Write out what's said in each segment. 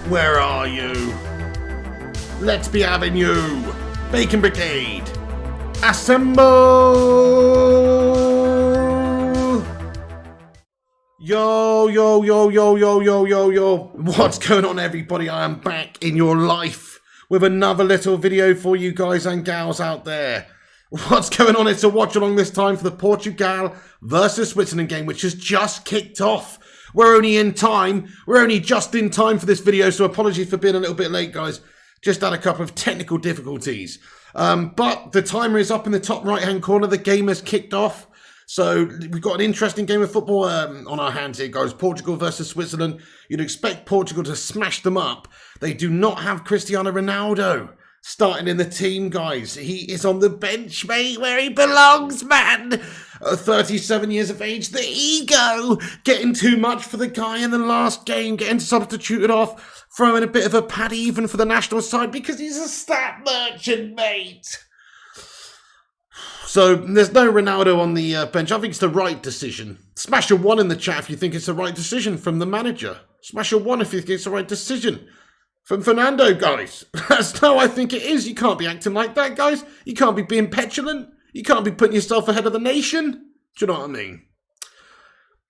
Where are you? Let's be having you. Bacon Brigade. Assemble! Yo, yo, yo, yo, yo, yo, yo, yo. What's going on, everybody? I am back in your life with another little video for you guys and gals out there. What's going on? It's a watch along this time for the Portugal versus Switzerland game, which has just kicked off. We're only just in time for this video, so apologies for being a little bit late, guys. Just had a couple of technical difficulties. But the timer is up in the top right-hand corner. The game has kicked off. So we've got an interesting game of football on our hands here, guys. Portugal versus Switzerland. You'd expect Portugal to smash them up. They do not have Cristiano Ronaldo starting in the team, guys. He is on the bench, mate, where he belongs, man. 37 years of age. The ego getting too much for the guy in the last game, getting substituted off, throwing a bit of a pad even for the national side because he's a stat merchant, mate. So there's no Ronaldo on the bench. I think it's the right decision. Smash a 1 in the chat if you think it's the right decision from the manager. Smash a 1 if you think it's the right decision from Fernando, guys. That's how I think it is. You can't be acting like that, guys. You can't be being petulant. You can't be putting yourself ahead of the nation. Do you know what I mean?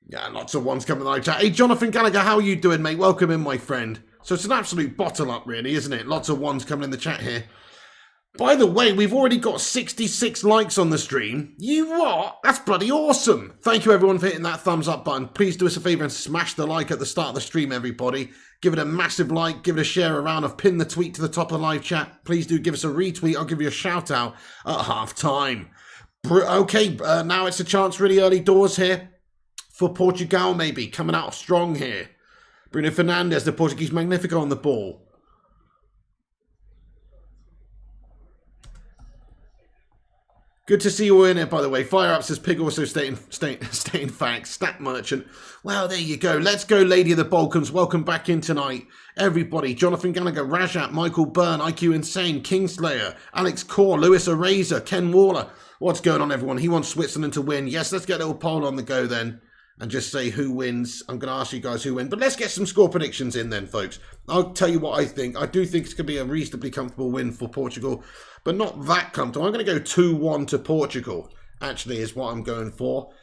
Yeah, lots of ones coming in the chat. Hey, Jonathan Gallagher, how are you doing, mate? Welcome in, my friend. So it's an absolute bottle up, really, isn't it? Lots of ones coming in the chat here. By the way, we've already got 66 likes on the stream. You what? That's bloody awesome. Thank you, everyone, for hitting that thumbs up button. Please do us a favour and smash the like at the start of the stream, everybody. Give it a massive like. Give it a share around. I've pinned the tweet to the top of the live chat. Please do give us a retweet. I'll give you a shout out at half time. Okay, now it's a chance really early doors here for Portugal, maybe. Coming out strong here. Bruno Fernandes, the Portuguese Magnifico on the ball. Good to see you all in it, by the way. Fire Up says Pig also stating facts. Stat Merchant. Well, there you go. Let's go, Lady of the Balkans. Welcome back in tonight. Everybody. Jonathan Gallagher, Rajat, Michael Byrne, IQ Insane, Kingslayer, Alex Core, Lewis Eraser, Ken Waller. What's going on, everyone? He wants Switzerland to win. Yes, let's get a little poll on the go then and just say who wins. I'm going to ask you guys who wins. But let's get some score predictions in then, folks. I'll tell you what I think. I do think it's going to be a reasonably comfortable win for Portugal, but not that comfortable. I'm going to go 2-1 to Portugal, actually, is what I'm going for.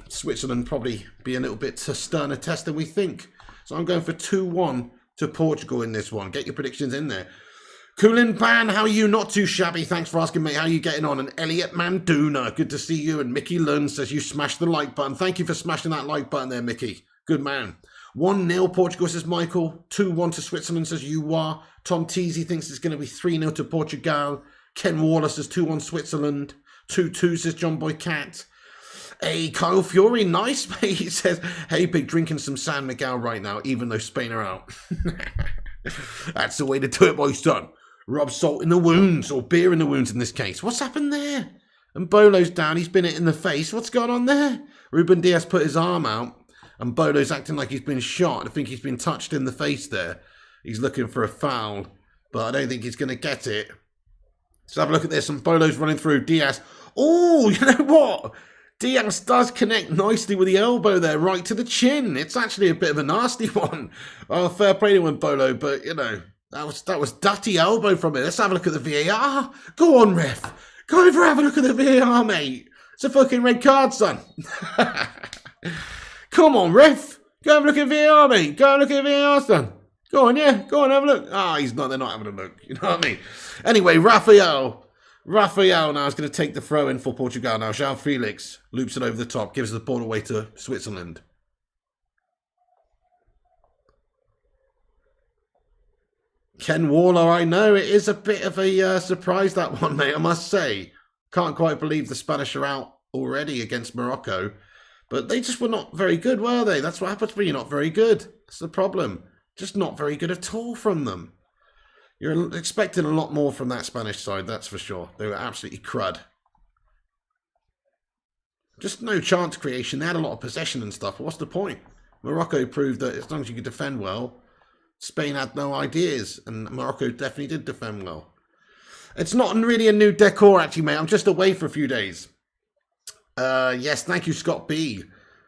Switzerland probably be a little bit sterner test than we think. So I'm going for 2-1 to Portugal in this one. Get your predictions in there. Coolin Pan, how are you? Not too shabby. Thanks for asking, mate. How are you getting on? And Elliot Manduna, good to see you. And Mickey Lund says you smashed the like button. Thank you for smashing that like button there, Mickey. Good man. 1-0 Portugal, says Michael. 2-1 to Switzerland, says you are. Tom Teasy thinks it's going to be 3-0 to Portugal. Ken Waller says 2-1 Switzerland. 2-2, says John Boy Cat. Hey, Kyle Fury, nice, mate. He says, hey, big, drinking some San Miguel right now, even though Spain are out. That's the way to do it, my son. Rub salt in the wounds, or beer in the wounds in this case. What's happened there? And Bolo's down. He's been hit in the face. What's going on there? Ruben Diaz put his arm out, and Bolo's acting like he's been shot. I think he's been touched in the face there. He's looking for a foul, but I don't think he's going to get it. Let's have a look at this. And Bolo's running through. Diaz. Oh, you know what? Diaz does connect nicely with the elbow there, right to the chin. It's actually a bit of a nasty one. Oh, fair play to him, Bolo, but, you know, that was dirty elbow from it. Let's have a look at the VAR. Go on, ref. Go over and have a look at the VAR, mate. It's a fucking red card, son. Come on, ref. Go have a look at VAR, mate. Go have a look at VAR, son. Go on, yeah. Go on, have a look. They're not having a look. You know what I mean? Anyway, Rafael now is going to take the throw in for Portugal now. João Felix loops it over the top, gives the ball away to Switzerland. Ken Waller, I know, it is a bit of a surprise, that one, mate, I must say. Can't quite believe the Spanish are out already against Morocco. But they just were not very good, were they? That's what happens when you're not very good. That's the problem. Just not very good at all from them. You're expecting a lot more from that Spanish side, that's for sure. They were absolutely crud. Just no chance creation. They had a lot of possession and stuff. But what's the point? Morocco proved that as long as you could defend well, Spain had no ideas, and Morocco definitely did defend well. It's not really a new decor, actually, mate. I'm just away for a few days. Yes, thank you, Scott B.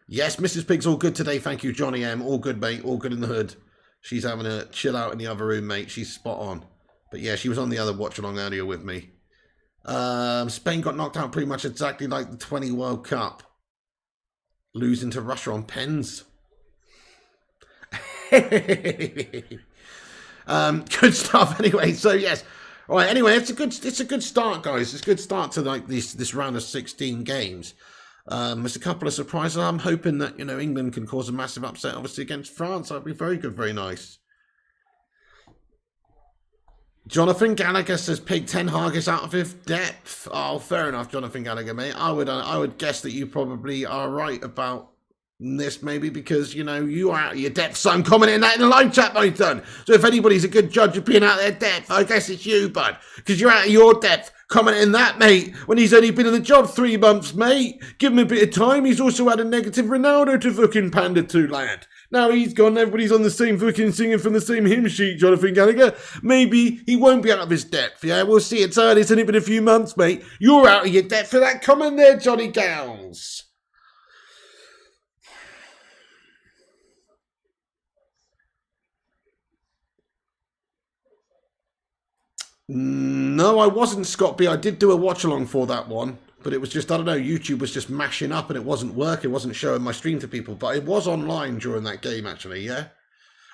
Yes, Mrs. Pig's all good today. Thank you, Johnny M. All good, mate. All good in the hood. She's having a chill out in the other room, mate. She's spot on. But yeah, she was on the other watch along earlier with me. Spain got knocked out pretty much exactly like the 20 World Cup. Losing to Russia on pens. Good stuff anyway. So yes. All right, anyway, it's a good start, guys. It's a good start to like this round of 16 games. There's a couple of surprises. I'm hoping that, you know, England can cause a massive upset, obviously, against France. That'd be very good, very nice. Jonathan Gallagher says Pig Ten Hag is out of his depth. Oh, fair enough, Jonathan Gallagher, mate. I would guess that you probably are right about this, maybe, because, you know, you are out of your depth. So I'm commenting that in the live chat, Nathan. So if anybody's a good judge of being out of their depth, I guess it's you, bud, because you're out of your depth. Commenting that, mate, when he's only been in the job 3 months, mate. Give him a bit of time. He's also had a negative Ronaldo to fucking pander to, lad. Now he's gone, everybody's on the same fucking singing from the same hymn sheet, Jonathan Gallagher. Maybe he won't be out of his depth, yeah? We'll see. It's early, it's only been a few months, mate. You're out of your depth for that comment there, Johnny Gals. No, I wasn't, Scott B. I did do a watch-along for that one. But it was just, I don't know, YouTube was just mashing up and it wasn't working. It wasn't showing my stream to people. But it was online during that game, actually, yeah?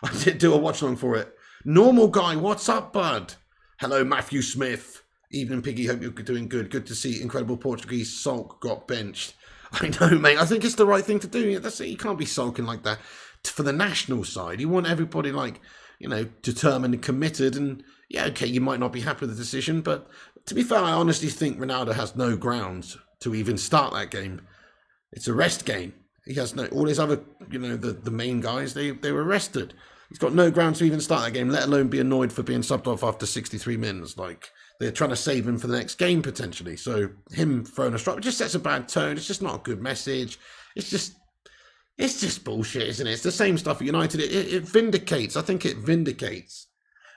I did do a watch-along for it. Normal Guy, what's up, bud? Hello, Matthew Smith. Evening, Piggy. Hope you're doing good. Good to see incredible Portuguese sulk got benched. I know, mate. I think it's the right thing to do. That's it. You can't be sulking like that. For the national side, you want everybody, like, you know, determined and committed. And, yeah, okay, you might not be happy with the decision, but to be fair, I honestly think Ronaldo has no grounds to even start that game. It's a rest game. He has no, all his other, you know, the main guys, they were rested. He's got no grounds to even start that game, let alone be annoyed for being subbed off after 63 minutes. Like, they're trying to save him for the next game, potentially. So, him throwing a strike, it just sets a bad tone. It's just not a good message. It's just bullshit, isn't it? It's the same stuff at United. It vindicates, I think it vindicates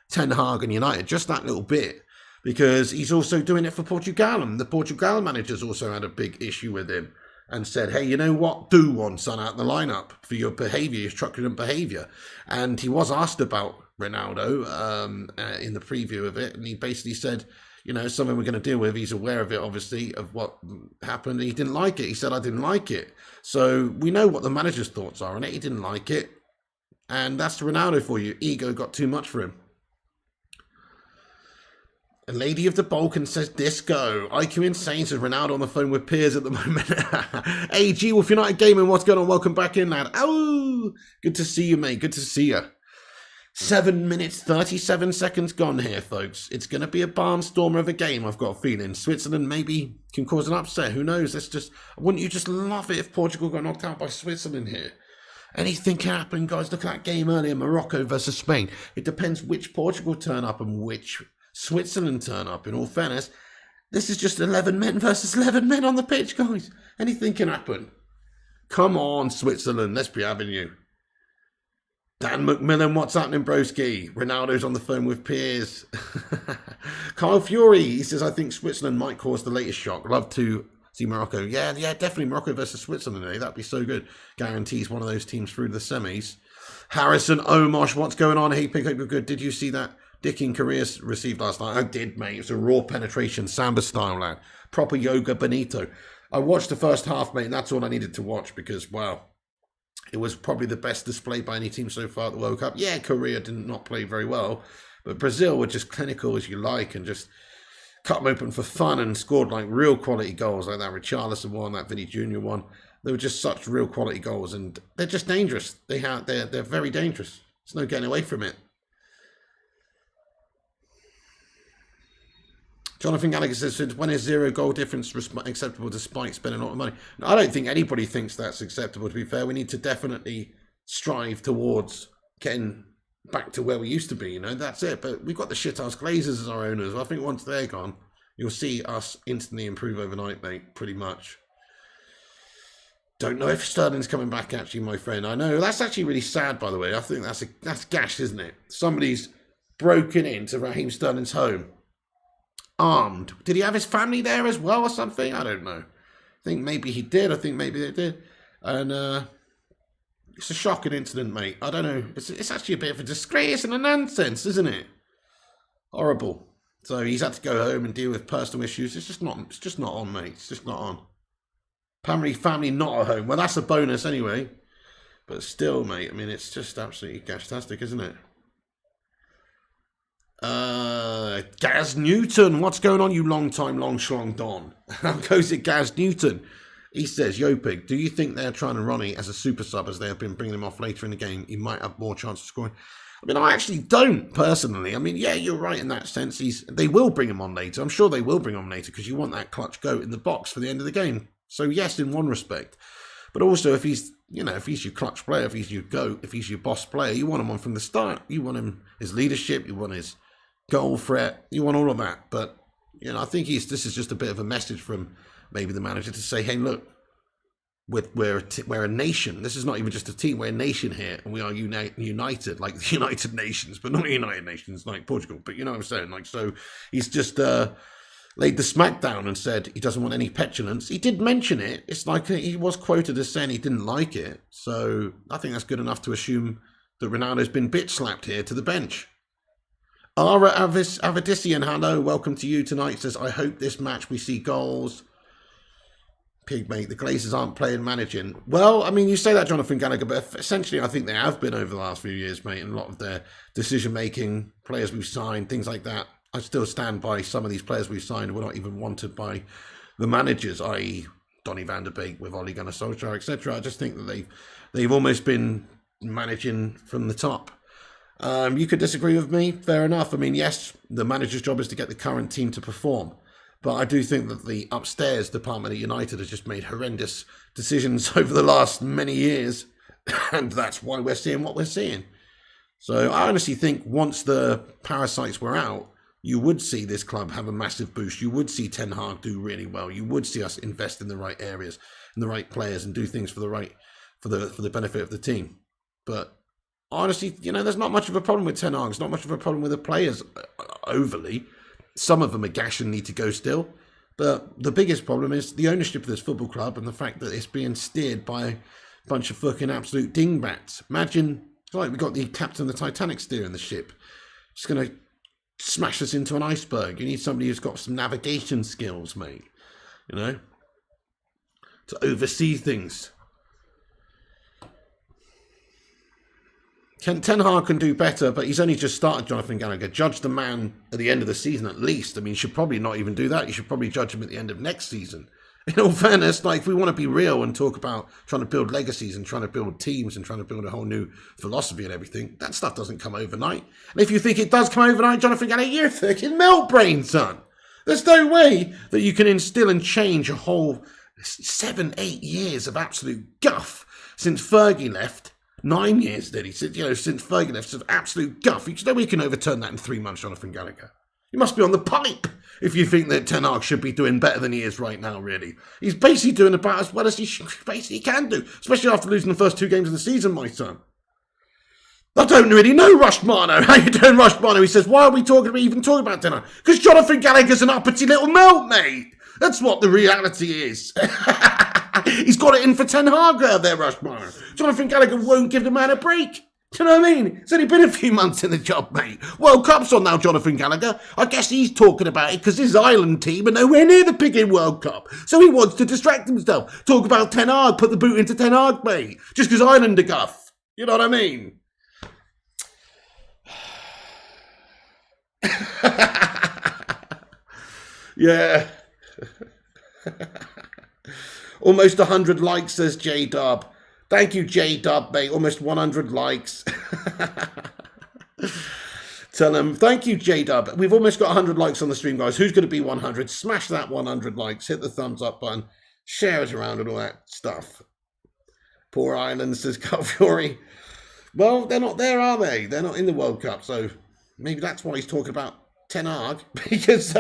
Ten Hag and United, just that little bit. Because he's also doing it for Portugal, and the Portugal managers also had a big issue with him and said, hey, you know what, do want Son out the lineup for your behaviour, your truculent behaviour. And he was asked about Ronaldo in the preview of it, and he basically said, you know, something we're going to deal with. He's aware of it, obviously, of what happened. He didn't like it. He said, I didn't like it. So we know what the manager's thoughts are on it. He didn't like it. And that's Ronaldo for you. Ego got too much for him. A lady of the Balkan says disco. IQ Insane says Ronaldo on the phone with Piers at the moment. Hey, G Wolf United Gaming, what's going on? Welcome back in, lad. Oh, good to see you, mate. Good to see you. 7 minutes, 37 seconds gone here, folks. It's going to be a barnstormer of a game, I've got a feeling. Switzerland maybe can cause an upset. Who knows? Wouldn't you just love it if Portugal got knocked out by Switzerland here? Anything can happen, guys. Look at that game earlier, Morocco versus Spain. It depends which Portugal turn up and which Switzerland turn up. In all fairness, this is just 11 men versus 11 men on the pitch, guys. Anything can happen. Come on, Switzerland. Let's be having you. Dan McMillan, what's happening, broski? Ronaldo's on the phone with Piers. Kyle Fury, he says, I think Switzerland might cause the latest shock. Love to see Morocco. Yeah, definitely Morocco versus Switzerland. Eh? That'd be so good. Guarantees one of those teams through the semis. Harrison Omosh, what's going on? Hey, Pig, hope you're good. Did you see that dick in Korea received last night? I did, mate. It was a raw penetration, Samba style, lad. Proper yoga bonito. I watched the first half, mate, and that's all I needed to watch because, wow, it was probably the best display by any team so far at the World Cup. Yeah, Korea did not play very well, but Brazil were just clinical as you like and just cut them open for fun and scored like real quality goals like that Richarlison one, that Vinny Jr. one. They were just such real quality goals and they're just dangerous. They're very dangerous. There's no getting away from it. Jonathan Gallagher says, when is 0 goal difference acceptable despite spending a lot of money? No, I don't think anybody thinks that's acceptable, to be fair. We need to definitely strive towards getting back to where we used to be, you know, that's it. But we've got the shithouse Glazers as our owners. I think once they're gone, you'll see us instantly improve overnight, mate, pretty much. Don't know if Sterling's coming back, actually, my friend. I know, that's actually really sad, by the way. I think that's gash, isn't it? Somebody's broken into Raheem Sterling's home. Armed. Did he have his family there as well or something? I don't know. I think maybe he did. I think maybe they did. And It's a shocking incident, mate. I don't know. It's actually a bit of a disgrace and a nonsense, isn't it? Horrible. So he's had to go home and deal with personal issues. It's just not on, mate. It's just not on. Family not at home. Well, that's a bonus anyway. But still, mate, I mean, it's just absolutely gastastic, isn't it? Gaz Newton, what's going on, you long schlong Don? How goes it, Gaz Newton? He says, Yo Pig, do you think they're trying to Ronnie as a super sub as they have been bringing him off later in the game? He might have more chance of scoring. I mean, I actually don't, personally. I mean, yeah, you're right in that sense. They will bring him on later. I'm sure they will bring him on later because you want that clutch goat in the box for the end of the game. So, yes, in one respect. But also, if he's your clutch player, if he's your goat, if he's your boss player, you want him on from the start. You want his leadership, you want his goal threat, you want all of that. But, I think this is just a bit of a message from maybe the manager to say, hey, look, we're a nation. This is not even just a team. We're a nation here, and we are united, like the United Nations, but not the United Nations like Portugal. But you know what I'm saying? Like, so he's just laid the smack down and said he doesn't want any petulance. He did mention it. It's like he was quoted as saying he didn't like it. So I think that's good enough to assume that Ronaldo's been bitch slapped here to the bench. Ara Avidician, hello, welcome to you tonight. Says, I hope this match we see goals. Pig, mate, the Glazers aren't playing managing. Well, I mean, you say that, Jonathan Gallagher, but essentially I think they have been over the last few years, mate, and a lot of their decision-making, players we've signed, things like that. I still stand by some of these players we've signed were not even wanted by the managers, i.e. Donny van der Beek with Ole Gunnar Solskjaer, etc. I just think that they've almost been managing from the top. You could disagree with me, fair enough. I mean, yes, the manager's job is to get the current team to perform. But I do think that the upstairs department at United has just made horrendous decisions over the last many years. And that's why we're seeing what we're seeing. So I honestly think once the parasites were out, you would see this club have a massive boost. You would see Ten Hag do really well. You would see us invest in the right areas, in the right players, and do things for the benefit of the team. But honestly, there's not much of a problem with Ten Hag. There's not much of a problem with the players overly. Some of them are gash and need to go still. But the biggest problem is the ownership of this football club and the fact that it's being steered by a bunch of fucking absolute dingbats. Imagine, we've got the captain of the Titanic steering the ship. It's going to smash us into an iceberg. You need somebody who's got some navigation skills, mate. To oversee things. Ten Hag can do better, but he's only just started, Jonathan Gallagher. Judge the man at the end of the season at least. I mean, you should probably not even do that. You should probably judge him at the end of next season. In all fairness, if we want to be real and talk about trying to build legacies and trying to build teams and trying to build a whole new philosophy and everything, that stuff doesn't come overnight. And if you think it does come overnight, Jonathan Gallagher, you're fucking melt brain, son. There's no way that you can instill and change a whole 7-8 years of absolute guff since Fergie left. 9 years, did he? Since Fergie left, of absolute guff. There's no way you can overturn that in 3 months, Jonathan Gallagher. You must be on the pipe if you think that Ten Hag should be doing better than he is right now, really. He's basically doing about as well as he basically can do, especially after losing the first 2 games of the season, my son. I don't really know Rushmano. How you doing, Rushmano? He says, why are we even talking about Ten Hag? Because Jonathan Gallagher's an uppity little melt, mate. That's what the reality is. He's got it in for Ten Hag there, Rushmano. Jonathan Gallagher won't give the man a break. Do you know what I mean? It's only been a few months in the job, mate. World Cup's on now, Jonathan Gallagher. I guess he's talking about it because his Ireland team are nowhere near the picking World Cup. So he wants to distract himself. Talk about Ten Hag, put the boot into Ten Hag, mate. Just because Ireland are guff. You know what I mean? Yeah. Almost 100 likes, says J-Dub. Thank you, J-Dub, mate. Almost 100 likes. Tell him, thank you, J-Dub. We've almost got 100 likes on the stream, guys. Who's going to be 100? Smash that 100 likes. Hit the thumbs up button. Share it around and all that stuff. Poor Ireland, says Carl Fury. Well, they're not there, are they? They're not in the World Cup, so maybe that's why he's talking about Ten Hag, because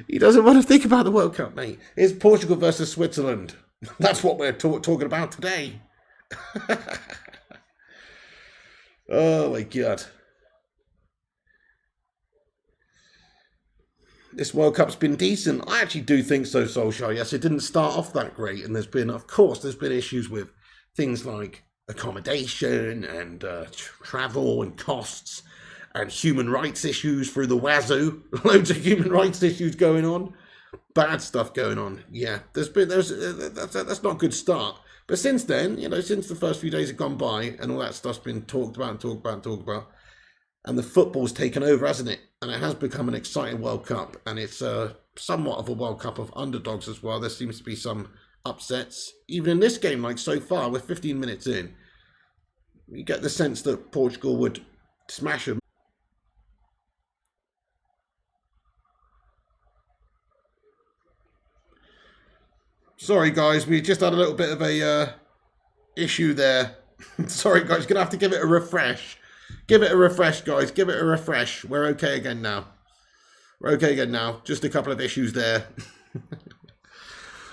he doesn't want to think about the World Cup, mate. It's Portugal versus Switzerland. That's what we're talking about today. Oh, my God. This World Cup's been decent. I actually do think so, Solskjaer. Yes, it didn't start off that great. And there's been issues with things like accommodation and travel and costs and human rights issues through the wazoo. Loads of human rights issues going on. Bad stuff going on. Yeah, that's not a good start. But since then, since the first few days have gone by and all that stuff's been talked about, and the football's taken over, hasn't it? And it has become an exciting World Cup, and it's somewhat of a World Cup of underdogs as well. There seems to be some upsets. Even in this game, like so far, we're 15 minutes in, you get the sense that Portugal would smash them. Sorry, guys, we just had a little bit of a issue there. Sorry, guys, gonna have to give it a refresh. Give it a refresh, guys. Give it a refresh. We're okay again now. We're okay again now. Just a couple of issues there.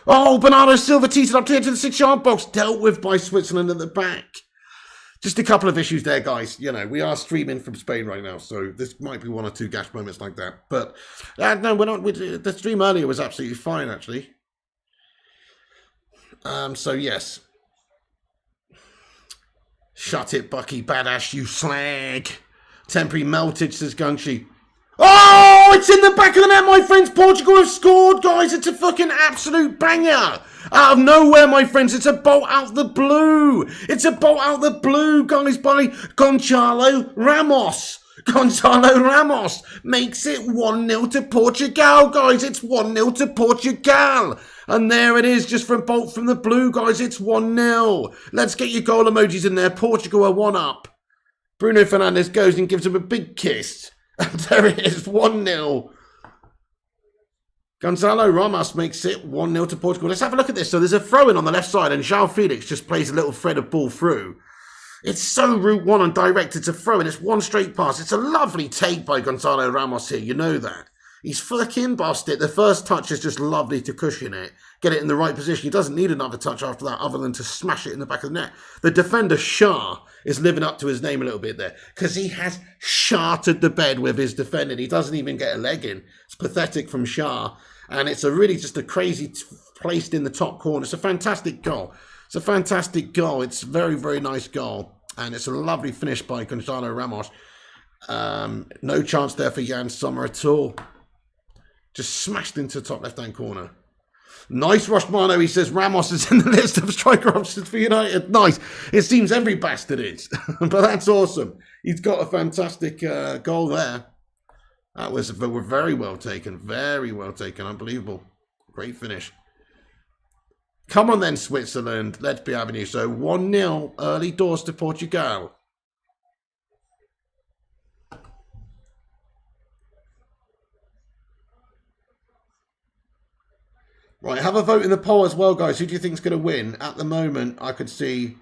Oh, Bernardo Silva teased up here to the 6-yard box. Dealt with by Switzerland at the back. Just a couple of issues there, guys. We are streaming from Spain right now, so this might be one or two gash moments like that. But no, we're not. The stream earlier was absolutely fine, actually. So yes. Shut it, Bucky Badass, you slag. Temporary melted, says Gungshi. Oh, it's in the back of the net, my friends. Portugal have scored, guys. It's a fucking absolute banger. Out of nowhere, my friends. It's a bolt out the blue. It's a bolt out the blue, guys, by Gonçalo Ramos. Gonçalo Ramos makes it 1-0 to Portugal, guys. It's 1-0 to Portugal. And there it is, just from bolt from the blue, guys. It's 1-0. Let's get your goal emojis in there. Portugal are 1-up. Bruno Fernandes goes and gives him a big kiss. And there it is, 1-0. Gonçalo Ramos makes it 1-0 to Portugal. Let's have a look at this. So there's a throw-in on the left side, and João Felix just plays a little thread of ball through. It's so route one and directed to throw, and it's one straight pass. It's a lovely take by Gonçalo Ramos here. You know that. He's fucking bossed it. The first touch is just lovely to cushion it. Get it in the right position. He doesn't need another touch after that other than to smash it in the back of the net. The defender, Shah, is living up to his name a little bit there because he has shattered the bed with his defending. He doesn't even get a leg in. It's pathetic from Shah. And it's just a crazy placed in the top corner. It's a fantastic goal. It's a fantastic goal. It's a very, very nice goal. And it's a lovely finish by Gonçalo Ramos. No chance there for Jan Sommer at all. Just smashed into the top left-hand corner. Nice, Roshmano. He says Ramos is in the list of striker options for United. Nice. It seems every bastard is. But that's awesome. He's got a fantastic goal there. That was very well taken. Very well taken. Unbelievable. Great finish. Come on then, Switzerland. Let's be having you. So 1-0 early doors to Portugal. Right, have a vote in the poll as well, guys. Who do you think is going to win? At the moment, I could see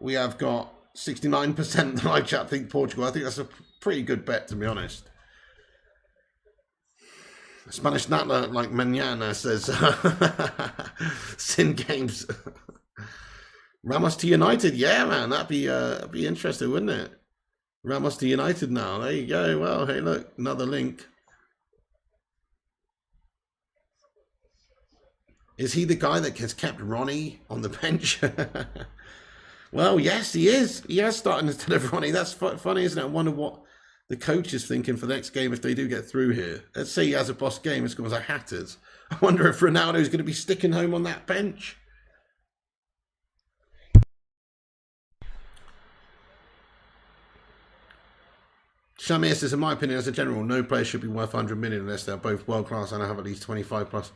we have got 69% of the live chat think Portugal. I think that's a pretty good bet, to be honest. Spanish Natla, like Mañana, says Sin Games. Ramos to United. Yeah, man, that'd be interesting, wouldn't it? Ramos to United now. There you go. Well, hey, look, another link. Is he the guy that has kept Ronnie on the bench? Well, yes, he is. He has started instead of Ronnie. That's funny, isn't it? I wonder what the coach is thinking for the next game if they do get through here. Let's say he has a boss game as comes like Hatters. I wonder if Ronaldo is going to be sticking home on that bench. Shamir says, in my opinion, as a general, no player should be worth 100 million unless they're both world-class and have at least 25 plus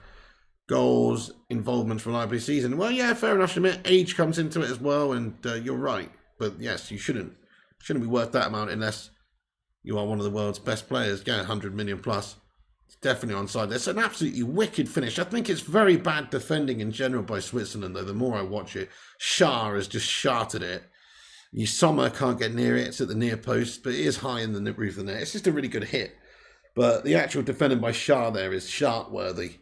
goals, involvement, reliably season. Well, yeah, fair enough, Shamir. Age comes into it as well, and you're right. But yes, you shouldn't be worth that amount unless you are one of the world's best players. Yeah, 100 million plus. It's definitely onside. It's an absolutely wicked finish. I think it's very bad defending in general by Switzerland, though. The more I watch it, Shah has just shattered it. Sommer can't get near it. It's at the near post, but it is high in the roof of the net. It's just a really good hit. But the actual defending by Shah there is shark-worthy.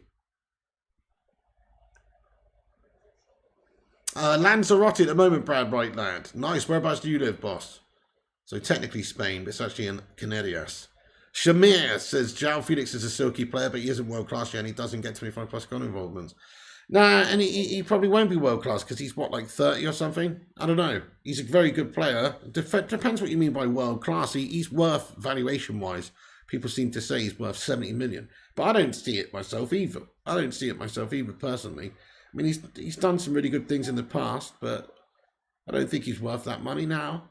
Lanzarote at the moment, Brad Wright, lad. Nice. Whereabouts do you live, boss? So technically Spain, but it's actually in Canarias. Shamir says, João Felix is a silky player, but he isn't world-class yet, and he doesn't get 25 plus goal involvements. Nah, and he probably won't be world class because he's what, like 30 or something? I don't know. He's a very good player. Depends what you mean by world class. He's worth, valuation wise, people seem to say he's worth 70 million. But I don't see it myself either. I don't see it myself either personally. I mean, he's done some really good things in the past, but I don't think he's worth that money now.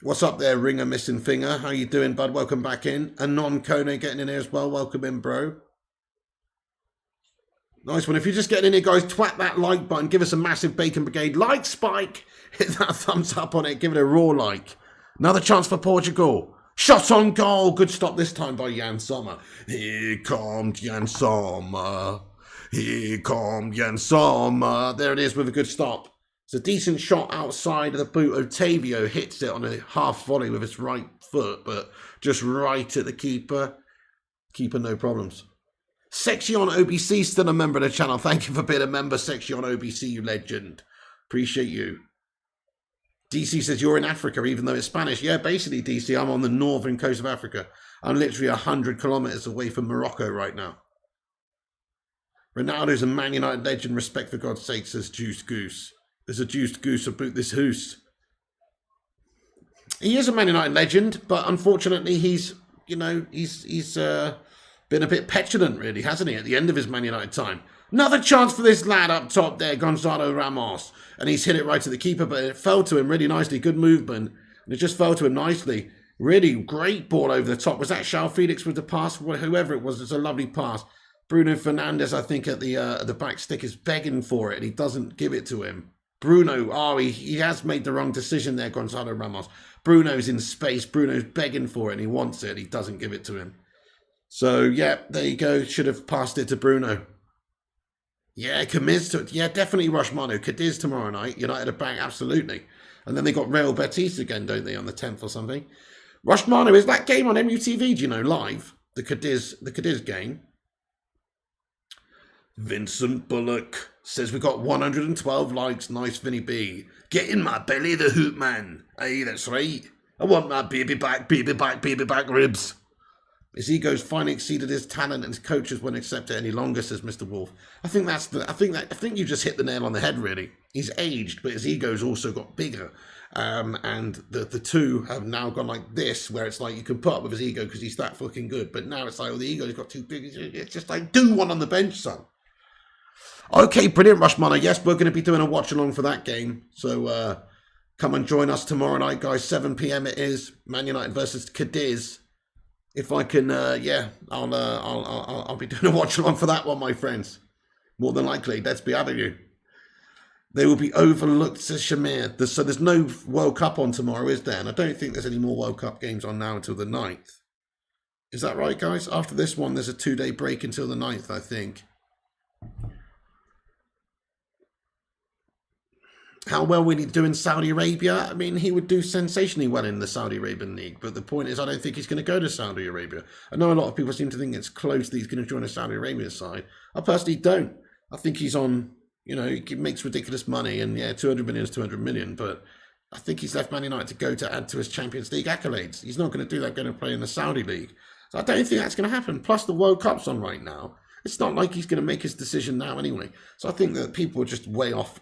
What's up there, Ringer Missing Finger? How you doing, bud? Welcome back in. Anon Kone getting in here as well. Welcome in, bro. Nice one. If you're just getting in here, guys, twat that like button. Give us a massive Bacon Brigade like spike. Hit that thumbs up on it. Give it a raw like. Another chance for Portugal. Shot on goal. Good stop this time by Jan Sommer. Here comes Jan Sommer. Here comes Jan Sommer. There it is with a good stop. It's a decent shot outside of the boot. Otavio hits it on a half volley with his right foot, but just right at the keeper. Keeper, no problems. Sexy on OBC, still a member of the channel. Thank you for being a member, Sexy on OBC, you legend. Appreciate you. DC says you're in Africa, even though it's Spanish. Yeah, basically, DC, I'm on the northern coast of Africa. I'm literally 100 kilometers away from Morocco right now. Ronaldo's a Man United legend. Respect for God's sake, says Juiced Goose. There's a juiced goose about this hoose. He is a Man United legend, but unfortunately he's been a bit petulant, really, hasn't he, at the end of his Man United time. Another chance for this lad up top there, Gonzalo Ramos. And he's hit it right to the keeper, but it fell to him really nicely. Good movement. And it just fell to him nicely. Really great ball over the top. Was that João Felix with the pass? Whoever it was, it's a lovely pass. Bruno Fernandes, I think, at the back stick is begging for it, and he doesn't give it to him. Bruno, he has made the wrong decision there, Gonzalo Ramos. Bruno's in space. Bruno's begging for it, and he wants it. He doesn't give it to him. So, yeah, there you go. Should have passed it to Bruno. Yeah, yeah, definitely Rush Manu. Cadiz tomorrow night. United are back, absolutely. And then they got Real Betis again, don't they, on the 10th or something. Rush Manu, is that game on MUTV, do you know, live? The Cadiz game. Vincent Bullock says we got 112 likes. Nice, Vinny B. Get in my belly, the hoot man. Aye, that's right. I want my baby back ribs. His ego's finally exceeded his talent, and his coaches won't accept it any longer, says Mr. Wolf. I think you just hit the nail on the head, really. He's aged, but his ego's also got bigger. And the two have now gone like this, where it's like you can put up with his ego because he's that fucking good. But now it's like, the ego's got too big. It's just like, do one on the bench, son. Okay, brilliant, Rushmana. Yes, we're going to be doing a watch-along for that game. So come and join us tomorrow night, guys. 7 p.m. it is. Man United versus Cadiz. If I can, I'll be doing a watch-along for that one, my friends. More than likely. Let's be having you. They will be overlooked, says Shamir. So there's no World Cup on tomorrow, is there? And I don't think there's any more World Cup games on now until the 9th. Is that right, guys? After this one, there's a 2-day break until the 9th, I think. How well would he do in Saudi Arabia? I mean, he would do sensationally well in the Saudi Arabian League. But the point is, I don't think he's going to go to Saudi Arabia. I know a lot of people seem to think it's close that he's going to join a Saudi Arabia side. I personally don't. I think he's on, he makes ridiculous money. And yeah, 200 million is 200 million. But I think he's left Man United to go to add to his Champions League accolades. He's not going to do that going to play in the Saudi League. So I don't think that's going to happen. Plus, the World Cup's on right now. It's not like he's going to make his decision now anyway. So I think that people are just way off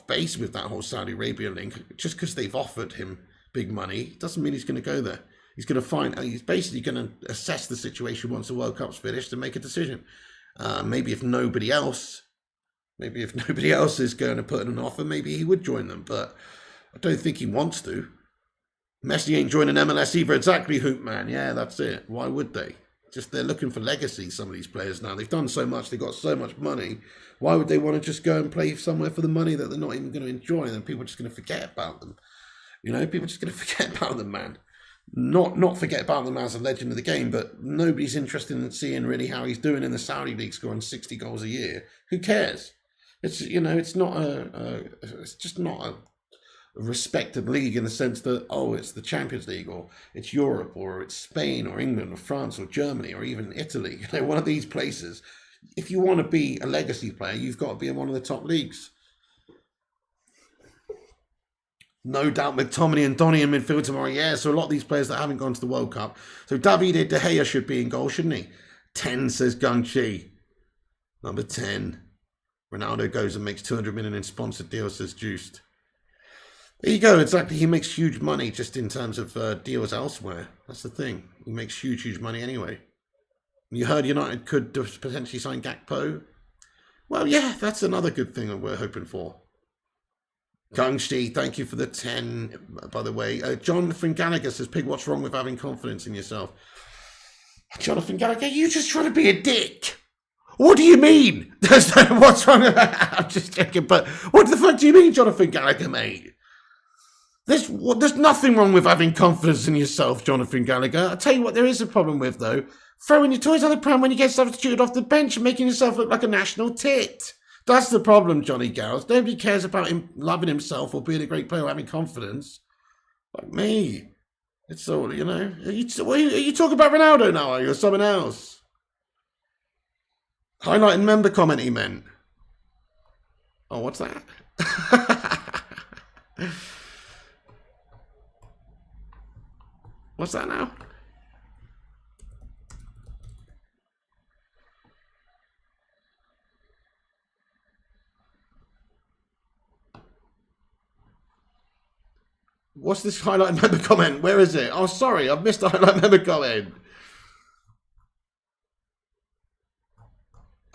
base with that whole Saudi Arabia link. Just because they've offered him big money doesn't mean he's going to go there. He's basically going to assess the situation once the World Cup's finished and make a decision. Maybe if nobody else is going to put in an offer, maybe he would join them. But I don't think he wants to. Messi ain't joining MLS either. Exactly, Hoop Man. Yeah, that's it. Why would they? Just they're looking for legacy, some of these players now. They've done so much, they've got so much money. Why would they want to just go and play somewhere for the money that they're not even going to enjoy, and then people are just going to forget about them? People are just going to forget about them, man. Not forget about them as a legend of the game, but nobody's interested in seeing really how he's doing in the Saudi League, scoring 60 goals a year. Who cares? It's it's just not a respected league in the sense that, it's the Champions League, or it's Europe, or it's Spain, or England, or France, or Germany, or even Italy. One of these places. If you want to be a legacy player, you've got to be in one of the top leagues. No doubt McTominay and Donny in midfield tomorrow. Yeah, so a lot of these players that haven't gone to the World Cup. So Davide De Gea should be in goal, shouldn't he? 10, says Gunchi. Number 10. Ronaldo goes and makes 200 million in sponsored deals, says Juiced. There you go, exactly. He makes huge money just in terms of deals elsewhere. That's the thing. He makes huge money anyway. You heard United could potentially sign Gakpo? Well, yeah, that's another good thing that we're hoping for. Gungshi, thank you for the 10, by the way. Jonathan Gallagher says, Pig, what's wrong with having confidence in yourself? Jonathan Gallagher, you just trying to be a dick. What do you mean? What's wrong with that? I'm just joking, but what the fuck do you mean, Jonathan Gallagher, mate? There's nothing wrong with having confidence in yourself, Jonathan Gallagher. I'll tell you what there is a problem with, though. Throwing your toys on the pram when you get substituted off the bench and making yourself look like a national tit. That's the problem, Johnny Gals. Nobody cares about him loving himself or being a great player or having confidence. Like me. It's all, you know. Are you talking about Ronaldo now, are you? Or someone else? Highlighting member comment he meant. Oh, what's that? What's that now? What's this highlight member comment? Where is it? Oh, sorry, I've missed the highlight member comment.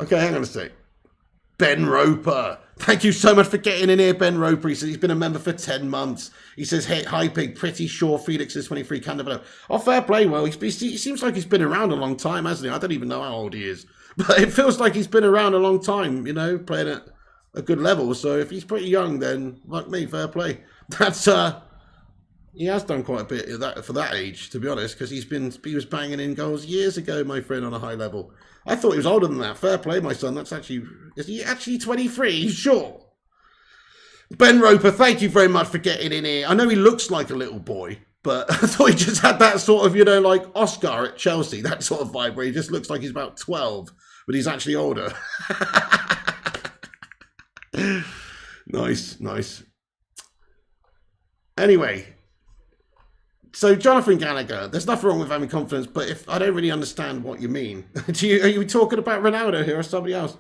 Okay, hang on a sec. Ben Roper. Thank you so much for getting in here, Ben Roper. He says he's been a member for 10 months. He says, hey, hi, Pig. Pretty sure Felix is 23 can develop. Oh, fair play. Well, he seems like he's been around a long time, hasn't he? I don't even know how old he is. But it feels like he's been around a long time, you know, playing at a good level. So if he's pretty young, then, like me, fair play. That's, he has done quite a bit of that for that age, to be honest, because he was banging in goals years ago, my friend, on a high level. I thought he was older than that. Fair play, my son. Is he actually 23? Sure. Ben Roper, thank you very much for getting in here. I know he looks like a little boy, but I thought he just had that sort of, you know, like Oscar at Chelsea, that sort of vibe where he just looks like he's about 12, but he's actually older. Nice. Anyway. So, Jonathan Gallagher, there's nothing wrong with having confidence, but if I don't really understand what you mean. Are you talking about Ronaldo here or somebody else?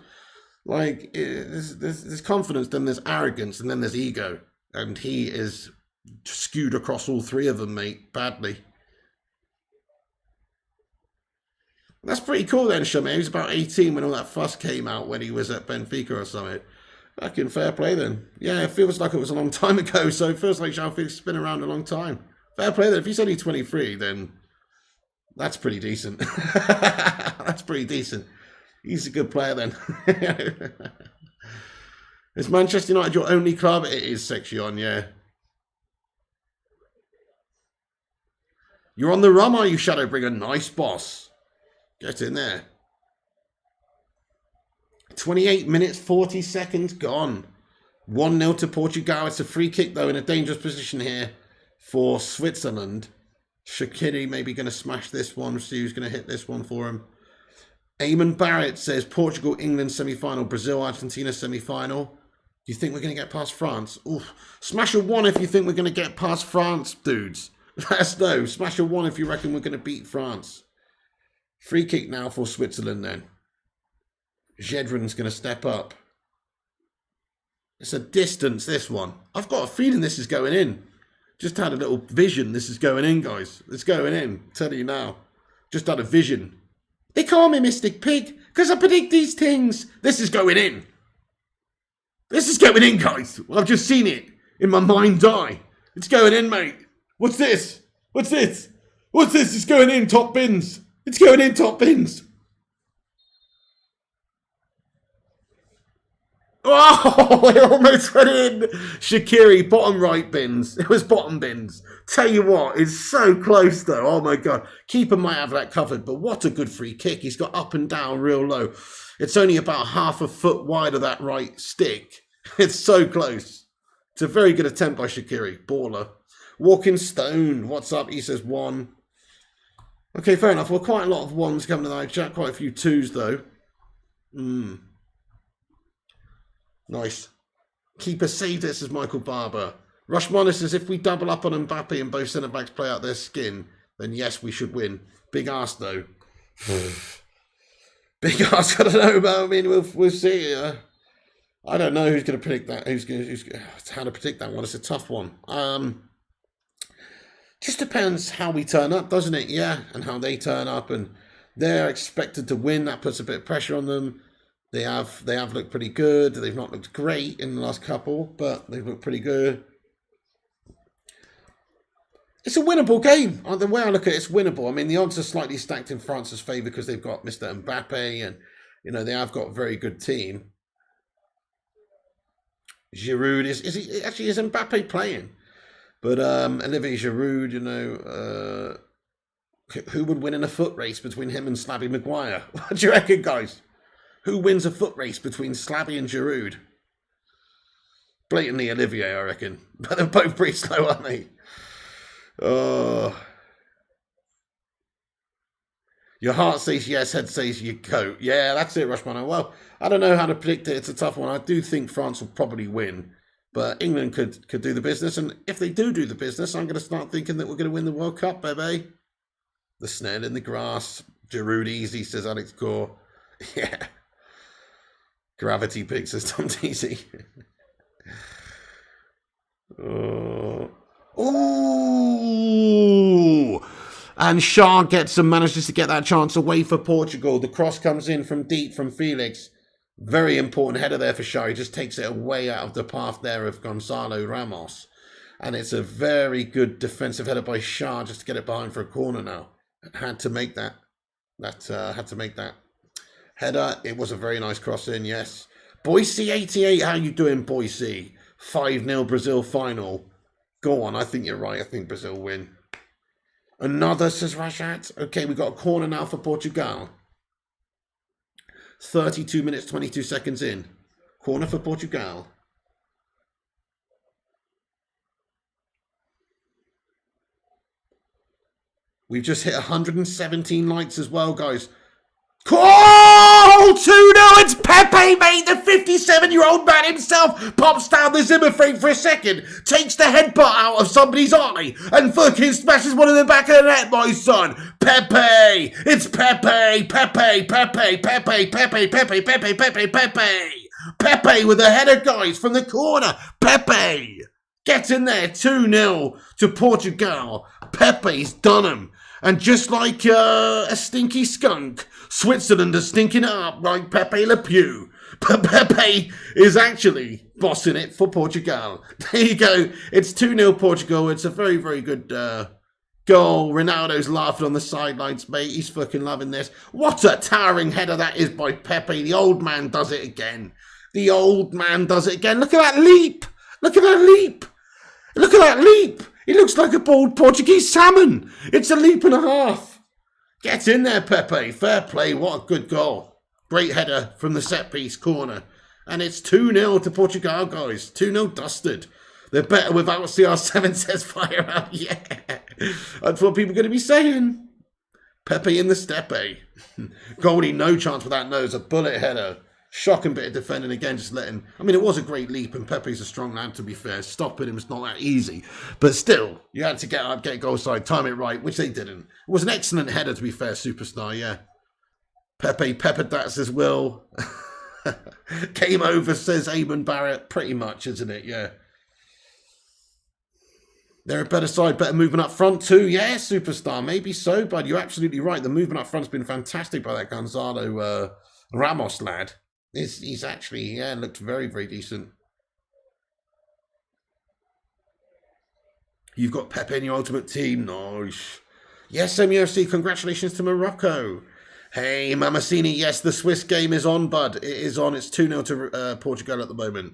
Like, there's confidence, then there's arrogance, and then there's ego. And he is skewed across all three of them, mate, badly. That's pretty cool then, Shame. He was about 18 when all that fuss came out when he was at Benfica or something. Fucking fair play then. Yeah, it feels like it was a long time ago, so it feels like João Felix has been around a long time. Fair play then. If he's only 23, then that's pretty decent. That's pretty decent. He's a good player then. Is Manchester United your only club? It is, Section, yeah. You're on the rum, are you, Shadowbringer? Nice, boss. Get in there. 28 minutes, 40 seconds gone. 1-0 to Portugal. It's a free kick, though, in a dangerous position here for Switzerland. Shaqiri maybe going to smash this one. See who's going to hit this one for him. Eamon Barrett says Portugal, England semi-final. Brazil, Argentina semi-final. Do you think we're going to get past France? Oof. Smash a 1 if you think we're going to get past France, dudes. Let us know. Smash a 1 if you reckon we're going to beat France. Free kick now for Switzerland then. Jedrin's going to step up. It's a distance, this one. I've got a feeling this is going in. Just had a little vision. This is going in, guys. It's going in. I'm telling you now. Just had a vision. They call me Mystic Pig because I predict these things. This is going in. This is going in, guys. I've just seen it in my mind's eye. It's going in, mate. What's this? What's this? What's this? It's going in, top bins. It's going in, top bins. Oh, it almost went in. Shaqiri, bottom right bins. It was bottom bins. Tell you what, it's so close though. Oh my God. Keeper might have that covered, but what a good free kick. He's got up and down real low. It's only about half a foot wide of that right stick. It's so close. It's a very good attempt by Shaqiri. Baller. Walking Stone. What's up? He says 1. Okay, fair enough. Well, quite a lot of 1s coming to the chat. Quite a few 2s though. Nice. Keeper saved it, says Michael Barber. Rushmana says, if we double up on Mbappe and both centre-backs play out their skin, then yes, we should win. Big ass, though. Big ask, I don't know, but I mean, we'll see. I don't know who's going to predict that. How to predict that one? It's a tough one. Just depends how we turn up, doesn't it? Yeah, and how they turn up, and they're expected to win. That puts a bit of pressure on them. They have looked pretty good. They've not looked great in the last couple, but they've looked pretty good. It's a winnable game. The way I look at it, it's winnable. I mean, the odds are slightly stacked in France's favour because they've got Mr. Mbappe, and they have got a very good team. Giroud is Mbappe playing? But Olivier Giroud, who would win in a foot race between him and Slabby Maguire? What do you reckon, guys? Who wins a foot race between Slabby and Giroud? Blatantly Olivier, I reckon. But they're both pretty slow, aren't they? Oh. Your heart says yes, head says you go. Yeah, that's it, Rushman. Well, I don't know how to predict it. It's a tough one. I do think France will probably win. But England could do the business. And if they do the business, I'm going to start thinking that we're going to win the World Cup, baby. The snail in the grass. Giroud easy, says Alex Gore. Yeah. Gravity pig, says Tom Teasy. Ooh! And Shah manages to get that chance away for Portugal. The cross comes in from deep from Felix. Very important header there for Shah. He just takes it away out of the path there of Gonzalo Ramos. And it's a very good defensive header by Shah just to get it behind for a corner now. Had to make that. Had to make that header. It was a very nice cross in, yes. Boise 88, how you doing, Boise? 5-0 Brazil final. Go on, I think you're right. I think Brazil win. Another, says Rashad. Okay, we've got a corner now for Portugal. 32 minutes, 22 seconds in. Corner for Portugal. We've just hit 117 likes as well, guys. Call 2-0. It's Pepe, mate. The 57-year-old man himself pops down the Zimmer frame for a second, takes the headbutt out of somebody's eye, and fucking smashes one in the back of the net, my son. Pepe. It's Pepe. Pepe. Pepe. Pepe. Pepe. Pepe. Pepe. Pepe. Pepe. Pepe with a header, guys, from the corner. Pepe. Get in there. 2-0 to Portugal. Pepe's done him. And just like a stinky skunk, Switzerland are stinking it up like Pepe Le Pew. But Pepe is actually bossing it for Portugal. There you go. It's 2-0 Portugal. It's a very, very good goal. Ronaldo's laughing on the sidelines, mate. He's fucking loving this. What a towering header that is by Pepe. The old man does it again. The old man does it again. Look at that leap. Look at that leap. Look at that leap. He looks like a bald Portuguese salmon. It's a leap and a half. Get in there, Pepe. Fair play. What a good goal. Great header from the set-piece corner. And it's 2-0 to Portugal, guys. 2-0 dusted. They're better without CR7, says Fire Up. Yeah. That's what people are going to be saying. Pepe in the steppe. Goldie, no chance with that nose. A bullet header. Shocking bit of defending again, just letting... I mean, it was a great leap, and Pepe's a strong lad, to be fair. Stopping him is not that easy. But still, you had to get up, get goal side, time it right, which they didn't. It was an excellent header, to be fair, superstar, yeah. Pepe peppered that, says Will. Came over, says Eamon Barrett. Pretty much, isn't it? Yeah. They're a better side, better movement up front too. Yeah, superstar. Maybe so, bud. You're absolutely right. The movement up front's been fantastic by that Gonzalo Ramos lad. He's actually, yeah, looked very, very decent. You've got Pepe in your ultimate team. Nice. Yes, MUFC, congratulations to Morocco. Hey, Mamacini, yes, the Swiss game is on, bud. It is on. It's 2-0 to Portugal at the moment.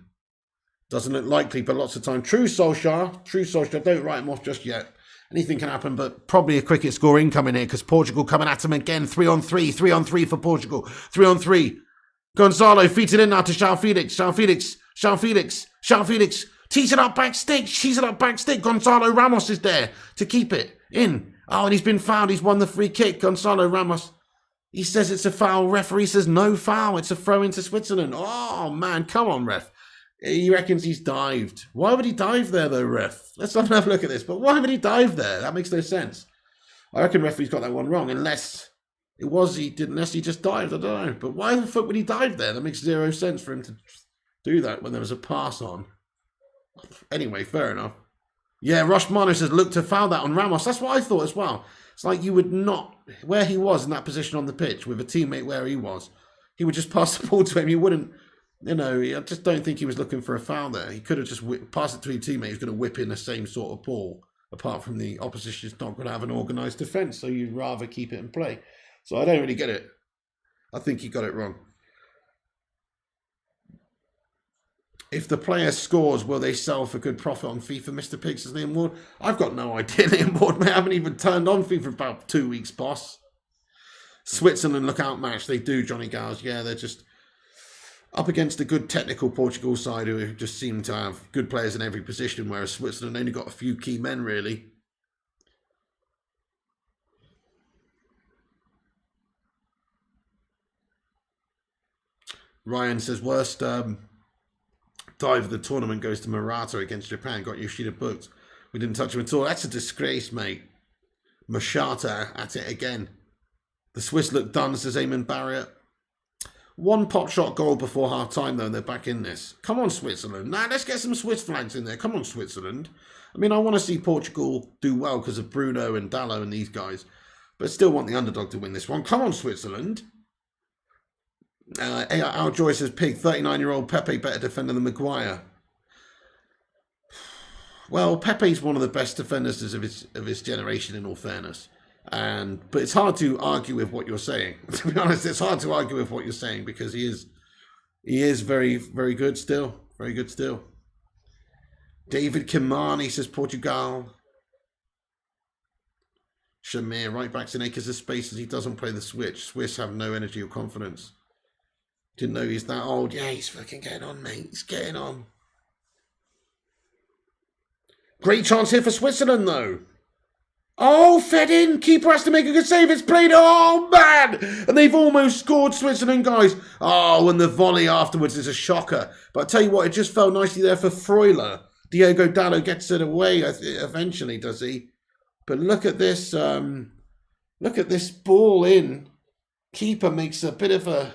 Doesn't look likely, but lots of time. True, Solskjaer. True, Solskjaer. Don't write him off just yet. Anything can happen, but probably a cricket score incoming here because Portugal coming at him again. 3-on-3. 3-on-3 for Portugal. 3-on-3. Gonzalo feeds it in now to João Felix. João Felix. João Felix. João Felix. Tees it up back stick. Tees it up back stick. Gonzalo Ramos is there to keep it in. Oh, and he's been fouled. He's won the free kick. Gonzalo Ramos. He says it's a foul. Referee says no foul. It's a throw into Switzerland. Oh, man. Come on, ref. He reckons he's dived. Why would he dive there, though, ref? Let's have a look at this. But why would he dive there? That makes no sense. I reckon referee's got that one wrong, unless It was, he did, unless he just dived, I don't know. But why the fuck would he dive there? That makes zero sense for him to do that when there was a pass on. Anyway, fair enough. Yeah, Rushmano says, look to foul that on Ramos. That's what I thought as well. It's like you would not, where he was in that position on the pitch with a teammate where he was, he would just pass the ball to him. You wouldn't, you know, I just don't think he was looking for a foul there. He could have just passed it to his teammate who's going to whip in the same sort of ball, apart from the opposition's not going to have an organised defence, so you'd rather keep it in play. So I don't really get it. I think he got it wrong. If the player scores, will they sell for good profit on FIFA? Mr. Pigs is Liam Ward. I've got no idea, Liam Ward. I haven't even turned on FIFA for about 2 weeks, boss. Switzerland lookout match. They do, Johnny Gals. Yeah, they're just up against a good technical Portugal side who just seem to have good players in every position, whereas Switzerland only got a few key men, really. Ryan says, worst dive of the tournament goes to Murata against Japan. Got Yoshida booked. We didn't touch him at all. That's a disgrace, mate. Machata at it again. The Swiss look done, says Eamon Barriott. One pop shot goal before half time, though, and they're back in this. Come on, Switzerland. Nah, let's get some Swiss flags in there. Come on, Switzerland. I mean, I want to see Portugal do well because of Bruno and Dallo and these guys, but still want the underdog to win this one. Come on, Switzerland. Al Joy says, Pig, 39-year-old Pepe better defender than Maguire. Well, Pepe's one of the best defenders of his generation, in all fairness. But it's hard to argue with what you're saying. To be honest, it's hard to argue with what you're saying because he is very, very good still. Very good still. David Kimani says Portugal. Shamir, right backs in acres of space as he doesn't play the switch. Swiss have no energy or confidence. Didn't know he's that old. Yeah, he's fucking getting on, mate. He's getting on. Great chance here for Switzerland, though. Oh, fed in. Keeper has to make a good save. It's played. Oh, man. And they've almost scored, Switzerland, guys. Oh, and the volley afterwards is a shocker. But I tell you what, it just fell nicely there for Freuler. Diogo Dallo gets it away eventually, does he? But look at this. Look at this ball in. Keeper makes a bit of a...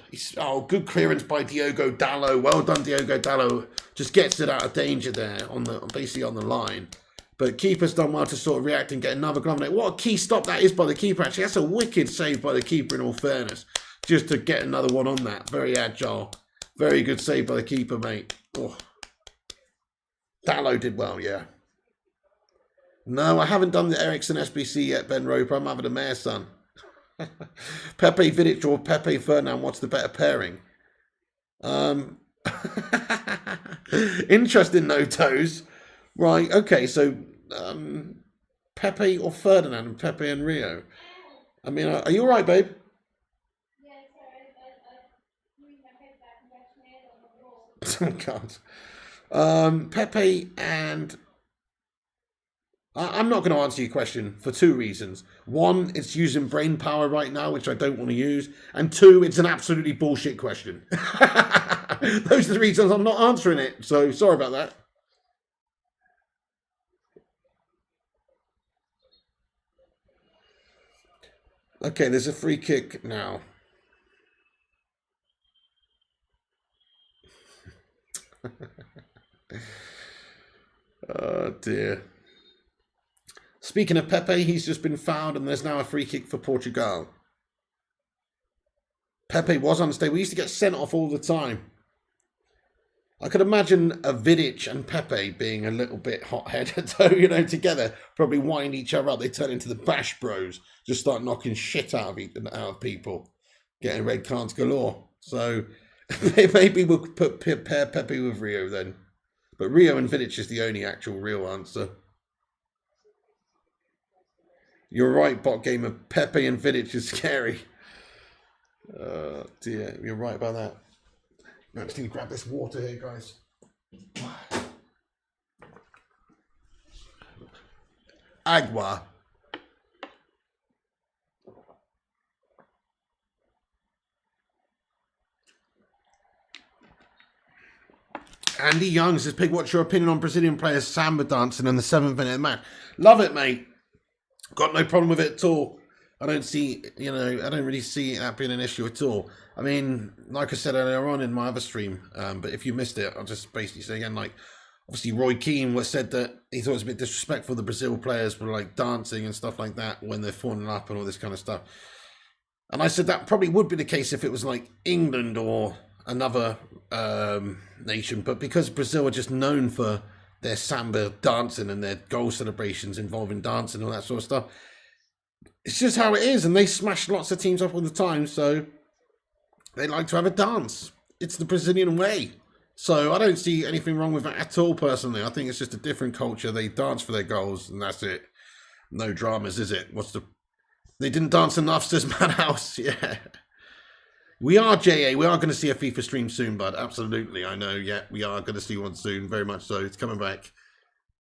good clearance by Diogo Dallo. Well done, Diogo Dallo. Just gets it out of danger there, basically on the line. But keeper's done well to sort of react and get another glove on it. What a key stop that is by the keeper, actually. That's a wicked save by the keeper, in all fairness. Just to get another one on that. Very agile. Very good save by the keeper, mate. Oh. Dallo did well, yeah. No, I haven't done the Ericsson SBC yet, Ben Roper. I'm having a mare, son. Pepe Vidic or Pepe Ferdinand, what's the better pairing? Interesting, no toes. Right, okay, so Pepe or Ferdinand, Pepe and Rio. I mean, are you all right, babe? Yeah, sorry. Oh, God. Pepe and... I'm not going to answer your question for two reasons. One, it's using brain power right now, which I don't want to use. And two, it's an absolutely bullshit question. Those are the reasons I'm not answering it. So sorry about that. Okay, there's a free kick now. Oh, dear. Speaking of Pepe, he's just been fouled and there's now a free kick for Portugal. Pepe was unstable. We used to get sent off all the time. I could imagine a Vidic and Pepe being a little bit hot-headed, though, together, probably wind each other up. They turn into the Bash Bros, just start knocking shit out of people, getting red cards galore. So maybe we'll pair Pepe with Rio then. But Rio and Vidic is the only actual real answer. You're right, bot gamer. Pepe and Vidic is scary. Oh, dear. You're right about that. I just need to grab this water here, guys. Agua. Andy Young says, Pig, what's your opinion on Brazilian players samba dancing in the 7th minute of the match? Love it, mate. Got no problem with it at all. I don't see, I don't really see that being an issue at all. I mean, like I said earlier on in my other stream, but if you missed it, I'll just basically say again, like, obviously Roy Keane said that he thought it was a bit disrespectful the Brazil players were like dancing and stuff like that when they're falling up and all this kind of stuff. And I said that probably would be the case if it was like England or another nation, but because Brazil are just known for their samba dancing and their goal celebrations involving dancing and all that sort of stuff, it's just how it is, and they smash lots of teams up all the time, so they like to have a dance. It's the Brazilian way. So I don't see anything wrong with that at all, personally. I think it's just a different culture. They dance for their goals, and that's it. No dramas, is it? They didn't dance enough, says Madhouse. Yeah. We are, JA. We are going to see a FIFA stream soon, bud. Absolutely. I know. Yeah, we are going to see one soon. Very much so. It's coming back.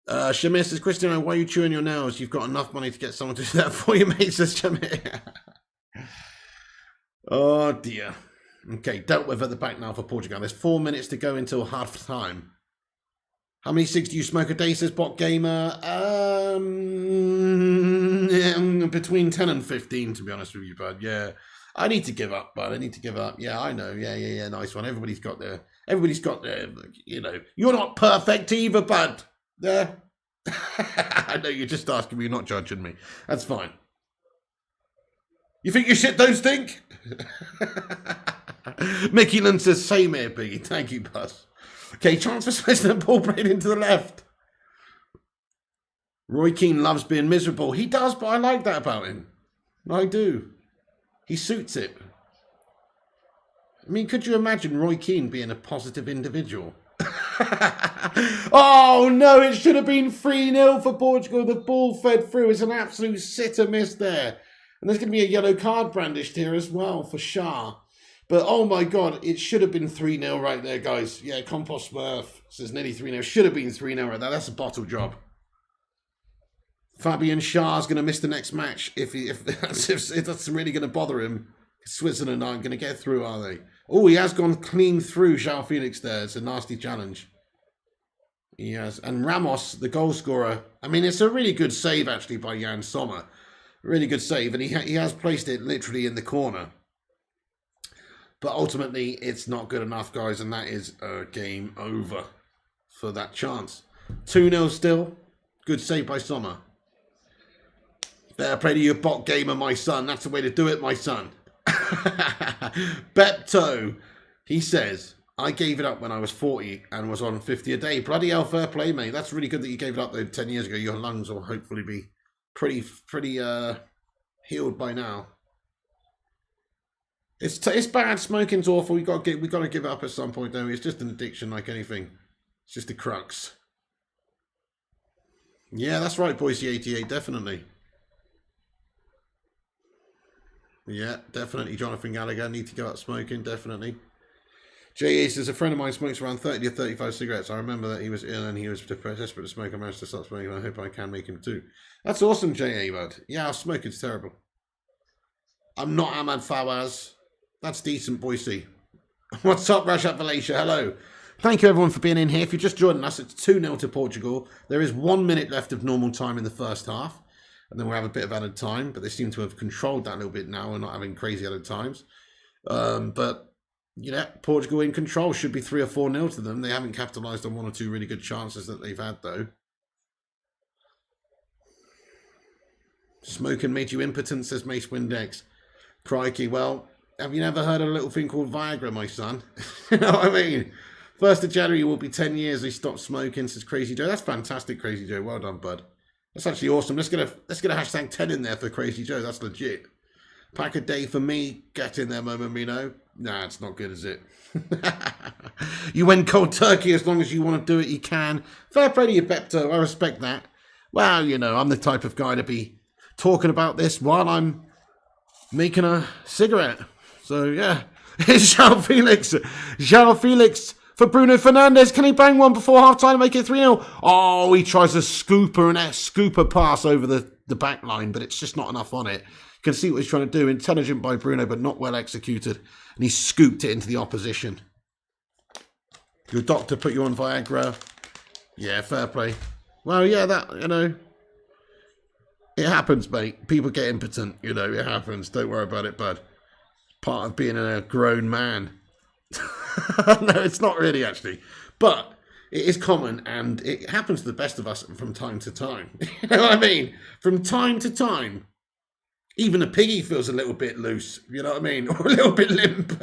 Shamir says, Cristiano, why are you chewing your nails? You've got enough money to get someone to do that for you, mate, says Shamir. Oh, dear. Okay, dealt with at the back now for Portugal. There's 4 minutes to go until half time. How many cigs do you smoke a day, says Bot Gamer? Between 10 and 15, to be honest with you, bud. Yeah. I need to give up, bud. I need to give up. Yeah, I know. Yeah. Nice one. Everybody's got their, You're not perfect either, bud. Yeah. I know you're just asking me, you're not judging me. That's fine. You think your shit don't stink? Mickey Lund says, same here, Biggie. Thank you, Buzz. Okay, chance for Spencer and ball played into the left. Roy Keane loves being miserable. He does, but I like that about him. I do. He suits it. I mean, could you imagine Roy Keane being a positive individual? Oh, no, it should have been 3-0 for Portugal. The ball fed through. It's an absolute sitter miss there. And there's going to be a yellow card brandished here as well for Shah. But, oh, my God, it should have been 3-0 right there, guys. Yeah, Compost Smurf says nearly 3-0. Should have been 3-0 right there. That's a bottle job. Fabian Shah's going to miss the next match if that's really going to bother him. Switzerland aren't going to get through, are they? Oh, he has gone clean through João Felix there. It's a nasty challenge. He has. And Ramos, the goal scorer. I mean, it's a really good save, actually, by Jan Sommer. Really good save. And he has placed it literally in the corner. But ultimately, it's not good enough, guys. And that is a game over for that chance. 2-0 still. Good save by Sommer. Fair play to you, Bot Gamer, my son. That's the way to do it, my son. Bepto, he says, I gave it up when I was 40 and was on 50 a day. Bloody hell, fair play, mate. That's really good that you gave it up, though, 10 years ago. Your lungs will hopefully be pretty healed by now. It's bad. Smoking's awful. We got to give it up at some point, don't we? It's just an addiction like anything. It's just a crux. Yeah, that's right, Boise88, definitely. Yeah, definitely. Jonathan Gallagher, need to go out smoking, definitely. J.A. says, a friend of mine smokes around 30 to 35 cigarettes. I remember that he was ill and he was desperate to smoke. I managed to stop smoking. I hope I can make him too. That's awesome, J.A., bud. Yeah, smoking's terrible. I'm not Ahmad Fawaz. That's decent, Boise. What's up, Rashad Valacia? Hello. Thank you, everyone, for being in here. If you're just joining us, it's 2-0 to Portugal. There is 1 minute left of normal time in the first half. And then we'll have a bit of added time, but they seem to have controlled that a little bit now and not having crazy added times. But, Portugal in control. Should be 3 or 4-0 to them. They haven't capitalised on 1 or 2 really good chances that they've had, though. Smoking made you impotent, says Mace Windex. Crikey, well, have you never heard of a little thing called Viagra, my son? You know what I mean? 1st of January will be 10 years they stopped smoking, says Crazy Joe. That's fantastic, Crazy Joe. Well done, bud. That's actually awesome. Let's get a hashtag 10 in there for Crazy Joe. That's legit. Pack a day for me. Get in there, Momomino. Nah, it's not good, is it? You went cold turkey. As long as you want to do it, you can. Fair play to you, Pepto. I respect that. Well, I'm the type of guy to be talking about this while I'm making a cigarette. So, yeah. It's João Felix. João Felix. For Bruno Fernandes, can he bang one before half-time to make it 3-0? Oh, he tries a scooper pass over the back line, but it's just not enough on it. You can see what he's trying to do. Intelligent by Bruno, but not well executed. And he scooped it into the opposition. Your doctor put you on Viagra. Yeah, fair play. Well, yeah, that, It happens, mate. People get impotent, you know, it happens. Don't worry about it, bud. Part of being a grown man. No, it's not really, actually. But it is common, and it happens to the best of us from time to time. You know what I mean? From time to time. Even a piggy feels a little bit loose, you know what I mean? Or a little bit limp.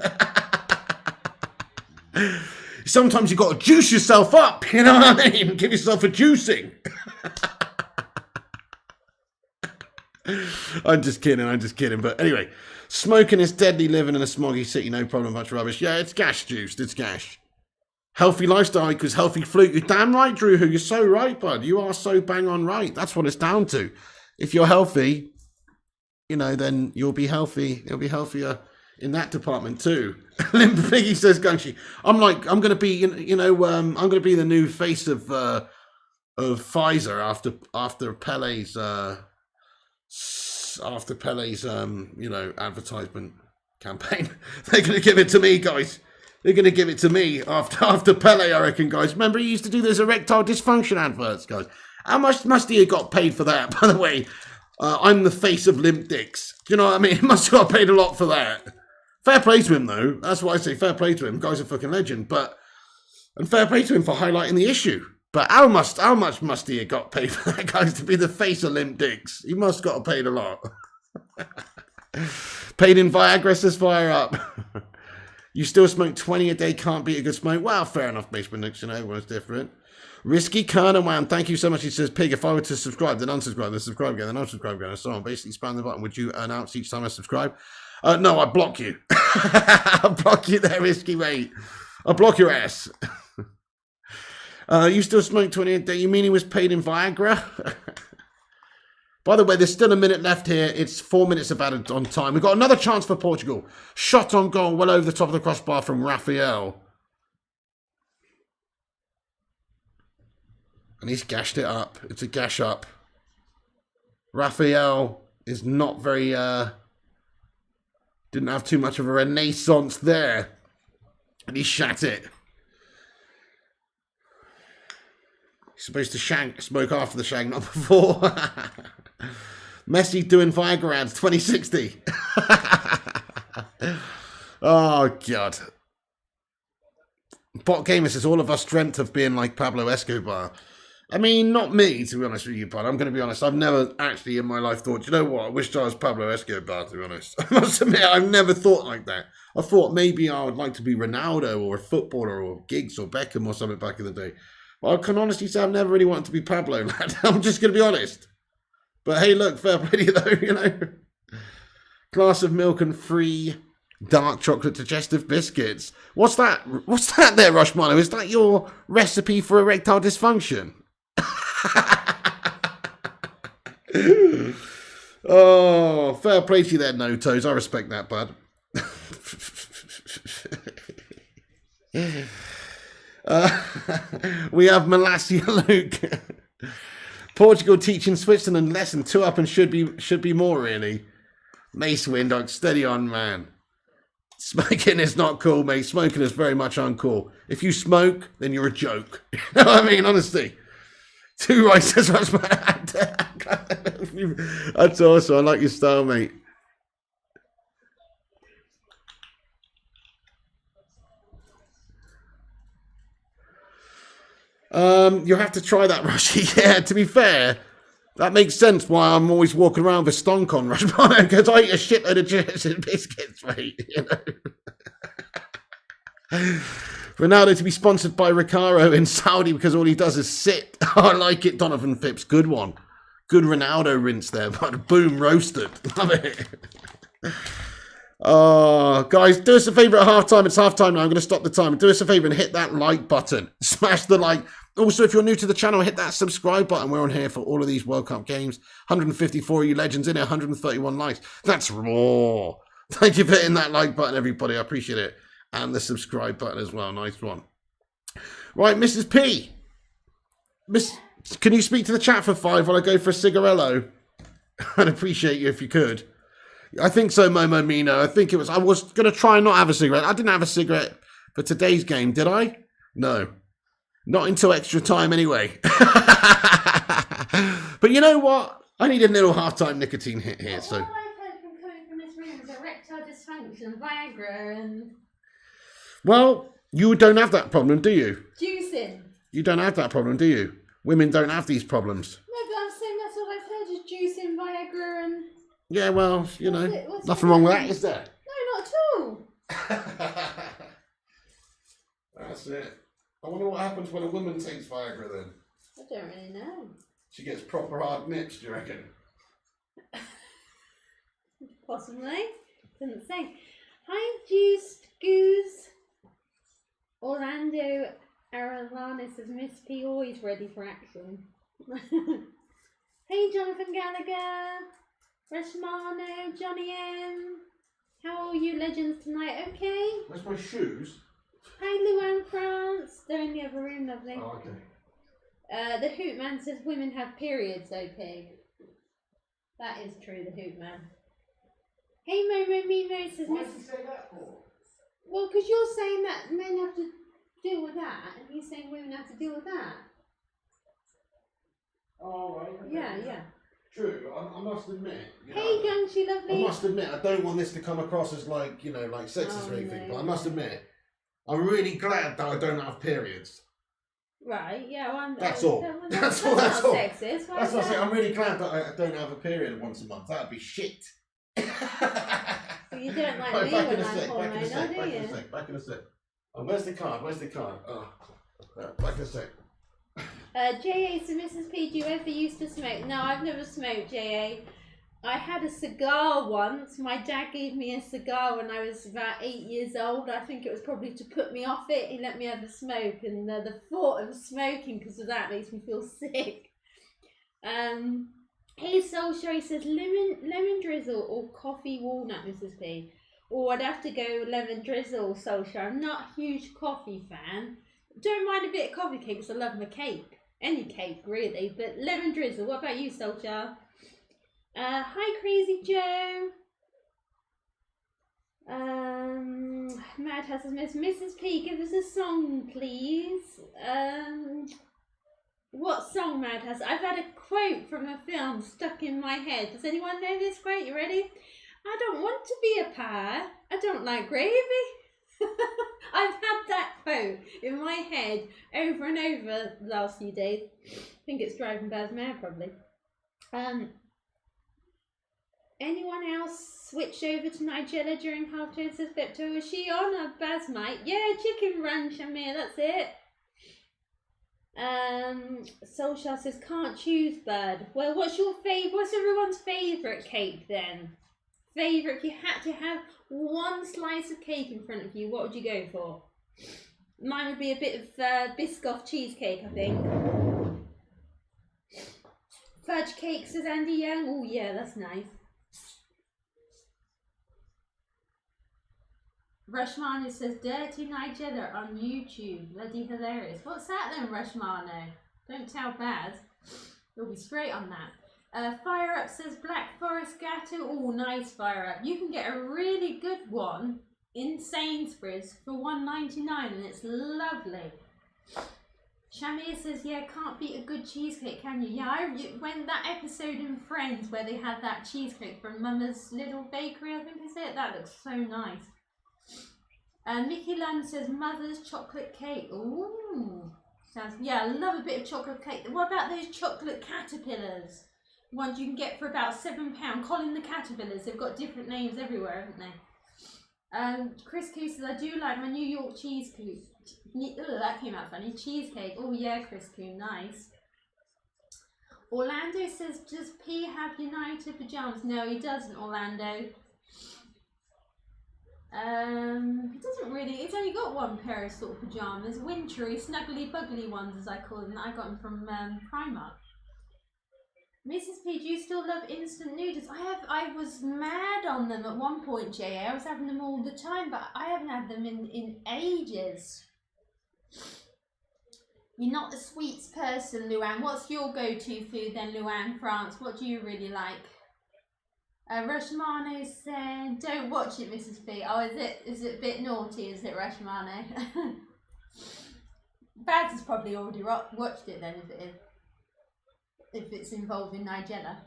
Sometimes you've got to juice yourself up, you know what I mean? Give yourself a juicing. I'm just kidding. But anyway, smoking is deadly, living in a smoggy city, no problem, much rubbish. Yeah, it's gash juiced, it's gash. Healthy lifestyle equals healthy flute. You're damn right, Drew, you're so right, bud. You are so bang on right. That's what it's down to. If you're healthy, you know, then you'll be healthy. You'll be healthier in that department too. Limp Piggy says, Gunshi, I'm going to be, I'm going to be the new face of Pfizer after Pele's advertisement campaign. They're going to give it to me, guys. They're going to give it to me after Pele, I reckon, guys. Remember, he used to do those erectile dysfunction adverts, guys. How much must he have got paid for that, by the way? I'm the face of limp dicks. Do you know what I mean? He must have got paid a lot for that. Fair play to him, though. That's why I say fair play to him. Guy's a fucking legend. And fair play to him for highlighting the issue. But how much must he have got paid for that, guys, to be the face of limp dicks? He must have got paid a lot. Paid in Viagra, says fire up. You still smoke 20 a day, can't beat a good smoke. Well, fair enough, Basement Nicks, you know, everyone's different. Risky Kernawan, thank you so much. He says, Pig, if I were to subscribe, then unsubscribe, then subscribe again, then unsubscribe again, and so on. Basically, spam the button. Would you announce each time I subscribe? No, I block you. I block you there, Risky, mate. I block your ass. You still smoke 20 a day? You mean he was paid in Viagra? By the way, there's still a minute left here. It's 4 minutes of added on time. We've got another chance for Portugal. Shot on goal, well over the top of the crossbar from Rafael. And he's gashed it up. It's a gash up. Rafael is not very, didn't have too much of a renaissance there. And he shat it. He's supposed to smoke after the shag, not before. Messi doing Viagra ads 2060. Oh, God. Bot Gamer says, all of us dreamt of being like Pablo Escobar. I mean, not me, to be honest with you, bud. I'm going to be honest. I've never actually in my life thought, you know what? I wish I was Pablo Escobar, to be honest. I must admit, I've never thought like that. I thought maybe I would like to be Ronaldo or a footballer or Giggs or Beckham or something back in the day. But I can honestly say I've never really wanted to be Pablo, lad. I'm just going to be honest. But hey, look, fair play to you, though, you know. Glass of milk and free dark chocolate digestive biscuits. What's that? What's that there, Rushmano? Is that your recipe for erectile dysfunction? Oh, fair play to you there, No Toes. I respect that, bud. We have Malassia Luke. Portugal teaching Switzerland lesson 2 up and should be more, really. Mace Windog, steady on, man. Smoking is not cool, mate. Smoking is very much uncool. If you smoke, then you're a joke. You know what I mean? Honestly. 2 right says that's awesome. I like your style, mate. You'll have to try that, Rushy. Yeah, to be fair, that makes sense why I'm always walking around with stonk on, Rush, because I eat a shitload of chips and biscuits, mate. You know? Ronaldo to be sponsored by Recaro in Saudi because all he does is sit. I like it, Donovan Phipps. Good one. Good Ronaldo rinse there, but boom, roasted. Love it. Oh, guys, do us a favour at halftime. It's halftime now. I'm going to stop the time. Do us a favour and hit that like button. Smash the like. Also, if you're new to the channel, hit that subscribe button. We're on here for all of these World Cup games. 154 of you legends in it, 131 likes. That's raw. Thank you for hitting that like button, everybody. I appreciate it. And the subscribe button as well. Nice one. Right, Mrs. P. Can you speak to the chat for 5 while I go for a cigarello? I'd appreciate you if you could. I think so, Momo Mino. I think it was. I was going to try and not have a cigarette. I didn't have a cigarette for today's game, did I? No. Not until extra time anyway. But you know what? I need a little half-time nicotine hit here. So All I've heard from coming from this room is erectile dysfunction, Viagra, and well, you don't have that problem, do you? juicing. You don't have that problem, do you? Women don't have these problems. No, but I'm saying that's all I've heard is juicing, Viagra, and... Yeah, well, you know, What's nothing wrong with that, is there? No, not at all. That's it. I wonder what happens when a woman takes Viagra then. I don't really know. She gets proper hard nips, do you reckon? Possibly. Doesn't say. Hi, Juice Goose. Orlando Aravana says Miss P always ready for action. Hey, Jonathan Gallagher. Rashmano, Johnny M. How are you legends tonight? Okay. Where's my shoes? Hi, Luann France. They're in the other room, lovely. Oh, okay. The Hoot Man says women have periods, OP. That is true, the Hoot Man. Hey, Momo Mimo says... Why did you say that for? Well, because you're saying that men have to deal with that, and he's saying women have to deal with that. Oh, right. Okay. Yeah. True, I must admit. Hey, Gunchy lovely. I must admit, I don't want this to come across as like, you know, like sexist or anything, but I must admit, I'm really glad that I don't have periods. Right, yeah, well, That's all. That's all. That's not sexist. That's what I say. I'm really glad that I don't have a period once a month. That'd be shit. So you don't like me back when in a I'm sec, back in a sec, hormonal, back do in a you? sec, back in a sec. Oh, where's the card? Where's the card? Oh, back in a sec. JA, so Mrs. P, do you ever used to smoke? No, I've never smoked, JA. I had a cigar once. My dad gave me a cigar when I was about 8 years old. I think it was probably to put me off it. He let me have a smoke, and the thought of smoking because of that makes me feel sick. Hey, Soul Sherry says lemon drizzle or coffee walnut, Mrs. P. Or I'd have to go lemon drizzle, Soul Sherry. I'm not a huge coffee fan. Don't mind a bit of coffee cake because I love my cake. Any cake, really. But lemon drizzle. What about you, Soul Sherry? Hi, Crazy Joe. Madhouse says, Mrs. P, give us a song, please. What song, Madhouse? I've had a quote from a film stuck in my head. Does anyone know this quote? You ready? I don't want to be a pie. I don't like gravy. I've had that quote in my head over and over the last few days. I think it's driving Baz mad, probably. Anyone else switched over to Nigella during half term? Says Bepto, was she on a Baz mate? Yeah, Chicken Run, Shamir, that's it. Soulshell says can't choose bird. Well, what's your favourite? What's everyone's favourite cake then? Favourite, if you had to have one slice of cake in front of you, what would you go for? Mine would be a bit of Biscoff cheesecake, I think. Fudge cake, says Andy Young. Oh yeah, that's nice. Rashmano says Dirty Nigella on YouTube. Bloody hilarious. What's that then, Rashmano? Don't tell Baz. You'll be straight on that. Fire Up says Black Forest Gatto. Oh, nice Fire Up. You can get a really good one in Sainsbury's for $1.99 and it's lovely. Shamir says, yeah, can't beat a good cheesecake, can you? Yeah, when that episode in Friends where they had that cheesecake from Mama's Little Bakery, I think is it? That looks so nice. Mickey Lund says Mother's chocolate cake. Ooh, sounds, yeah, I love a bit of chocolate cake. What about those chocolate caterpillars? Ones you can get for about £7. Colin the Caterpillars. They've got different names everywhere, haven't they? Chris Q says, I do like my New York cheesecake. That came out funny. Cheesecake. Oh yeah, Chris Q, nice. Orlando says, does P have United pajamas? No, he doesn't, Orlando. He doesn't really. He's only got one pair of sort of pajamas, wintry, snuggly, buggly ones, as I call them. That I got them from Primark. Mrs. P, do you still love instant noodles? I was mad on them at one point, JA. I was having them all the time, but I haven't had them in ages. You're not the sweets person, Luann. What's your go-to food then, Luann France? What do you really like? Rashmano said, don't watch it, Mrs. P. Oh, is it a bit naughty, is it, Rashmano? Bags has probably already watched it then, if it is. If it's involving Nigella.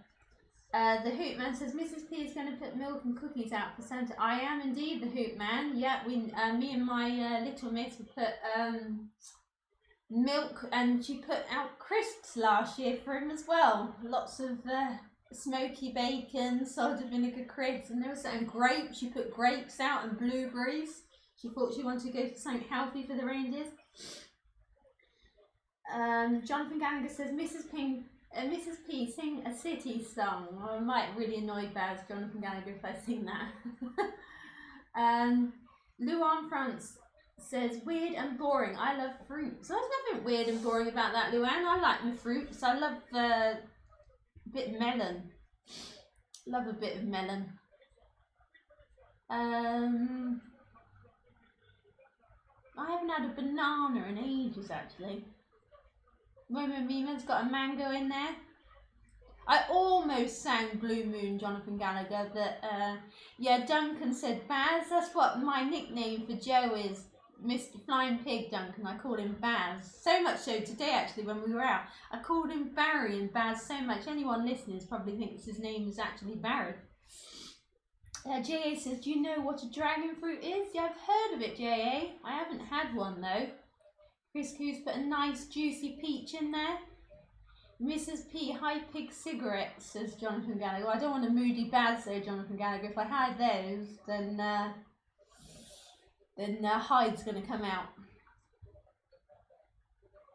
The Hoot Man says Mrs. P is going to put milk and cookies out for Santa. I am indeed the Hoot Man. Yeah, me and my little miss put milk, and she put out crisps last year for him as well. Lots of smoky bacon, cider vinegar crisps, and there was some grapes. She put grapes out and blueberries. She thought she wanted to go for something healthy for the reindeers. Jonathan Gallagher says Mrs. P sing a city song. Well, I might really annoy Baz, Jonathan Gallagher, if I sing that. Luan France says weird and boring. I love fruits. So there's nothing weird and boring about that, Luan. I like my fruits. I love a bit of melon. Love a bit of melon. I haven't had a banana in ages, actually. Roman Mima's got a mango in there. I almost sang Blue Moon, Jonathan Gallagher, but yeah, Duncan said Baz. That's what my nickname for Joe is, Mr. Flying Pig Duncan. I call him Baz. So much so today, actually, when we were out, I called him Barry and Baz so much. Anyone listening probably thinks his name is actually Barry. J.A. says, do you know what a dragon fruit is? Yeah, I've heard of it, J.A. I haven't had one, though. Chris Coos put a nice juicy peach in there. Mrs. P, High Pig cigarettes, says Jonathan Gallagher. Well, I don't want a moody Baz, though, Jonathan Gallagher. If I had those, then Hyde's going to come out.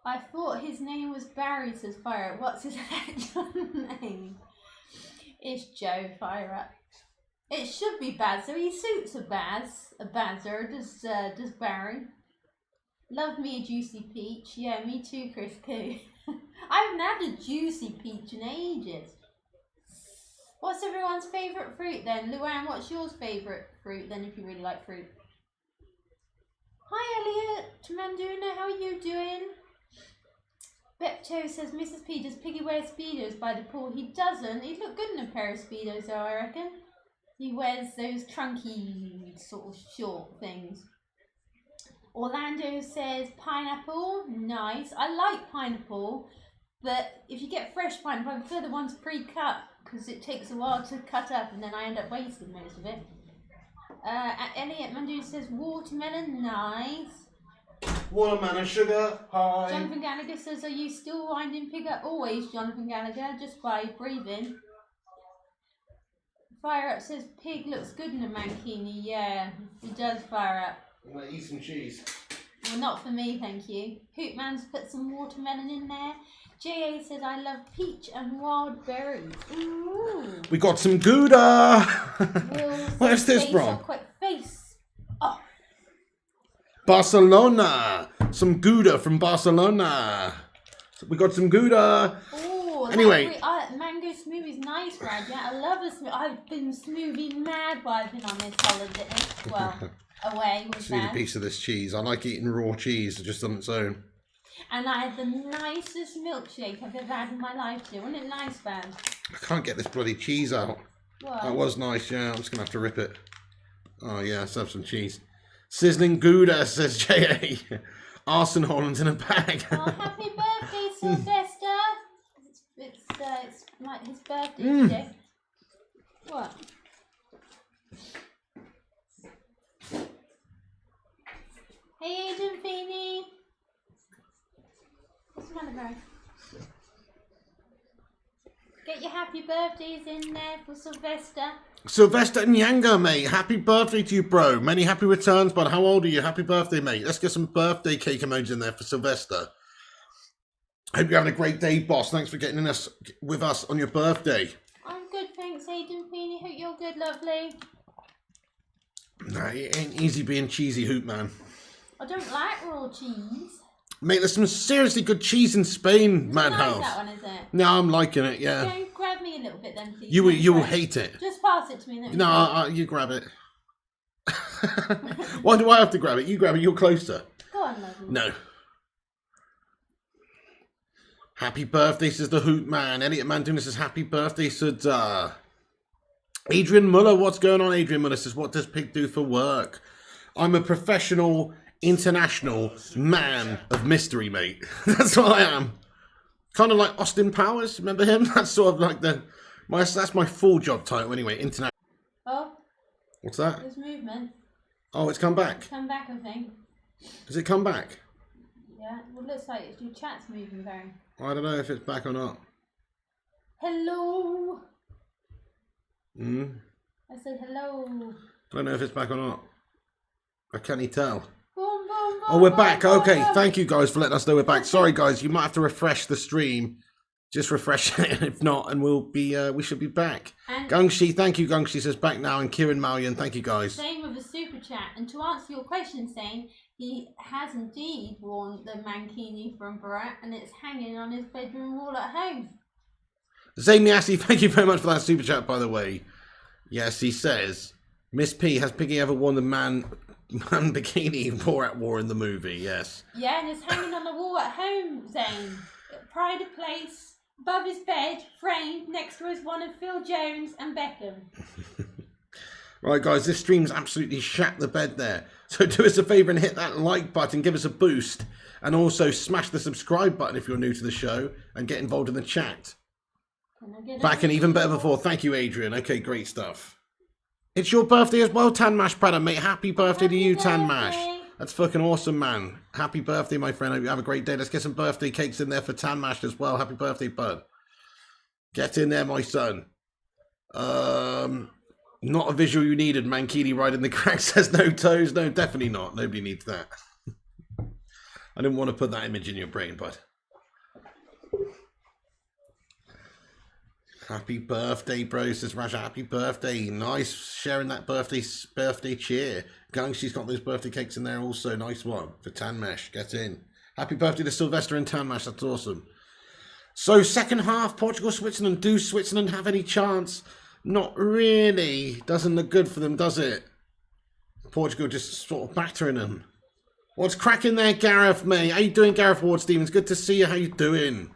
I thought his name was Barry, says Fire Up. What's his actual name? It's Joe, Fire Up. It should be Bazzer. He suits a Bazzer, does Barry. Love me a juicy peach. Yeah, me too, Chris Coo. I haven't had a juicy peach in ages. What's everyone's favourite fruit then? Luann, what's yours favourite fruit then, if you really like fruit? Hi Elliot, Manduna, how are you doing? Bepto says Mrs. P, does Piggy wear Speedos by the pool? He doesn't. He'd look good in a pair of Speedos though, I reckon. He wears those trunky sort of short things. Orlando says pineapple, nice. I like pineapple, but if you get fresh pineapple, I prefer the ones pre-cut because it takes a while to cut up and then I end up wasting most of it. Elliot Mandu says watermelon, nice. Watermelon sugar, hi. Jonathan Gallagher says, are you still winding Pig up? Always, Jonathan Gallagher, just by breathing. Fire Up says Pig looks good in a mankini. Yeah, he does, Fire Up. I'm going to eat some cheese. Well, not for me, thank you. Hootman's put some watermelon in there. J.A. says, I love peach and wild berries. Ooh. We got some Gouda. Where's this from? Face. Oh. Barcelona. Some Gouda from Barcelona. We got some Gouda. Oh, anyway. Mango smoothie's nice, Rad. Yeah, I love a smoothie. I've been smoothie mad while I've been on this holiday. Well, away with Just need a piece of this cheese. I like eating raw cheese just on its own. And I had the nicest milkshake I've ever had in my life, too. Wasn't it nice, man? I can't get this bloody cheese out. What? That was nice, yeah. I'm just going to have to rip it. Oh, yeah, let's have some cheese. Sizzling Gouda, says J.A. Arson Hollands in a bag. Oh, happy birthday, Sylvester. It's like his birthday today. What? Hey, Agent Feeney. What's the matter, Barry? Get your happy birthdays in there for Sylvester. Sylvester Nyanga, mate. Happy birthday to you, bro. Many happy returns, bud. How old are you? Happy birthday, mate. Let's get some birthday cake emojis in there for Sylvester. Hope you're having a great day, boss. Thanks for getting with us on your birthday. I'm good, thanks, Aiden Feeney. Hope you're good, lovely. Nah, it ain't easy being cheesy, Hoot Man. I don't like raw cheese. Mate, there's some seriously good cheese in Spain, It's Madhouse. nice, that one, is it? No, I'm liking it, yeah. Go grab me a little bit then, please. You will hate it. Just pass it to me. No, you grab it. Why do I have to grab it? You grab it, you're closer. Go on, lovely. No. Happy birthday, says the Hoot Man. Elliot Mandunas says happy birthday, says Adrian Muller. What's going on? Adrian Muller says, what does Pig do for work? I'm a professional, international man of mystery, mate. That's what I am. Kind of like Austin Powers. Remember him? That's sort of like the That's my full job title anyway. International. Oh, What's that? there's movement. Oh, it's come back. Come back, I think. Has it come back? Yeah, well, it looks like it's your chat's moving very. I don't know if it's back or not. Hello. Hmm. I said hello. I don't know if it's back or not. I can't tell. Boom, boom, boom, Oh, we're boom, back. boom, Okay, boom. thank you guys for letting us know we're back. Sorry guys, you might have to refresh the stream. Just refresh it, if not, and we should be back. And Gungshi, thank you. Gungshi says back now, and Kieran Malian, thank you guys. same with the super chat. And to answer your question, saying he has indeed worn the mankini from Barat, and it's hanging on his bedroom wall at home. Zamiasi, thank you very much for that super chat, by the way. Yes, he says, Miss P, has Piggy ever worn the man bikini Borat wore in the movie? Yes. Yeah, and it's hanging on the wall at home, Zane. Pride of place. Above his bed, framed next to his one of Phil Jones and Beckham. Right, guys, this stream's absolutely shat the bed there. So do us a favour and hit that like button, give us a boost, and also smash the subscribe button if you're new to the show, and get involved in the chat. Back and even better before. Thank you, Adrian. Okay, great stuff. It's your birthday as well, Tan Mash Prada, mate. Happy birthday to you, Tan Mash. That's fucking awesome, man. Happy birthday, my friend. Hope you have a great day. Let's get some birthday cakes in there for Tan Mash as well. Happy birthday, bud. Get in there, my son. Not a visual you needed. Mankini riding the crack says no toes. No, definitely not. Nobody needs that. I didn't want to put that image in your brain, bud. Happy birthday, bro, says Raja. Happy birthday. Nice sharing that birthday cheer. She's got those birthday cakes in there also. Nice one for Tanmesh. Get in. Happy birthday to Sylvester and Tanmesh. That's awesome. So, second half, Portugal, Switzerland. Do Switzerland have any chance? Not really. Doesn't look good for them, does it? Portugal just sort of battering them. What's cracking there, Gareth, mate? How you doing, Gareth Ward Stevens? Good to see you. How you doing?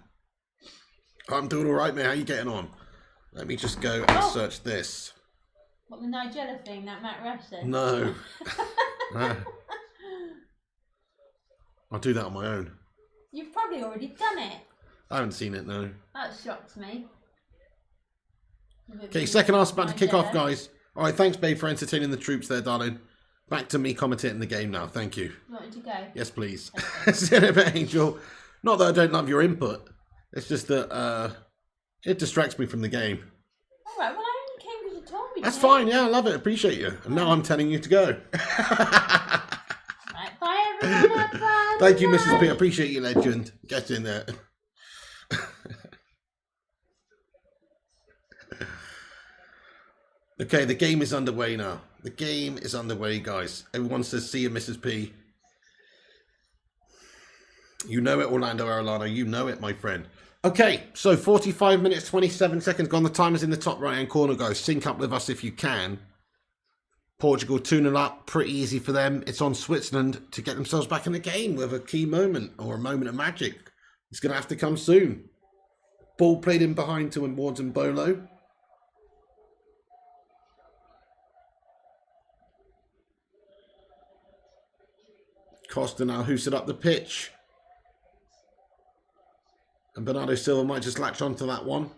I'm doing all right, mate. How you getting on? Let me just go and search this. What, the Nigella thing that Matt Rush said? No. I'll do that on my own. You've probably already done it. I haven't seen it, no. That shocks me. Okay, second half's about to kick off, guys. All right, thanks, babe, for entertaining the troops there, darling. Back to me commentating the game now. Thank you. You wanted to go? Yes, please. Cinema Angel. Not that I don't love your input. It's just that it distracts me from the game. All right, well, I only came because you told me. That's fine. Yeah, I love it. Appreciate you. And now I'm telling you to go. Right, bye, everyone. Have fun. Thank you, Mrs. P. I appreciate you, legend. Get in there. Okay, the game is underway now. The game is underway, guys. Everyone says, see you, Mrs. P. You know it, Orlando Arellano. You know it, my friend. Okay, so 45 minutes, 27 seconds gone. The timer's in the top right-hand corner, guys. Sync up with us if you can. Portugal 2-0 up. Pretty easy for them. It's on Switzerland to get themselves back in the game with a key moment or a moment of magic. It's going to have to come soon. Ball played in behind to Wards and Bolo. Costa now hoosted up the pitch. And Bernardo Silva might just latch onto that one.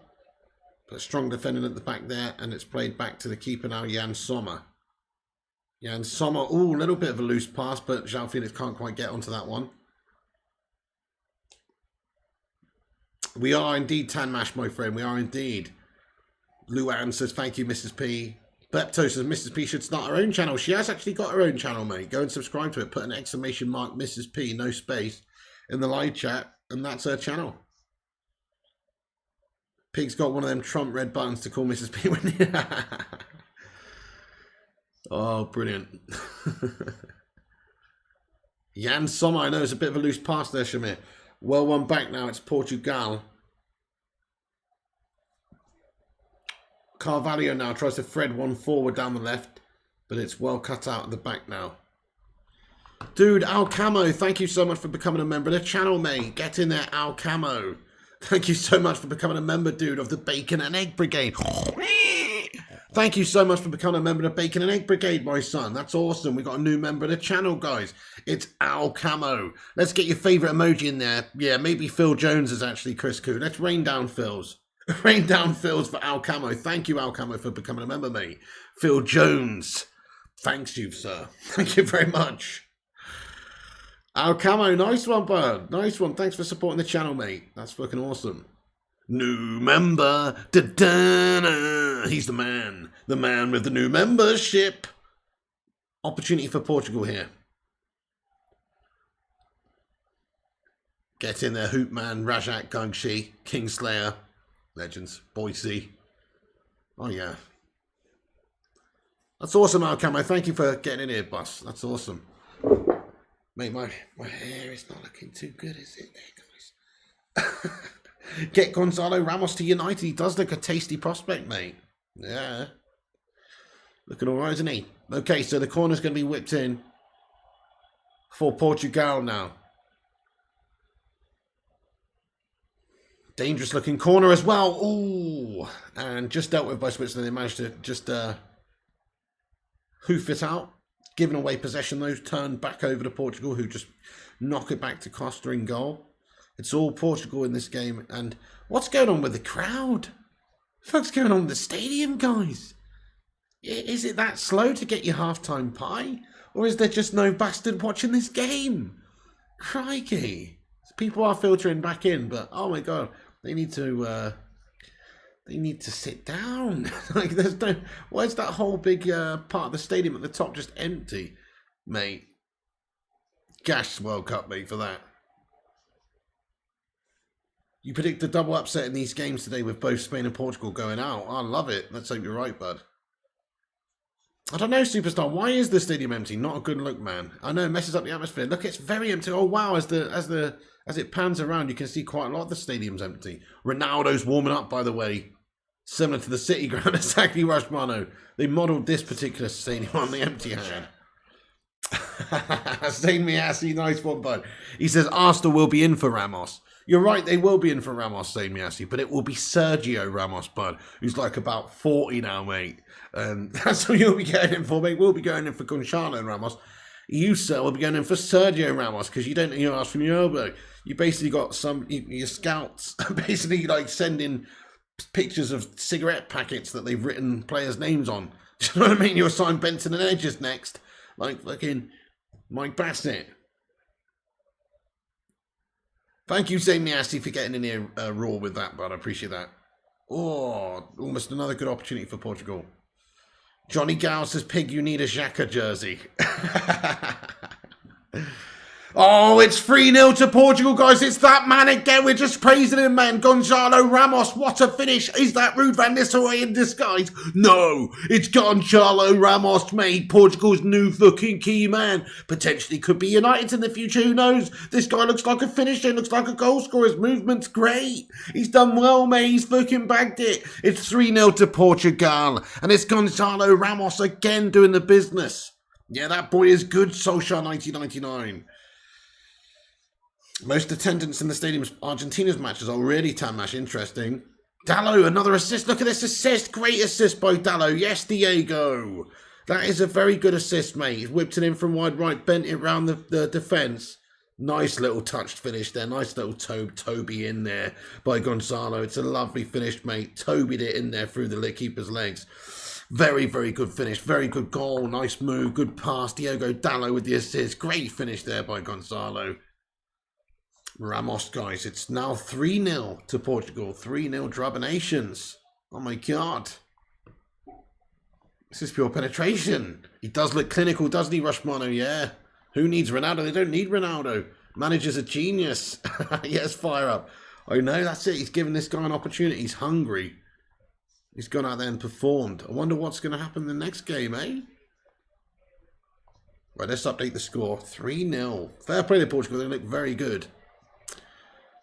But strong defending at the back there. And it's played back to the keeper now, Jan Sommer. Jan Sommer, ooh, a little bit of a loose pass, but João Felix can't quite get onto that one. We are indeed Tanmash, my friend. We are indeed. Luan says, thank you, Mrs. P. Bepto says, Mrs. P should start her own channel. She has actually got her own channel, mate. Go and subscribe to it. Put an exclamation mark, Mrs. P, no space, in the live chat. And that's her channel. Pig's got one of them Trump red buttons to call Mrs. P when Oh, brilliant. Jan Sommer, I know it's a bit of a loose pass there, Shamir. Well, one back now. It's Portugal. Carvalho now tries to thread one forward down the left, but it's well cut out at the back now. Dude, Al Camo, thank you so much for becoming a member of the channel, mate. Get in there, Al Camo. Thank you so much for becoming a member, dude, of the Bacon and Egg Brigade. Thank you so much for becoming a member of the Bacon and Egg Brigade, my son. That's awesome. We got a new member of the channel, guys. It's Al Camo. Let's get your favourite emoji in there. Yeah, maybe Phil Jones is actually Chris Koo. Let's rain down Phil's. Rain down fields for Al Camo. Thank you, Al Camo, for becoming a member, mate. Phil Jones. Thanks you, sir. Thank you very much. Al Camo, nice one, bud. Nice one. Thanks for supporting the channel, mate. That's fucking awesome. New member. Da-da-da. He's the man. The man with the new membership. Opportunity for Portugal here. Get in there, Hoopman, Rajat, Gungshi, Kingslayer. Legends. Boise. Oh, yeah. That's awesome, Al Camo. Thank you for getting in here, boss. That's awesome. Mate, my hair is not looking too good, is it there, guys? Get Gonzalo Ramos to United. He does look a tasty prospect, mate. Yeah. Looking all right, isn't he? Okay, so the corner's going to be whipped in for Portugal now. Dangerous looking corner as well. Ooh. And just dealt with by Switzerland. They managed to just hoof it out. Giving away possession, though. Turned back over to Portugal, who just knock it back to Costa in goal. It's all Portugal in this game. And what's going on with the crowd? What's going on with the stadium, guys? Is it that slow to get your halftime pie? Or is there just no bastard watching this game? Crikey. People are filtering back in, but oh my god. They need to sit down. Like, there's no. Why is that whole big part of the stadium at the top just empty, mate? Gash World Cup, mate, for that. You predict a double upset in these games today with both Spain and Portugal going out. I love it. Let's hope you're right, bud. I don't know, Superstar. Why is the stadium empty? Not a good look, man. I know it messes up the atmosphere. Look, it's very empty. Oh wow, as it pans around, you can see quite a lot of the stadium's empty. Ronaldo's warming up, by the way. Similar to the City ground, exactly, Rushmano. They modelled this particular stadium on the empty hand. Same Miassi, nice one, bud. He says Arsenal will be in for Ramos. You're right, they will be in for Ramos, Same Miassi, but it will be Sergio Ramos, bud, who's like about 40 now, mate. And that's what you'll be going in for, mate. We'll be going in for Gonzalo Ramos. You, sir, will be going in for Sergio Ramos because you don't ask from your elbow. You basically got your scouts basically like sending pictures of cigarette packets that they've written players' names on. Do you know what I mean? You'll assign Benson and Edges next. Like fucking Mike Bassett. Thank you, Zane Miassi, for getting in here raw with that, bud. I appreciate that. Oh, almost another good opportunity for Portugal. Johnny Gow says, Pig, you need a Xhaka jersey. Oh, it's 3-0 to Portugal, guys. It's that man again. We're just praising him, man. Gonzalo Ramos. What a finish. Is that Ruud van Nistelrooy in disguise? No, it's Gonzalo Ramos, mate. Portugal's new fucking key man. Potentially could be United in the future. Who knows? This guy looks like a finisher. Looks like a goal scorer. His movement's great. He's done well, mate. He's fucking bagged it. It's 3-0 to Portugal. And it's Gonzalo Ramos again doing the business. Yeah, that boy is good, Solskjaer 1999. Most attendance in the stadium's Argentina's matches already, Tamash. Interesting. Dallo, another assist. Look at this assist. Great assist by Dallo. Yes, Diego. That is a very good assist, mate. He's whipped it in from wide right, bent it round the defence. Nice little touched finish there. Nice little Toby in there by Gonzalo. It's a lovely finish, mate. Tobied it in there through the keeper's legs. Very, very good finish. Very good goal. Nice move. Good pass. Diego Dallo with the assist. Great finish there by Gonzalo. Ramos, guys. It's now 3-0 to Portugal. 3-0 Drabanations. Oh, my God. This is pure penetration. He does look clinical, doesn't he, Rushmano? Yeah. Who needs Ronaldo? They don't need Ronaldo. Manager's a genius. Yes, fire up. Oh, no, that's it. He's given this guy an opportunity. He's hungry. He's gone out there and performed. I wonder what's going to happen in the next game, eh? Right, let's update the score. 3-0. Fair play to Portugal. They look very good.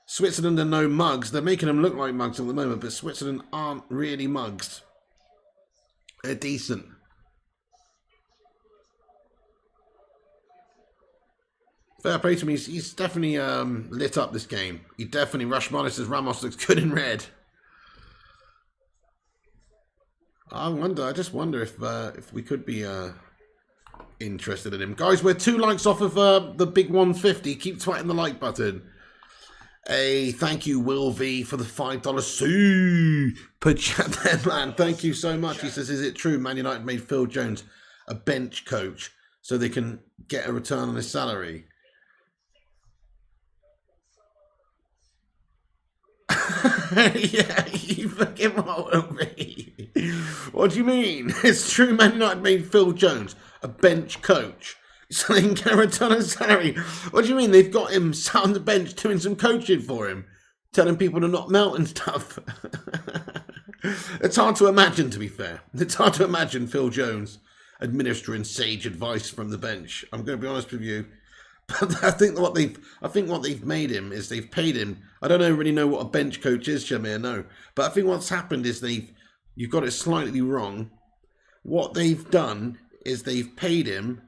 Switzerland are no mugs. They're making them look like mugs at the moment, but Switzerland aren't really mugs. They're decent. Fair play to him. He's definitely lit up this game. He definitely, Rushmano says Ramos looks good in red. I just wonder if we could be interested in him. Guys, we're 2 likes off of the big 150. Keep twatting the like button. Hey, thank you, Will V, for the $5 super chat there, man. Thank you so much. He says, is it true Man United made Phil Jones a bench coach so they can get a return on his salary? Yeah, you fucking what, Will V? What do you mean? It's true Man United made Phil Jones a bench coach so they can get a return on salary. What do you mean? They've got him sat on the bench doing some coaching for him, telling people to not melt and stuff. It's hard to imagine, to be fair. It's hard to imagine Phil Jones administering sage advice from the bench. I'm going to be honest with you. But I think what they've made him is they've paid him. I don't really know what a bench coach is, Shamir, no. But I think what's happened is you've got it slightly wrong. What they've done is they've paid him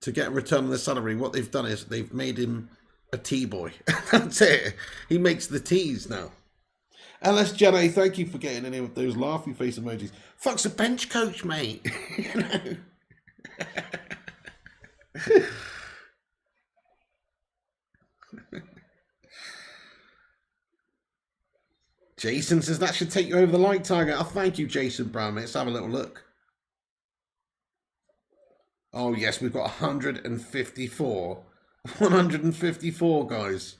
to get a return on the salary. What they've done is they've made him a tea boy. That's it. He makes the teas now. LS Jenny, thank you for getting any of those laughy face emojis. Fuck's a bench coach, mate. You know? Jason says that should take you over the light target. Oh, thank you, Jason Brown. Let's have a little look. Oh, yes, we've got 154. 154, guys.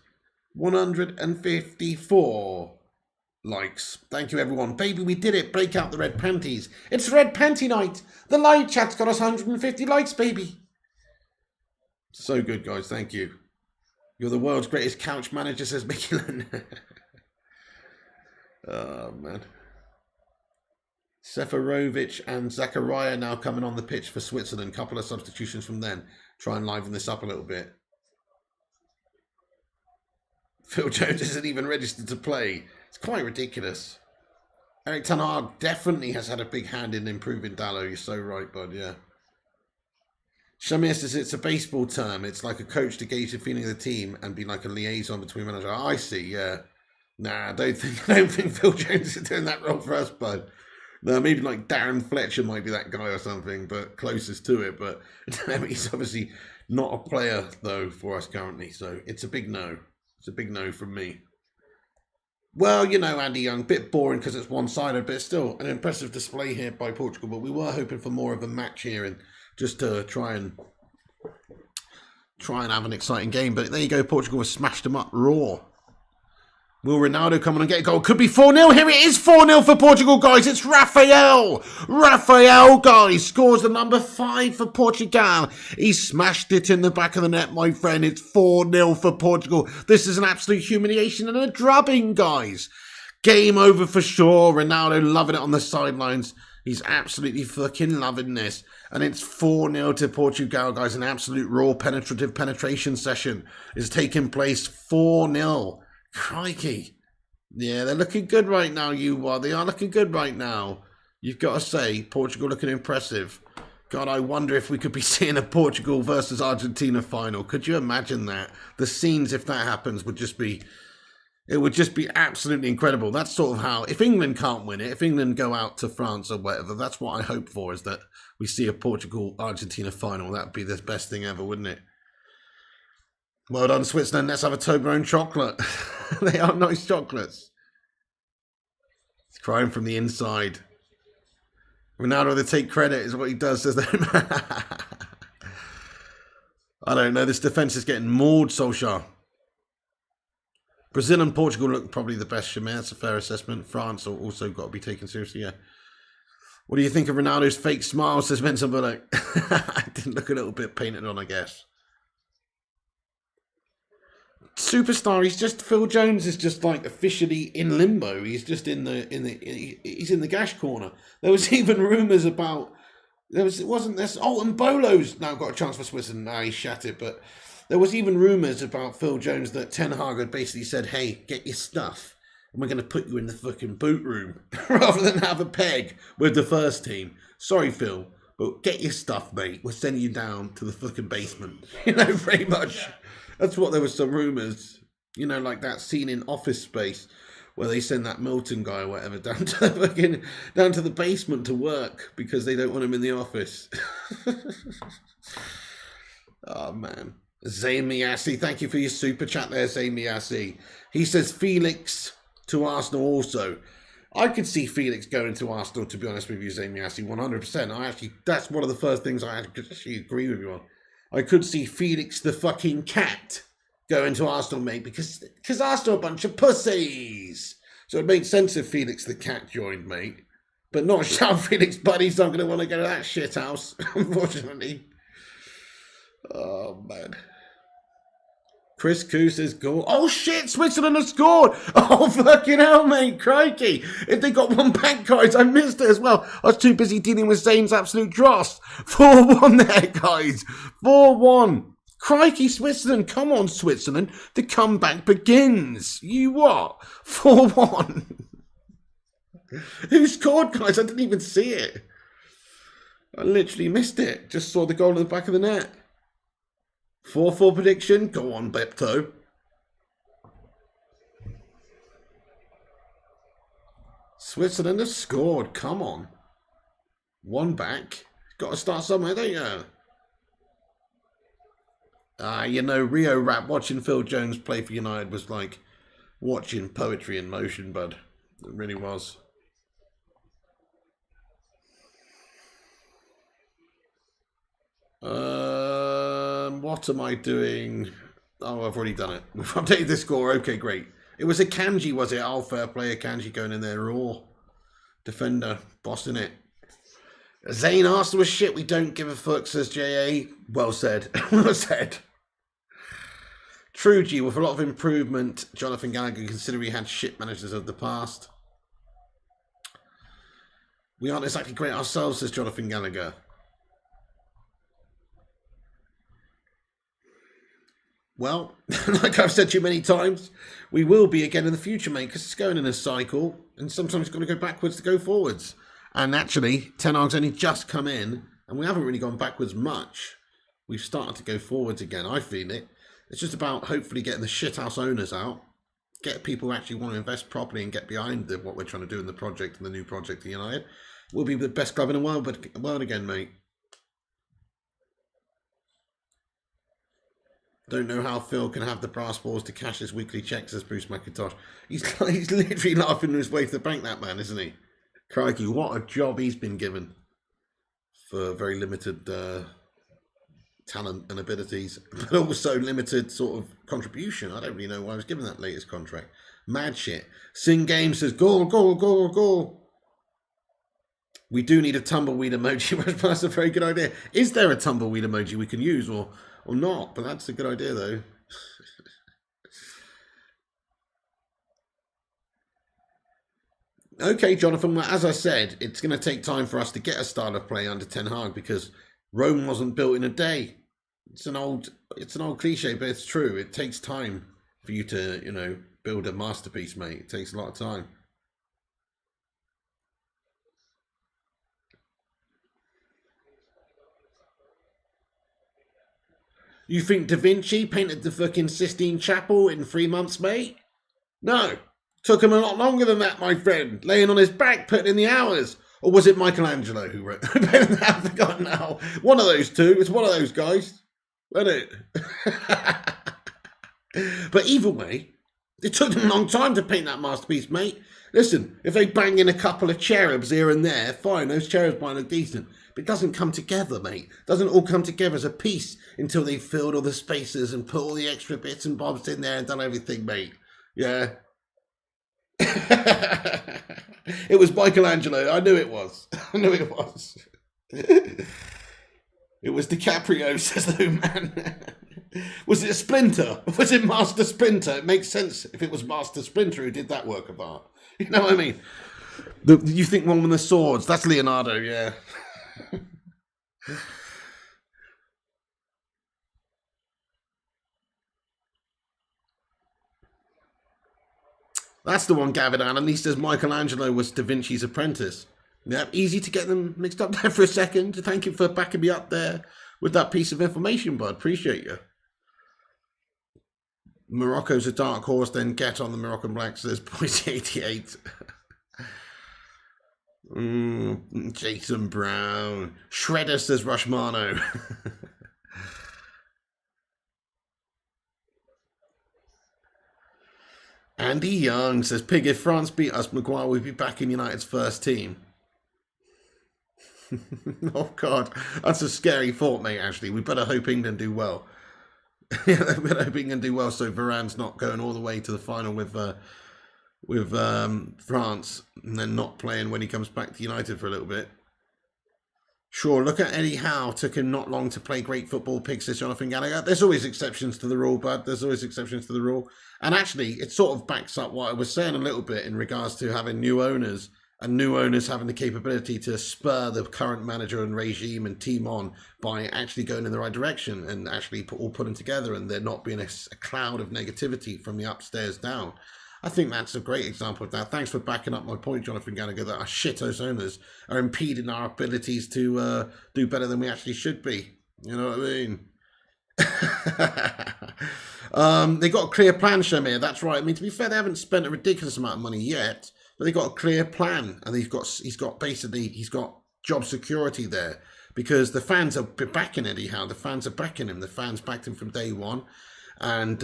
154 likes. Thank you, everyone. Baby, we did it. Break out the red panties. It's red panty night. The live chat's got us 150 likes, baby. So good, guys. Thank you. You're the world's greatest couch manager, says Mickey Lynn. Oh, man. Seferovic and Zakaria now coming on the pitch for Switzerland. Couple of substitutions from then. Try and liven this up a little bit. Phil Jones isn't even registered to play. It's quite ridiculous. Eric Ten Hag definitely has had a big hand in improving Dallo. You're so right, bud, yeah. Shamir says it's a baseball term. It's like a coach to gauge the feeling of the team and be like a liaison between managers. Oh, I see, yeah. Nah, I don't think Phil Jones is doing that role for us, bud. No, maybe like Darren Fletcher might be that guy or something, but closest to it. But he's obviously not a player, though, for us currently. So it's a big no. It's a big no from me. Well, you know, Andy Young, bit boring because it's one-sided, but it's still an impressive display here by Portugal. But we were hoping for more of a match here and just to try and have an exciting game. But there you go, Portugal has smashed them up raw. Will Ronaldo come on and get a goal? Could be 4-0. Here it is, 4-0 for Portugal, guys. It's Rafael. Rafael, guys, scores the number 5 for Portugal. He smashed it in the back of the net, my friend. It's 4-0 for Portugal. This is an absolute humiliation and a drubbing, guys. Game over for sure. Ronaldo loving it on the sidelines. He's absolutely fucking loving this. And it's 4-0 to Portugal, guys. An absolute raw penetrative penetration session is taking place. 4-0. Crikey. Yeah, they're looking good right now, They are looking good right now. You've got to say, Portugal looking impressive. God, I wonder if we could be seeing a Portugal versus Argentina final. Could you imagine that? The scenes, if that happens, would just be absolutely incredible. That's sort of how, if England can't win it, if England go out to France or whatever, that's what I hope for, is that we see a Portugal-Argentina final. That would be the best thing ever, wouldn't it? Well done, Switzerland. Let's have a Toblerone chocolate. They are nice chocolates. He's crying from the inside. Ronaldo, they take credit, is what he does, says that. I don't know. This defence is getting mauled, Solskjaer. Brazil and Portugal look probably the best, Shamir. That's a fair assessment. France also got to be taken seriously, yeah. What do you think of Ronaldo's fake smile, says Vincent Bullock? I didn't look a little bit painted on, I guess. Superstar, Phil Jones is just like officially in limbo. He's just he's in the gash corner. There was even rumours about and Bolo's now got a chance for Switzerland. Nah, he shat it, but there was even rumours about Phil Jones that Ten Hag had basically said, hey, get your stuff and we're going to put you in the fucking boot room rather than have a peg with the first team. Sorry, Phil, but get your stuff, mate. We're sending you down to the fucking basement. You know, pretty much. That's what there was some rumours, you know, like that scene in Office Space where they send that Milton guy or whatever down to the basement to work because they don't want him in the office. Oh man, Zayn Miassi, thank you for your super chat there, Zayn Miassi. He says Felix to Arsenal also. I could see Felix going to Arsenal, to be honest with you, Zayn Miassi, 100%. That's one of the first things I actually agree with you on. I could see Felix the fucking cat going to Arsenal, mate, because Arsenal are a bunch of pussies. So it makes sense if Felix the cat joined, mate. But not Shao Felix Buddy's not going to want to go to that shit house, unfortunately. Oh, man. Chris Koo says goal. Oh, shit, Switzerland has scored. Oh, fucking hell, mate. Crikey. If they got one back, guys, I missed it as well. I was too busy dealing with Zane's absolute dross. 4-1 there, guys. 4-1. Crikey, Switzerland. Come on, Switzerland. The comeback begins. You what? 4-1. Who scored, guys? I didn't even see it. I literally missed it. Just saw the goal in the back of the net. 4-4 prediction. Go on, Bepto. Switzerland have scored. Come on. One back. Got to start somewhere, don't you? You know, Rio Rap, watching Phil Jones play for United was like watching poetry in motion, bud. It really was. What am I doing? Oh, I've already done it. We've updated the score. Okay, great. It was a Kanji, was it? Oh, fair play. A Kanji going in there. Raw. Defender. Bossing it. Zane Arsenal was shit. We don't give a fuck, says JA. Well said. Well said. True G, with a lot of improvement, Jonathan Gallagher, considering he had shit managers of the past. We aren't exactly great ourselves, says Jonathan Gallagher. Well, like I've said to you many times, we will be again in the future, mate, because it's going in a cycle, and sometimes it's got to go backwards to go forwards. And actually, Ten Hag's only just come in, and we haven't really gone backwards much. We've started to go forwards again, I feel it. It's just about hopefully getting the shithouse owners out, get people who actually want to invest properly and get behind what we're trying to do in the project and the new project of United. We'll be the best club in the world again, mate. Don't know how Phil can have the brass balls to cash his weekly checks, says Bruce McIntosh. He's literally laughing his way to the bank, that man, isn't he? Crikey, what a job he's been given for very limited talent and abilities, but also limited sort of contribution. I don't really know why I was given that latest contract. Mad shit. Sing Game says, goal, goal, goal, goal. We do need a tumbleweed emoji. That's a very good idea. Is there a tumbleweed emoji we can use or not? But that's a good idea, though. Okay, Jonathan, well, as I said, it's going to take time for us to get a style of play under Ten Hag because Rome wasn't built in a day. It's an old cliche, but it's true. It takes time for you to, build a masterpiece, mate. It takes a lot of time. You think Da Vinci painted the fucking Sistine Chapel in 3 months, mate? No. Took him a lot longer than that, my friend. Laying on his back, putting in the hours. Or was it Michelangelo who wrote? I've forgotten now. One of those two. It's one of those guys. Wasn't it? But either way, it took them a long time to paint that masterpiece, mate. Listen, if they bang in a couple of cherubs here and there, fine, those cherubs might look decent. But it doesn't come together, mate. It doesn't all come together as a piece until they've filled all the spaces and put all the extra bits and bobs in there and done everything, mate. Yeah. It was Michelangelo. I knew it was. I knew it was. It was DiCaprio, says the man. Was it a Splinter? Was it Master Splinter? It makes sense if it was Master Splinter who did that work of art. You know what I mean? You think one with the swords? That's Leonardo, yeah. That's the one, Gavin Allen. He says Michelangelo was Da Vinci's apprentice. Yeah, easy to get them mixed up there for a second. Thank you for backing me up there with that piece of information, bud. Appreciate you. Morocco's a dark horse, then get on the Moroccan Blacks, says Boise 88. Jason Brown. Shredder, says Rushmano. Andy Young says, Pig, if France beat us, Maguire will be back in United's first team. Oh, God. That's a scary thought, mate, actually. We better hope England do well. We better hope England do well so Varane's not going all the way to the final with France and then not playing when he comes back to United for a little bit. Sure, look at Eddie Howe. Took him not long to play great football, Pig, says Jonathan Gallagher. There's always exceptions to the rule, bud. There's always exceptions to the rule. And actually, it sort of backs up what I was saying a little bit in regards to having new owners and new owners having the capability to spur the current manager and regime and team on by actually going in the right direction and actually all putting together and there not being a cloud of negativity from the upstairs down. I think that's a great example of that. Thanks for backing up my point, Jonathan Gallagher, that our shit-house owners are impeding our abilities to do better than we actually should be. You know what I mean? They got a clear plan, Shamir. That's right. I mean, to be fair, they haven't spent a ridiculous amount of money yet, but they got a clear plan, and he's got job security there because the fans are backing Eddie Howe. The fans are backing him. The fans backed him from day one, and.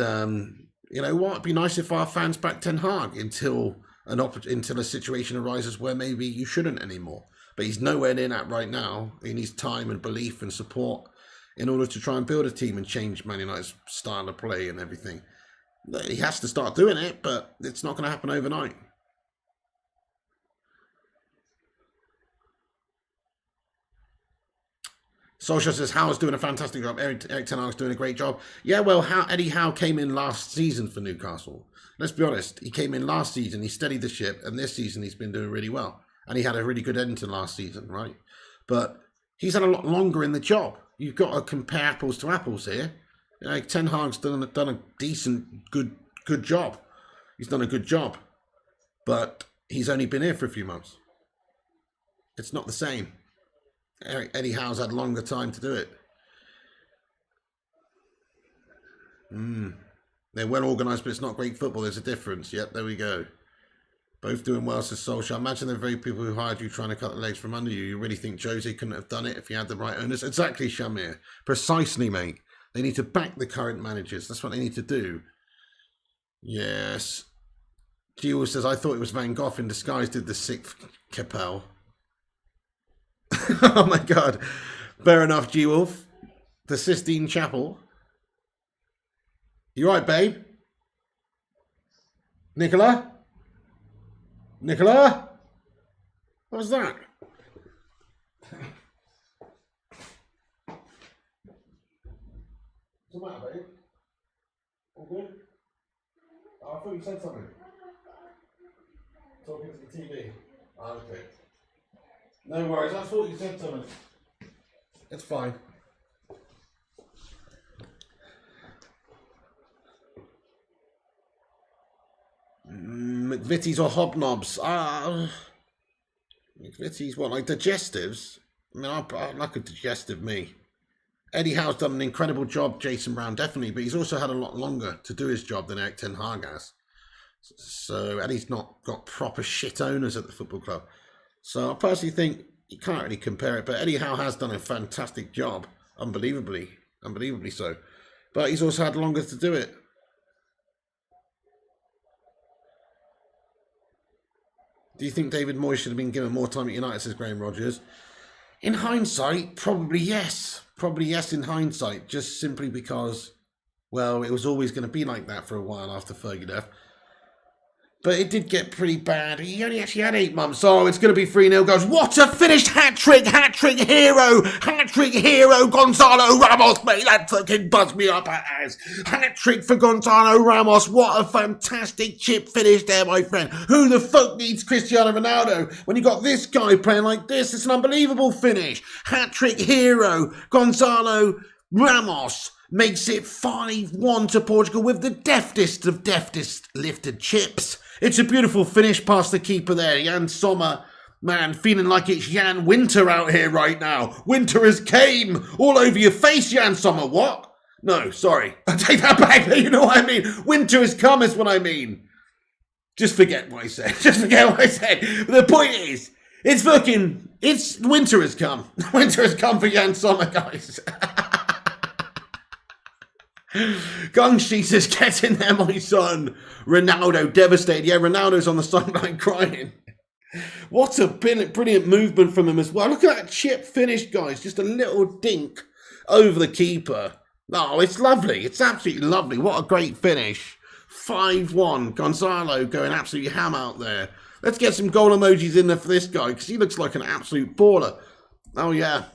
You know what? It'd be nice if our fans back Ten Hag until a situation arises where maybe you shouldn't anymore. But he's nowhere near that right now. He needs time and belief and support in order to try and build a team and change Man United's style of play and everything. He has to start doing it, but it's not going to happen overnight. Solskjaer says Howe's doing a fantastic job. Eric Ten Hag's doing a great job. Yeah, well, Eddie Howe came in last season for Newcastle. Let's be honest. He came in last season. He steadied the ship. And this season, he's been doing really well. And he had a really good end to last season, right? But he's had a lot longer in the job. You've got to compare apples to apples here. You know, Ten Hag's done a decent, good job. He's done a good job. But he's only been here for a few months. It's not the same. Eddie Howe's had longer time to do it. They're well organised, but it's not great football. There's a difference. Yep, there we go. Both doing well, says Solskjaer. Imagine the very people who hired you trying to cut the legs from under you. You really think Jose couldn't have done it if he had the right owners? Exactly, Shamir. Precisely, mate. They need to back the current managers. That's what they need to do. Yes. Gio says, I thought it was Van Gogh in disguise did the sixth Capel. Oh my God. Fair enough, G-Wolf. The Sistine Chapel. You right, babe? Nicola? Nicola? What was that? What's the matter, babe? All good? Oh, I thought you said something. Talking to the TV. Oh, okay. No worries, I thought you said something. It's fine. McVitie's or hobnobs? McVitie's what, like digestives? I mean, I like a digestive me. Eddie Howe's done an incredible job, Jason Brown, definitely, but he's also had a lot longer to do his job than Eric Ten Hag has. So Eddie's not got proper shit owners at the football club. So I personally think you can't really compare it, but Eddie Howe has done a fantastic job, unbelievably so. But he's also had longer to do it. Do you think David Moyes should have been given more time at United, says Graham Rogers? In hindsight, probably yes. Probably yes in hindsight, just simply because, well, it was always going to be like that for a while after Fergie left. But it did get pretty bad. He only actually had 8 months. Oh, it's going to be 3-0 goals. What a finished hat-trick hero. Hat-trick hero, Gonzalo Ramos, mate. That fucking buzzed me up at ass. Hat-trick for Gonzalo Ramos. What a fantastic chip finish there, my friend. Who the fuck needs Cristiano Ronaldo when you got this guy playing like this? It's an unbelievable finish. Hat-trick hero, Gonzalo Ramos makes it 5-1 to Portugal with the deftest of deftest lifted chips. It's a beautiful finish past the keeper there. Jan Sommer, man, feeling like it's Jan Winter out here right now. Winter has came all over your face, Jan Sommer. What? No, sorry. I take that back. You know what I mean? Winter has come is what I mean. Just forget what I said. Just forget what I said. But the point is, it's winter has come. Winter has come for Jan Sommer, guys. Gungshi says, get in there, my son. Ronaldo devastated. Yeah, Ronaldo's on the sideline crying. What a brilliant movement from him as well. Look at that chip finish, guys. Just a little dink over the keeper. Oh, it's lovely. It's absolutely lovely. What a great finish. 5-1. Gonzalo going absolutely ham out there. Let's get some goal emojis in there for this guy because he looks like an absolute baller. Oh, yeah.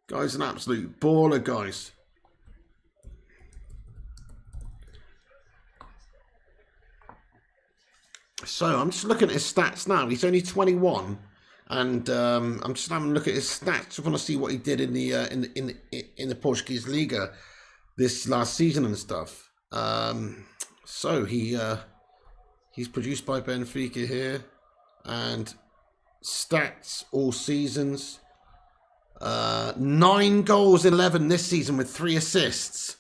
Guy's an absolute baller, guys. So I'm just looking at his stats now. He's only 21, and I'm just having a look at his stats. I want to see what he did in the Portuguese Liga this last season and stuff. So he's produced by Benfica here, and stats all seasons. 9 goals, 11 this season with 3 assists.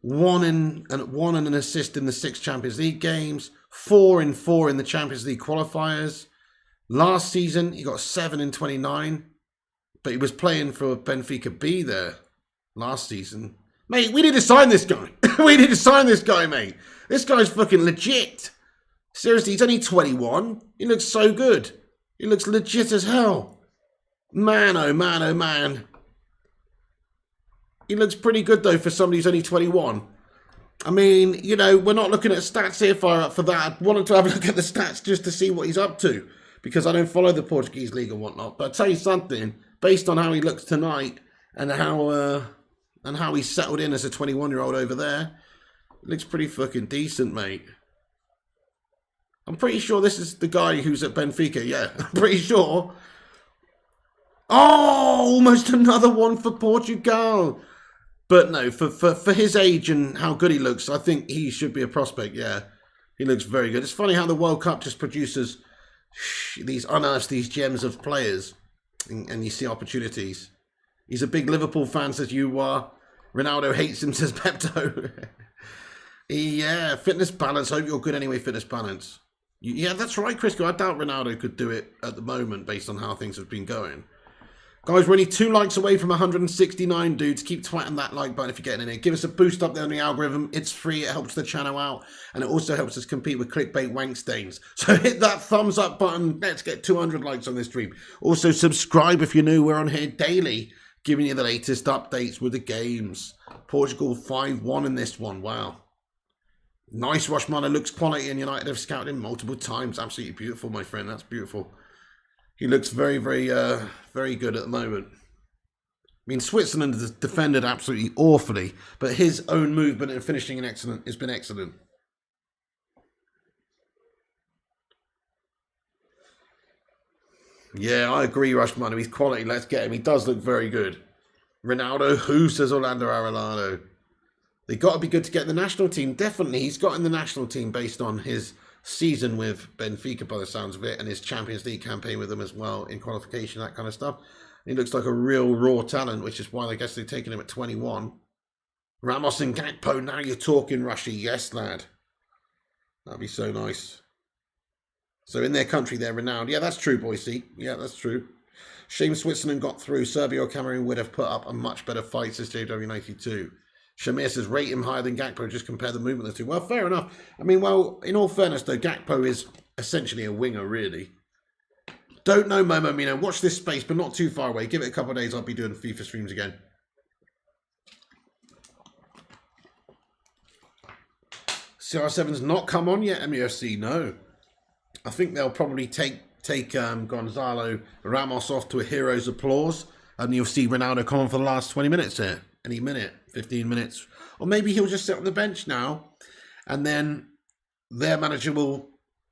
One and an assist in the 6 Champions League games. 4 in the Champions League qualifiers. Last season, he got 7 in 29. But he was playing for Benfica B there last season. Mate, we need to sign this guy. We need to sign this guy, mate. This guy's fucking legit. Seriously, he's only 21. He looks so good. He looks legit as hell. Man, oh man, oh man. He looks pretty good, though, for somebody who's only 21. I mean, you know, we're not looking at stats here for that. I wanted to have a look at the stats just to see what he's up to, because I don't follow the Portuguese league and whatnot. But I'll tell you something, based on how he looks tonight and how he's settled in as a 21-year-old over there, it looks pretty fucking decent, mate. I'm pretty sure this is the guy who's at Benfica, yeah. I'm pretty sure. Oh, almost another one for Portugal. But no, for his age and how good he looks, I think he should be a prospect, yeah. He looks very good. It's funny how the World Cup just produces unearths these gems of players, and you see opportunities. He's a big Liverpool fan, says you are. Ronaldo hates him, says Pepto. Yeah, fitness balance. Hope you're good anyway, fitness balance. Yeah, that's right, Crisco. I doubt Ronaldo could do it at the moment based on how things have been going. Guys, we're only 2 likes away from 169 dudes. Keep twatting that like button if you're getting in it. Give us a boost up there on the algorithm. It's free. It helps the channel out. And it also helps us compete with clickbait wank stains. So hit that thumbs up button. Let's get 200 likes on this stream. Also, subscribe if you're new. We're on here daily, giving you the latest updates with the games. Portugal 5-1 in this one. Wow. Nice, Rushmana. Looks quality, and United have scouted him multiple times. Absolutely beautiful, my friend. That's beautiful. He looks very, very, very good at the moment. I mean, Switzerland has defended absolutely awfully, but his own movement and finishing has been excellent. Yeah, I agree, Rushmana. He's quality. Let's get him. He does look very good. Ronaldo, who says Orlando Arellano? They got to be good to get in the national team. Definitely, he's got in the national team based on his season with Benfica, by the sounds of it, and his Champions League campaign with them as well in qualification, that kind of stuff. He looks like a real raw talent, which is why I guess they've taken him at 21. Ramos and Gakpo, now you're talking, Rushy. Yes, lad. That'd be so nice. So in their country, they're renowned. Yeah, that's true, Boise. Yeah, that's true. Shame Switzerland got through. Serbia or Cameroon would have put up a much better fight, says JW92. Shamir says, rate him higher than Gakpo, just compare the movement of the two. Well, fair enough. I mean, well, in all fairness, though, Gakpo is essentially a winger, really. Don't know, Momo Mino. Watch this space, but not too far away. Give it a couple of days, I'll be doing FIFA streams again. CR7's not come on yet, MUFC, no. I think they'll probably take Gonzalo Ramos off to a hero's applause, and you'll see Ronaldo come on for the last 20 minutes here. Any minute, 15 minutes. Or maybe he'll just sit on the bench now, and then their manager will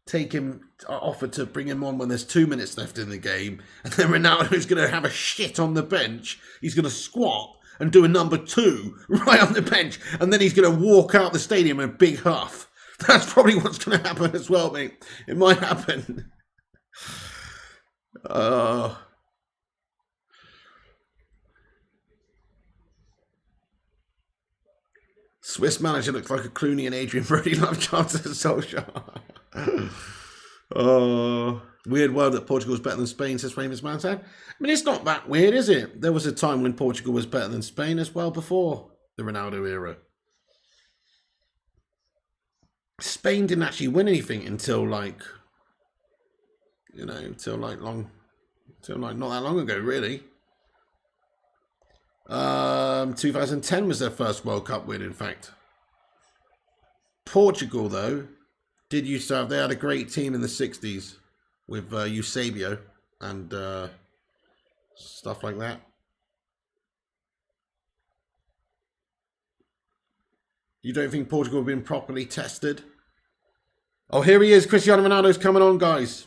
take him, offer to bring him on when there's 2 minutes left in the game, and then Ronaldo's going to have a shit on the bench. He's going to squat and do a number 2 right on the bench, and then he's going to walk out the stadium in a big huff. That's probably what's going to happen as well, mate. It might happen. Swiss manager looks like a Clooney and Adrian Brody love chance at Solskjaer. Weird world that Portugal's better than Spain, says Famous Man said. I mean, it's not that weird, is it? There was a time when Portugal was better than Spain as well before the Ronaldo era. Spain didn't actually win anything until like, you know, until like not that long ago, really. 2010 was their first World Cup win, in fact. Portugal, though, did used to have, they had a great team in the 60s with Eusebio and stuff like that. You don't think Portugal have been properly tested? Oh, here he is. Cristiano Ronaldo's coming on, guys.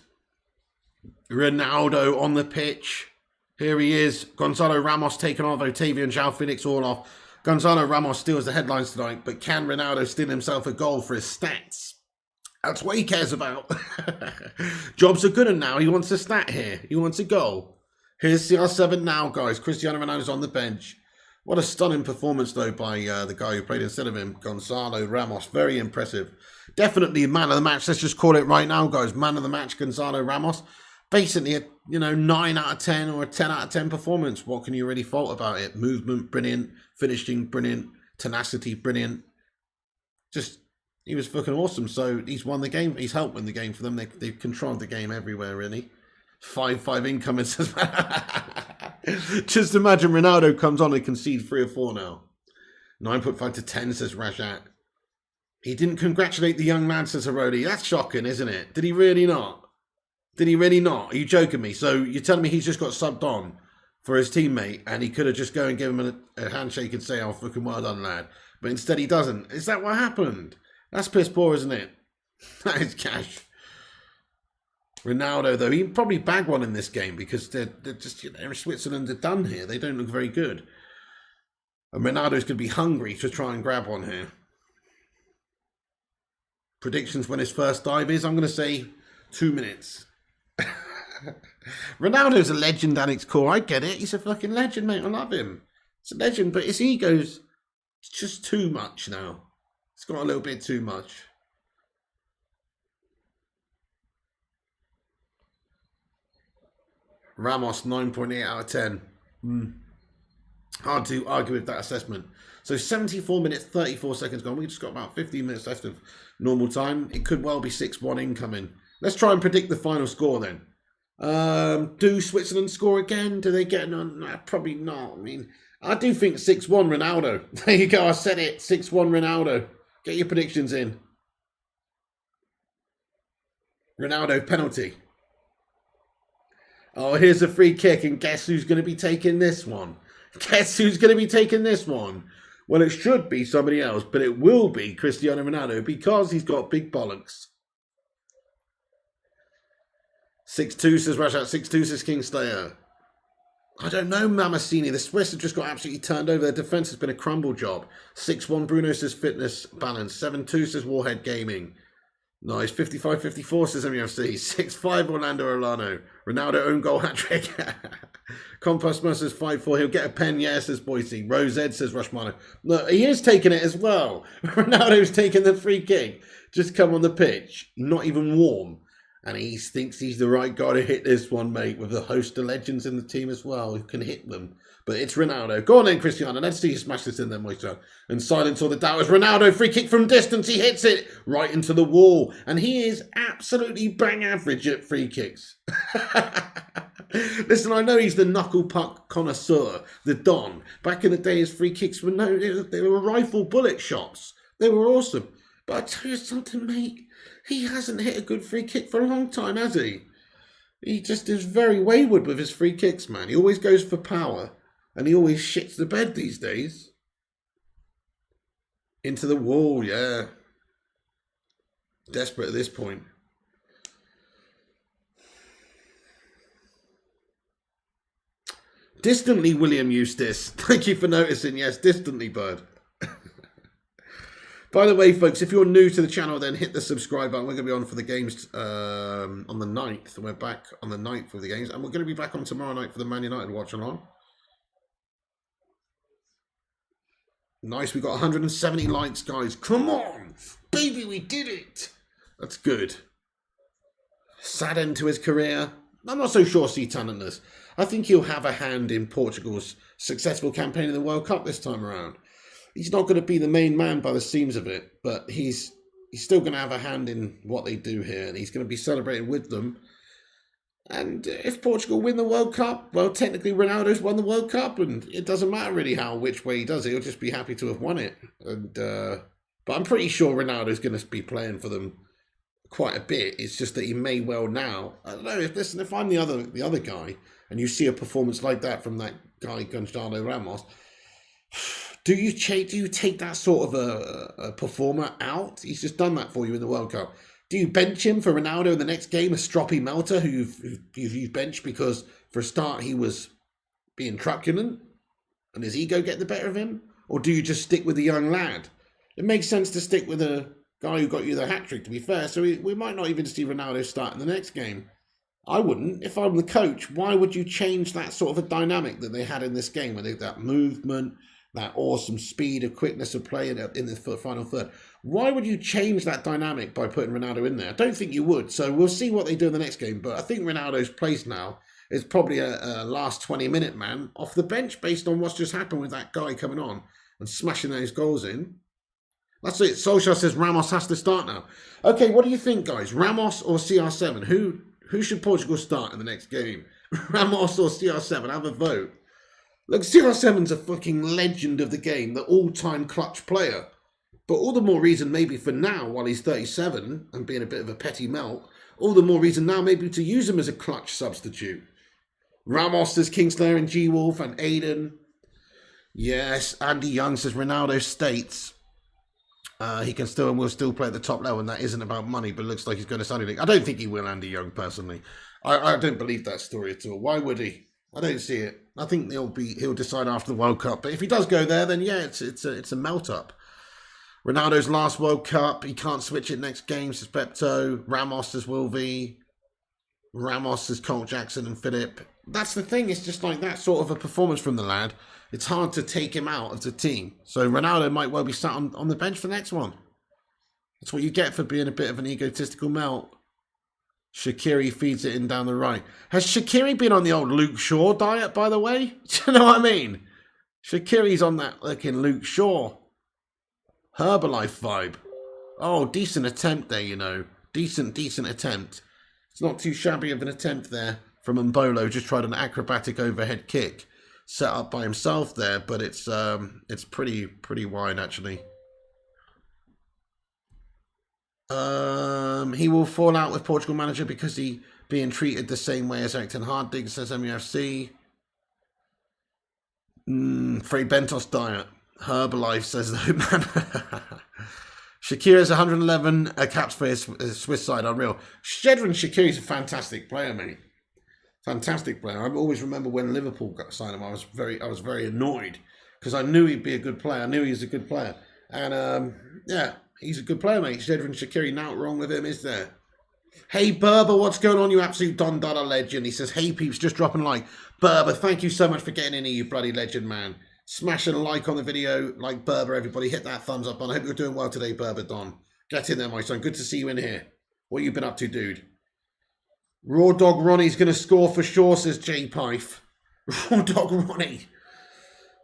Ronaldo on the pitch. Here he is. Gonzalo Ramos taken off. Otavio and João Felix all off. Gonzalo Ramos steals the headlines tonight, but can Ronaldo steal himself a goal for his stats? That's what he cares about. Jobs are good and now he wants a stat here. He wants a goal. Here's CR7 now, guys. Cristiano Ronaldo's on the bench. What a stunning performance, though, by the guy who played instead of him, Gonzalo Ramos. Very impressive. Definitely man of the match. Let's just call it right now, guys. Man of the match, Gonzalo Ramos. Basically, a 9 out of 10 or a 10 out of 10 performance. What can you really fault about it? Movement, brilliant. Finishing, brilliant. Tenacity, brilliant. Just, he was fucking awesome. So he's won the game. He's helped win the game for them. They've controlled the game everywhere, really. 5-5 incoming says. Just imagine Ronaldo comes on and concedes 3 or 4 now. 9.5 to 10 says Rajat. He didn't congratulate the young man, says Herodi. That's shocking, isn't it? Did he really not? Did he really not? Are you joking me? So you're telling me he's just got subbed on for his teammate and he could have just go and give him a handshake and say, oh, fucking well done, lad. But instead he doesn't. Is that what happened? That's piss poor, isn't it? That is cash. Ronaldo, though, he probably bag one in this game because they're just, Switzerland are done here. They don't look very good. And Ronaldo's going to be hungry to try and grab one here. Predictions when his first dive is, I'm going to say 2 minutes. Ronaldo's a legend at its core. I get it. He's a fucking legend, mate. I love him. It's a legend, but his ego's just too much now. It's got a little bit too much. Ramos, 9.8 out of 10. Hard to argue with that assessment. So 74 minutes, 34 seconds gone. We've just got about 15 minutes left of normal time. It could well be 6-1 incoming. Let's try and predict the final score then. Do Switzerland score again? Do they get on? Nah, probably not. I mean, I do think 6-1 Ronaldo. There you go. I said it. 6-1 Ronaldo. Get your predictions in. Ronaldo penalty. Oh, here's a free kick, and guess who's going to be taking this one? Guess who's going to be taking this one? Well, it should be somebody else, but it will be Cristiano Ronaldo because he's got big bollocks. 6-2 says Rashad. 6-2 says Kingslayer. I don't know, Mamassini. The Swiss have just got absolutely turned over. Their defence has been a crumble job. 6-1 Bruno says Fitness Balance. 7-2 says Warhead Gaming. Nice. 55-54 says MUFC. 6-5 Orlando Olano. Ronaldo own goal hat-trick. Compost says 5-4. He'll get a pen, yeah, says Boise. Rose Ed says Rushmano. No, he is taking it as well. Ronaldo's taking the free kick. Just come on the pitch. Not even warm. And he thinks he's the right guy to hit this one, mate, with a host of legends in the team as well who can hit them. But it's Ronaldo. Go on then, Cristiano. Let's see you smash this in there, Moisture. And silence all the doubters. Ronaldo, free kick from distance. He hits it right into the wall. And he is absolutely bang average at free kicks. Listen, I know he's the knuckle puck connoisseur, the Don. Back in the day, his free kicks were they were rifle bullet shots. They were awesome. But I tell you something, mate. He hasn't hit a good free kick for a long time, has he? He just is very wayward with his free kicks, man. He always goes for power. And he always shits the bed these days. Into the wall, yeah. Desperate at this point. Distantly, William Eustace. Thank you for noticing. Yes, distantly, bud. By the way, folks, if you're new to the channel, then hit the subscribe button. We're going to be on for the games on the 9th. We're back on the 9th for the games. And we're going to be back on tomorrow night for the Man United watch along. Nice, we got 170 likes, guys. Come on! Baby, we did it! That's good. Sad end to his career. I'm not so sure, C. Talentless. I think he'll have a hand in Portugal's successful campaign in the World Cup this time around. he's not going to be the main man by the seams of it, but he's still going to have a hand in what they do here, and he's going to be celebrated with them. And if Portugal win the World Cup, well, technically Ronaldo's won the World Cup, and it doesn't matter really which way he does it. He'll just be happy to have won it. And but I'm pretty sure Ronaldo's going to be playing for them quite a bit. It's just that he may well now. I don't know. If I'm the other guy, and you see a performance like that from that guy Gonzalo Ramos, do you take that sort of a performer out? He's just done that for you in the World Cup. Do you bench him for Ronaldo in the next game, a stroppy melter who you've benched because for a start he was being truculent and his ego get the better of him? Or do you just stick with the young lad? It makes sense to stick with a guy who got you the hat-trick, to be fair, so we might not even see Ronaldo start in the next game. I wouldn't. If I'm the coach, why would you change that sort of a dynamic that they had in this game, where they had that movement, that awesome speed and quickness of play in the final third? Why would you change that dynamic by putting Ronaldo in there? I don't think you would. So we'll see what they do in the next game. But I think Ronaldo's place now is probably a last 20-minute man off the bench based on what's just happened with that guy coming on and smashing those goals in. That's it. Solskjaer says Ramos has to start now. Okay, what do you think, guys? Ramos or CR7? Who should Portugal start in the next game? Ramos or CR7? Have a vote. Look, CR7's a fucking legend of the game, the all-time clutch player. But all the more reason maybe for now, while he's 37 and being a bit of a petty melt, all the more reason now maybe to use him as a clutch substitute. Ramos says Kingslayer and G-Wolf and Aiden. Yes, Andy Young says Ronaldo states he can still and will still play at the top level, and that isn't about money, but looks like he's going to Sunday League. I don't think he will, Andy Young, personally. I don't believe that story at all. Why would he? I don't see it. I think he'll decide after the World Cup. But if he does go there, then yeah, it's a melt up. Ronaldo's last World Cup. He can't switch it next game, says Pepto. Ramos says Will V. Ramos says Colt Jackson and Philip. That's the thing. It's just like that sort of a performance from the lad. It's hard to take him out of the team. So Ronaldo might well be sat on the bench for the next one. That's what you get for being a bit of an egotistical melt. Shaqiri feeds it in down the right. Has Shaqiri been on the old Luke Shaw diet, by the way? Do you know what I mean? Shaqiri's on that looking Luke Shaw Herbalife vibe. Oh, decent attempt there, you know. Decent attempt. It's not too shabby of an attempt there from Mbolo. Just tried an acrobatic overhead kick. Set up by himself there, but it's pretty wide, actually. He will fall out with Portugal manager because he being treated the same way as Eric Ten Hag, says MUFC. Frey Bentos diet. Herbalife says though, man. Shaqiri's 111 caps for his Swiss side, unreal. Shedrin Shaqiri's a fantastic player, mate. Fantastic player. I always remember when Liverpool got signed him, I was very annoyed because I knew he'd be a good player. I knew he was a good player. And yeah, he's a good player, mate. Shedrin Shaqiri, nothing wrong with him, is there? Hey Berber, what's going on, you absolute Don Dada legend? He says, hey peeps, just dropping a like. Berber, thank you so much for getting in here, you bloody legend, man. Smash a like on the video, like Berber, everybody. Hit that thumbs up on. I hope you're doing well today, Berber Don. Get in there, my son. Good to see you in here. What you been up to, dude? Raw Dog Ronnie's going to score for sure, says J Pife. Raw Dog Ronnie.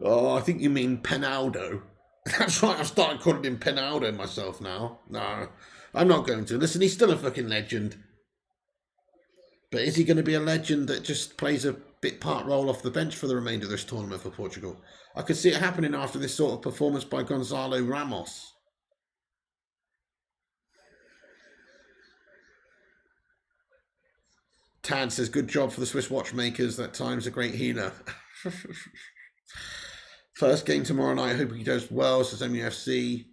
Oh, I think you mean Penaldo. That's right, I've started calling him Penaldo myself now. No, I'm not going to. Listen, he's still a fucking legend. But is he going to be a legend that just plays a bit part role off the bench for the remainder of this tournament for Portugal? I could see it happening after this sort of performance by Gonzalo Ramos. Tad says, good job for the Swiss watchmakers. That time's a great healer. First game tomorrow night. Hope he does well, says MUFC.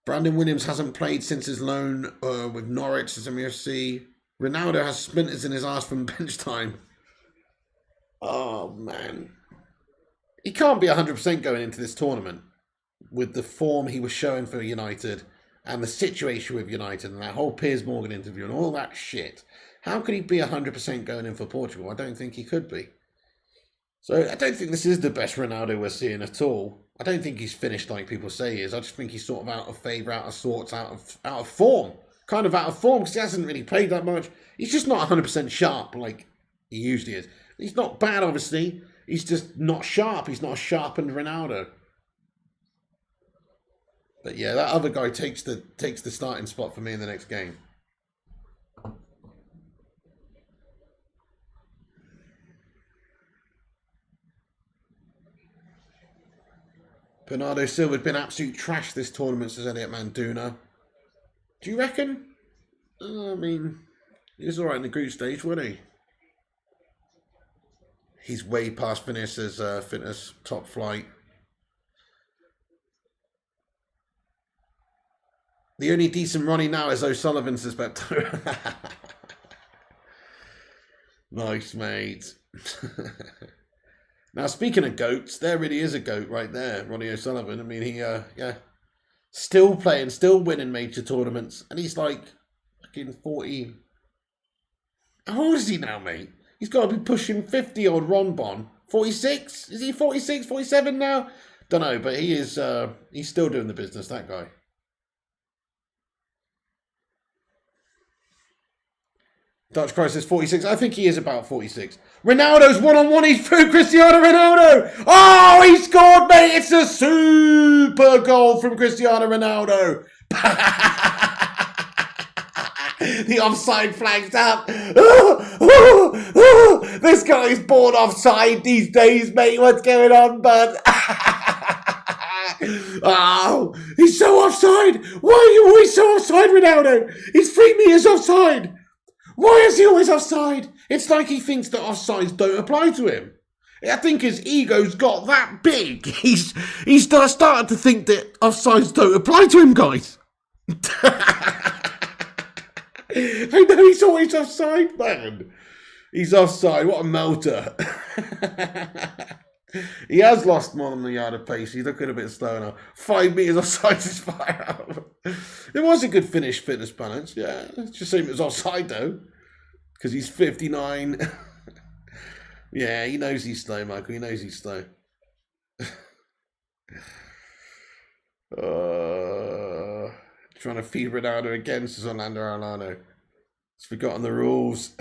Brandon Williams hasn't played since his loan with Norwich, says MUFC. Ronaldo has splinters in his ass from bench time. Oh, man. He can't be 100% going into this tournament with the form he was showing for United and the situation with United and that whole Piers Morgan interview and all that shit. How could he be 100% going in for Portugal? I don't think he could be. So I don't think this is the best Ronaldo we're seeing at all. I don't think he's finished like people say he is. I just think he's sort of out of favour, out of sorts, out of form. Kind of out of form because he hasn't really played that much. He's just not 100% sharp like he usually is. He's not bad, obviously. He's just not sharp. He's not a sharpened Ronaldo. But yeah, that other guy takes the starting spot for me in the next game. Bernardo Silva's been absolute trash this tournament, says Elliot Manduna. Do you reckon? I mean, he was all right in the group stage, wasn't he? He's way past Vinicius' fitness, top flight. The only decent Ronnie now is O'Sullivan, says Bepto. Nice, mate. Now, speaking of goats, there really is a goat right there, Ronnie O'Sullivan. I mean, he, yeah, still playing, still winning major tournaments, and he's like fucking 40. How old is he now, mate? He's got to be pushing 50 odd Ron Bon. 46? Is he 46, 47 now? Don't know, but he is, he's still doing the business, that guy. Dutch Christ is 46. I think he is about 46. Ronaldo's one-on-one. He's through Cristiano Ronaldo. Oh, he scored, mate. It's a super goal from Cristiano Ronaldo. The offside flag's up. This guy's born offside these days, mate. What's going on, bud? Oh, he's so offside. Why are you always so offside, Ronaldo? He's 3 meters offside. Why is he always offside? It's like he thinks that offsides don't apply to him. I think his ego's got that big. He's started to think that offsides don't apply to him, guys. I know he's always offside, man. He's offside. What a melter. He has lost more than a yard of pace. He's looking a bit slow now. 5 meters offside is fire up. It was a good finish, fitness balance. Yeah, it's just saying it was offside though, because he's 59. Yeah, he knows he's slow, Michael. He knows he's slow. Trying to feed Ronaldo again, says Orlando Arlano. He's forgotten the rules.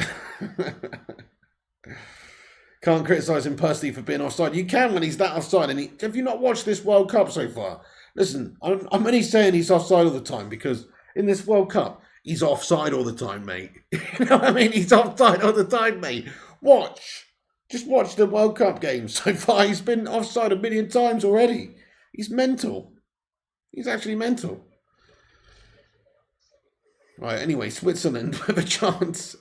Can't criticise him personally for being offside. You can when he's that offside. And have you not watched this World Cup so far? Listen, I'm only saying he's offside all the time because in this World Cup, he's offside all the time, mate. You know what I mean? He's offside all the time, mate. Watch. Just watch the World Cup games so far. He's been offside 1 million times already. He's mental. He's actually mental. Right, anyway, Switzerland with a chance.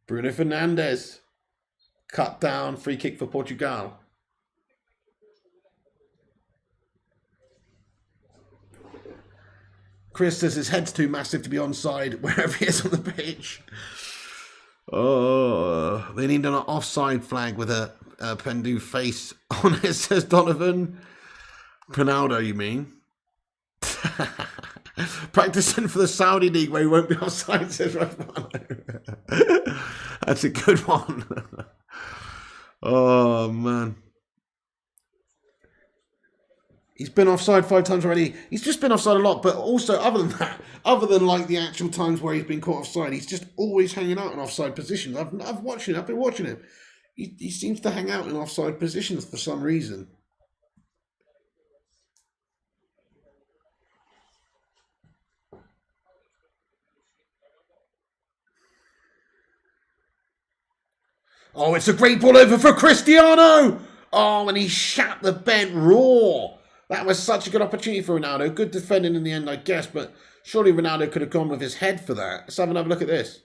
Bruno Fernandes. Cut down, free kick for Portugal. Chris says his head's too massive to be onside wherever he is on the pitch. Oh, they need an offside flag with a Pendu face on it, says Donovan. Ronaldo, you mean? Practicing for the Saudi League where he won't be offside, says Rafmano. That's a good one. Oh, man. He's been offside 5 times already. He's just been offside a lot, but also other than that, other than like the actual times where he's been caught offside, he's just always hanging out in offside positions. I've been watching him. He seems to hang out in offside positions for some reason. Oh, it's a great ball over for Cristiano. Oh, and he shat the bent raw. That was such a good opportunity for Ronaldo. Good defending in the end, I guess, but surely Ronaldo could have gone with his head for that. Let's have another look at this.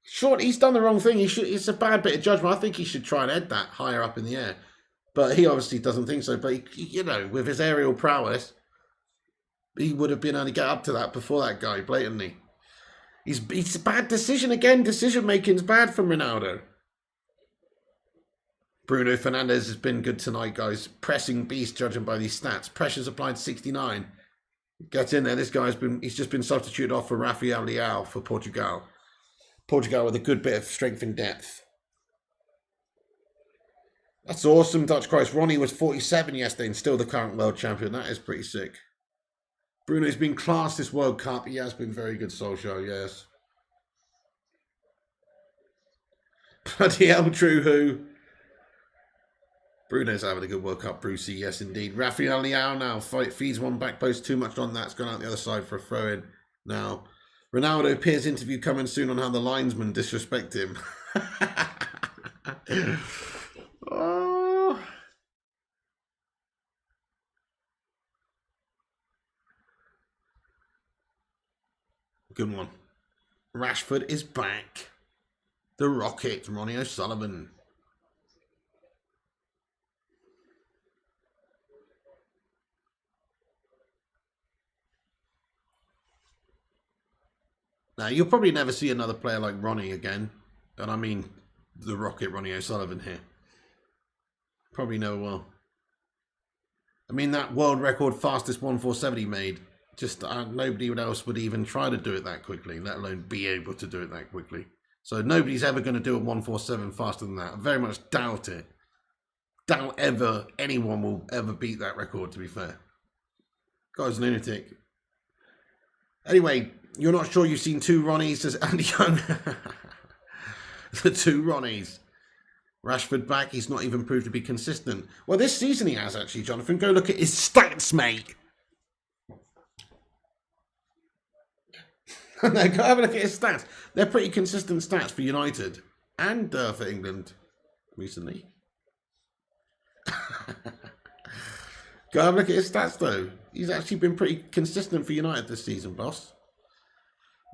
Short, he's done the wrong thing. It's a bad bit of judgment. I think he should try and head that higher up in the air. But he obviously doesn't think so. But, you know, with his aerial prowess, he would have been able to get up to that before that guy, blatantly. It's a bad decision again. Decision-making's bad from Ronaldo. Bruno Fernandes has been good tonight, guys. Pressing beast, judging by these stats. Pressure's applied 69. Gets in there. This guy's he's just been substituted off for Rafael Leao for Portugal. Portugal with a good bit of strength and depth. That's awesome, Dutch Christ. Ronnie was 47 yesterday and still the current world champion. That is pretty sick. Bruno's been class this World Cup. He has been very good, Solskjaer, yes. Bloody hell, True Who. Bruno's having a good World Cup, Brucey. Yes, indeed. Rafael Leao now feeds one back post. Too much on that. It's gone out the other side for a throw-in. Now, Ronaldo, Piers interview coming soon on how the linesmen disrespect him. Oh. Good one. Rashford is back. The Rocket, Ronnie O'Sullivan. Now, you'll probably never see another player like Ronnie again. And I mean the Rocket, Ronnie O'Sullivan here. Probably never will. I mean, that world record fastest 147 he made, just nobody else would even try to do it that quickly, let alone be able to do it that quickly. So nobody's ever going to do a 147 faster than that. I very much doubt it. Doubt ever anyone will ever beat that record, to be fair. Guy's a lunatic. Anyway, you're not sure you've seen two Ronnies, says Andy Young. The two Ronnies. Rashford back, he's not even proved to be consistent. Well, this season he has, actually, Jonathan. Go look at his stats, mate. No, go have a look at his stats. They're pretty consistent stats for United and for England recently. Go have a look at his stats, though. He's actually been pretty consistent for United this season, boss.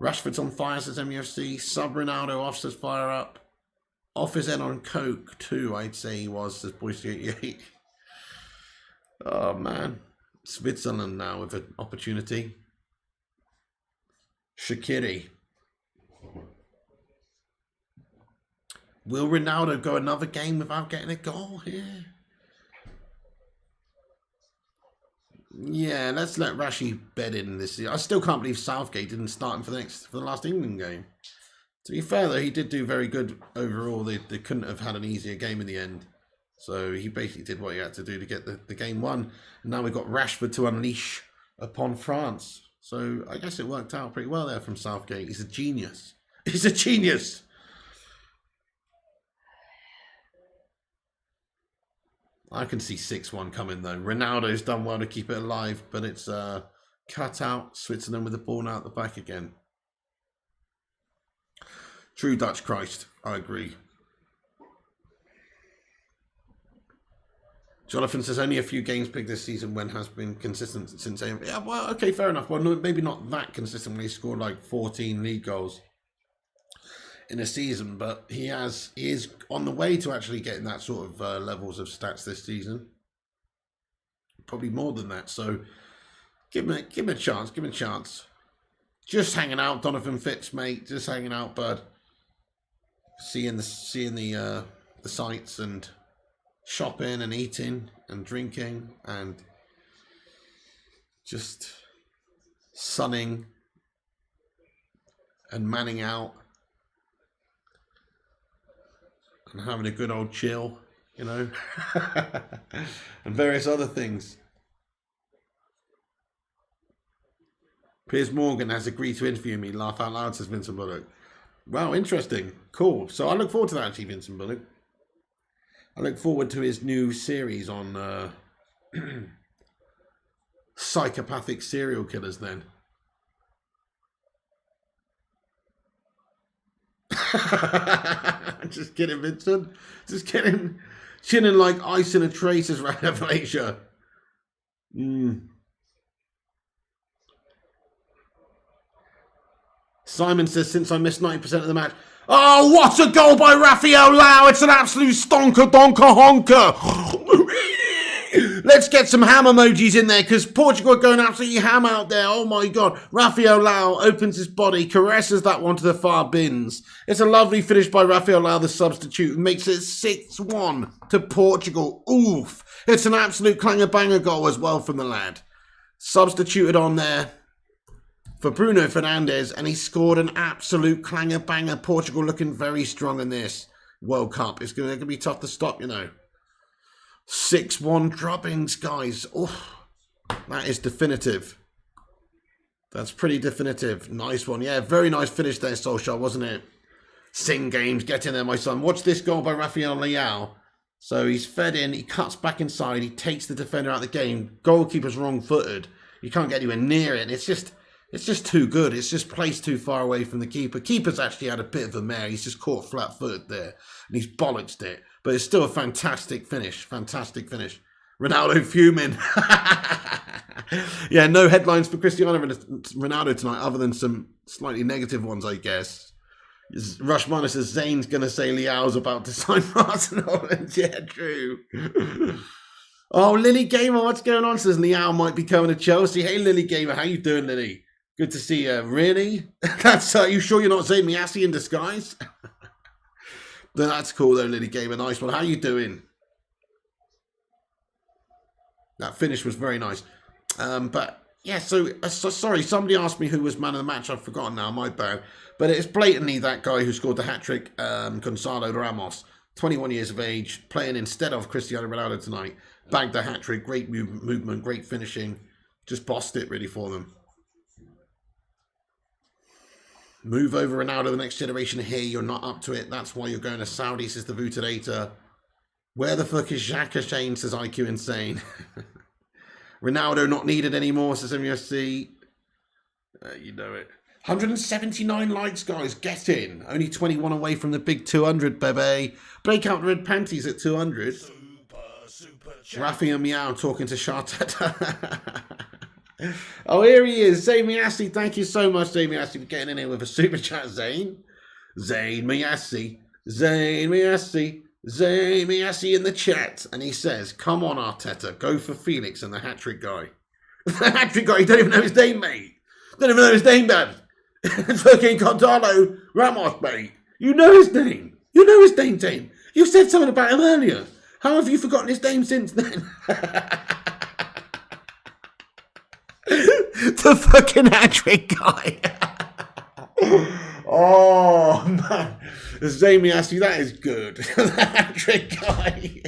Rashford's on fire, says MUFC. Sub Ronaldo off, says fire up. Off his head on coke, too, I'd say he was, says Boise88. Oh, man. Switzerland now with an opportunity. Shaqiri. Will Ronaldo go another game without getting a goal here? Yeah, let's let Rashi bed in this year. I still can't believe Southgate didn't start him for the last England game. To be fair, though, he did do very good overall. They couldn't have had an easier game in the end. So he basically did what he had to do to get the game won. And now we've got Rashford to unleash upon France. So I guess it worked out pretty well there from Southgate. He's a genius. He's a genius. I can see 6-1 coming, though. Ronaldo's done well to keep it alive, but it's cut out. Switzerland with the ball now at the back again. True Dutch Christ, I agree. Jonathan says only a few games big this season when has been consistent since AM. Yeah, well, okay, fair enough. Well, maybe not that consistent when he scored like 14 league goals in a season, but he is on the way to actually getting that sort of levels of stats this season. Probably more than that. So give him a chance. Give him a chance. Just hanging out, Donovan Fitz, mate. Just hanging out, bud. Seeing the sights and shopping and eating and drinking and just sunning and manning out and having a good old chill, you know, and various other things. Piers Morgan has agreed to interview me. Laugh out loud, says Vincent Bullock. Wow, interesting. Cool. So I look forward to that, actually, Vincent Bullock. I look forward to his new series on psychopathic serial killers then. Just kidding, Vincent. Just kidding. Chinning like ice in a tray, says Radavasia. Simon says, since I missed 90% of the match. Oh, what a goal by Rafael Leao. It's an absolute stonker, donker, honker. Let's get some ham emojis in there because Portugal are going absolutely ham out there. Oh, my God. Rafael Leao opens his body, caresses that one to the far bins. It's a lovely finish by Rafael Leao, the substitute, makes it 6-1 to Portugal. Oof. It's an absolute clanger-banger goal as well from the lad. Substituted on there for Bruno Fernandes, and he scored an absolute clanger-banger. Portugal looking very strong in this World Cup. It's going to be tough to stop, you know. 6-1 droppings, guys. Oh, that is definitive. That's pretty definitive. Nice one. Yeah, very nice finish there, Solskjaer, wasn't it? Sing games, get in there, my son. Watch this goal by Rafael Leao. So he's fed in, he cuts back inside, he takes the defender out of the game. Goalkeeper's wrong-footed. You can't get anywhere near it. It's just too good. It's just placed too far away from the keeper. Keeper's actually had a bit of a mare. He's just caught flat-footed there, and he's bollocksed it. But it's still a fantastic finish. Fantastic finish. Ronaldo fuming. Yeah, no headlines for Cristiano Ronaldo tonight, other than some slightly negative ones, I guess. Rushmana says Zane's going to say Leao's about to sign for Arsenal. Yeah, true. Oh, Lily Gamer, what's going on? Says Leao might be coming to Chelsea. Hey, Lily Gamer, how you doing, Lily? Good to see you. Really? That's you sure you're not Zane Miassi in disguise? That's cool, though, Lily Gamer. Nice one. How you doing? That finish was very nice. But, yeah, so sorry, somebody asked me who was man of the match. I've forgotten now, my bad. But it's blatantly that guy who scored the hat-trick, Gonzalo Ramos. 21 years of age, playing instead of Cristiano Ronaldo tonight. Bagged the hat-trick, great movement, great finishing. Just bossed it, really, for them. Move over Ronaldo, the next generation here. You're not up to it. That's why you're going to Saudi, says the Vutinator. Where the fuck is Xhaka Shane, says IQ Insane. Ronaldo not needed anymore, says MUSC. You know it. 179 likes, guys. Get in. Only 21 away from the big 200, bebe. Breakout red panties at 200. Super Rafi and Meow talking to Sharteta. Oh, here he is. Zane Miassi. Thank you so much, Zane Miassi, for getting in here with a super chat, Zane. Zane Miassi. Zane Miassi. Zane Miassi in the chat. And he says, come on, Arteta. Go for Felix and the hat-trick guy. The hat-trick guy, you don't even know his name, mate. Don't even know his name, man. It's fucking Gonzalo Ramos, mate. You know his name. You know his name, Zane. You said something about him earlier. How have you forgotten his name since then? The fucking hat-trick guy. Oh, man. Jamie asked you, that is good. The hat-trick guy.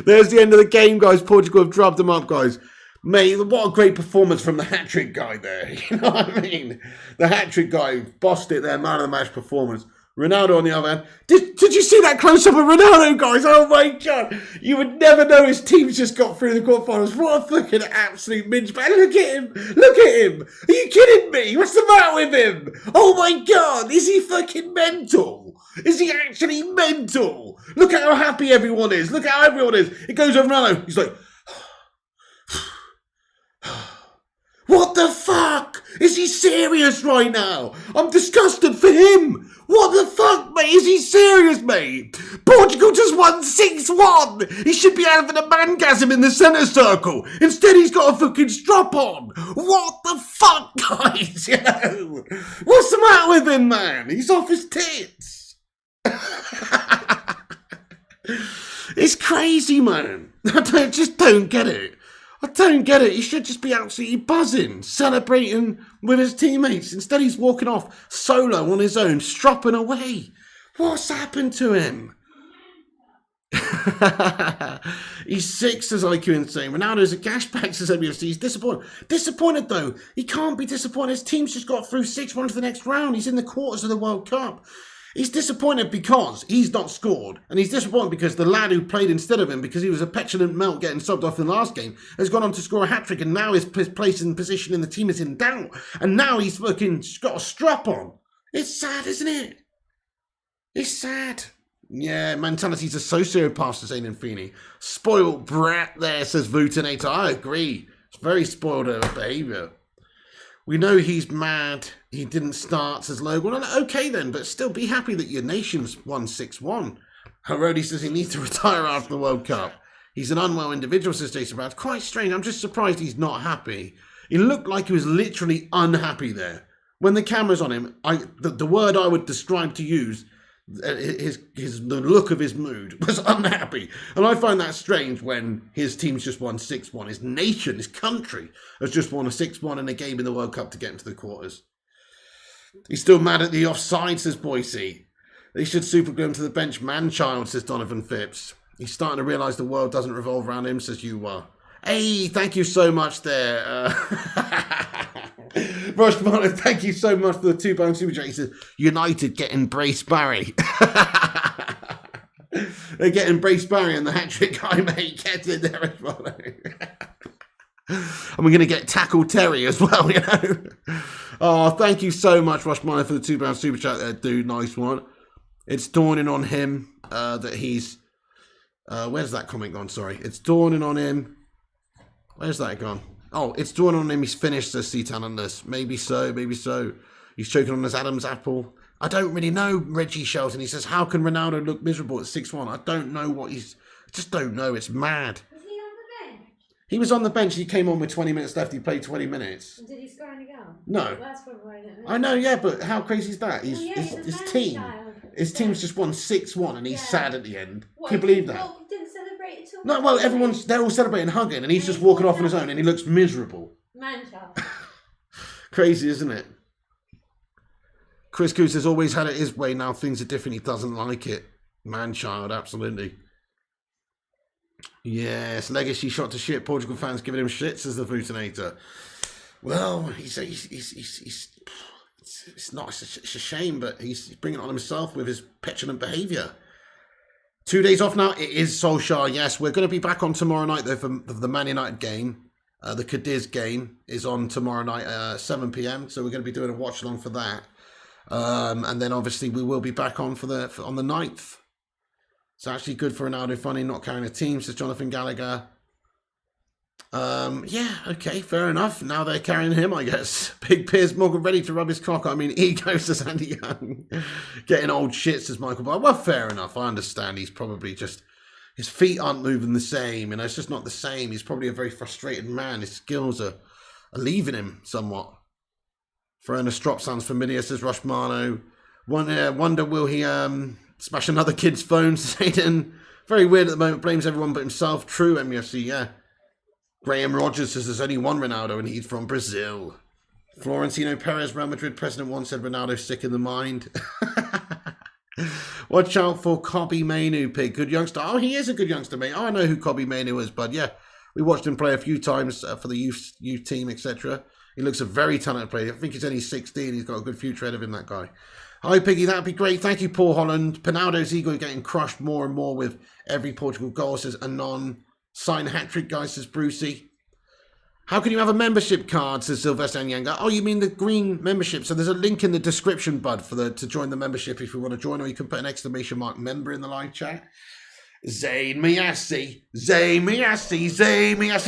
There's the end of the game, guys. Portugal have drubbed them up, guys. Mate, what a great performance from the hat-trick guy there. You know what I mean? The hat-trick guy bossed it there, man of the match performance. Ronaldo on the other hand. Did you see that close-up of Ronaldo, guys? Oh my God. You would never know his team's just got through the quarterfinals. What a fucking absolute minge bag. Look at him. Look at him. Are you kidding me? What's the matter with him? Oh my God. Is he fucking mental? Is he actually mental? Look at how happy everyone is. Look at how everyone is. It goes over Ronaldo. He's like... What the fuck? Is he serious right now? I'm disgusted for him. What the fuck, mate? Is he serious, mate? Portugal just won 6-1. He should be having a mangasm in the centre circle. Instead, he's got a fucking strap on. What the fuck, guys? You know? What's the matter with him, man? He's off his tits. It's crazy, man. I just don't get it. I don't get it. He should just be absolutely buzzing, celebrating with his teammates. Instead, he's walking off solo on his own, stropping away. What's happened to him? He's 6, as IQ Insane. Ronaldo's a gashback, says WFC. He's disappointed. Disappointed, though. He can't be disappointed. His team's just got through 6-1 to the next round. He's in the quarters of the World Cup. He's disappointed because he's not scored. And he's disappointed because the lad who played instead of him, because he was a petulant melt getting subbed off in the last game, has gone on to score a hat-trick, and now his place in position in the team is in doubt. And now he's fucking got a strap on. It's sad, isn't it? It's sad. Yeah, mentality's a sociopath, says Aidan Feeney. Spoiled brat there, says Vutinator. I agree. It's very spoiled behaviour. We know he's mad. He didn't start, says Logan. Well, okay then, but still be happy that your nation's won 6-1. Herodi says he needs to retire after the World Cup. He's an unwell individual, says Jason Brown. Quite strange. I'm just surprised he's not happy. He looked like he was literally unhappy there. When the camera's on him, the word I would describe to use, the look of his mood was unhappy. And I find that strange when his team's just won 6-1. His nation, his country, has just won a 6-1 in a game in the World Cup to get into the quarters. He's still mad at the offside, says Boise. They should superglue him to the bench, man-child, says Donovan Phipps. He's starting to realise the world doesn't revolve around him, says Yuwa. Hey, thank you so much there. Rush Martin, thank you so much for the £2 super chat. He says, United get embraced Barry. They get embraced Barry and the hat-trick guy, mate. Get in there as well. And we're going to get tackled Terry as well, you know. Oh, thank you so much, Rushminer, for the £2 super chat there, dude. Nice one. It's dawning on him that he's... where's that comment gone? Sorry. It's dawning on him. Where's that gone? Oh, it's dawning on him he's finished, says Seaton Unless. Maybe so, maybe so. He's choking on his Adam's apple. I don't really know, Reggie Shelton. He says, how can Ronaldo look miserable at 6-1? I don't know what he's... I just don't know. It's mad. Was he on the bench? He was on the bench. He came on with 20 minutes left. He played 20 minutes. And did he score any goal? No. Well, that's probably I don't know. I know, yeah, but how crazy is that? Well, yeah, His team's just won 6-1 and he's sad at the end. What, Can you believe that? Well, didn't celebrate at all? No, well, they're all celebrating, hugging, and he's just walking off on his own and he looks miserable. Man-child. Crazy, isn't it? Chris Goose has always had it his way. Now things are different. He doesn't like it. Man-child, absolutely. Yes, legacy shot to shit. Portugal fans giving him shit, says the Futinator. Well, it's a shame, but he's bringing it on himself with his petulant behaviour. 2 days off now. It is Solskjaer, yes. We're going to be back on tomorrow night, though, for the Man United game. The Cadiz game is on tomorrow night, 7 p.m. So we're going to be doing a watch-along for that. And then, obviously, we will be back on on the 9th. It's actually good for Ronaldo, funny, not carrying a team, says Jonathan Gallagher. Yeah, okay, fair enough. Now they're carrying him, I guess. Big Piers Morgan ready to rub his cock. I mean, ego, says Andy Young. Getting old shit, says Michael Barr. Well, fair enough. I understand. He's probably just... His feet aren't moving the same. You know, it's just not the same. He's probably a very frustrated man. His skills are leaving him somewhat. Ernest Strop sounds familiar, says Rush Marlow. Wonder will he smash another kid's phone, Satan. Very weird at the moment. Blames everyone but himself. True, MUFC, yeah. Graham Rogers says there's only one Ronaldo and he's from Brazil. Florentino Perez, Real Madrid president, once said Ronaldo's sick in the mind. Watch out for Kobe Mainu, pig. Good youngster. Oh, he is a good youngster, mate. Oh, I know who Kobe Mainu is, bud. Yeah, we watched him play a few times for the youth team, etc. He looks a very talented player. I think he's only 16. He's got a good future ahead of him, that guy. Hi, Piggy. That'd be great. Thank you, Paul Holland. Pinaldo's ego getting crushed more and more with every Portugal goal, says Anon. Sign hat-trick, guys, says Brucey. How can you have a membership card, says Sylvester Nyanga. Oh, you mean the green membership. So there's a link in the description, bud, to join the membership if you want to join, or you can put an exclamation mark member in the live chat. Zayn Miyasi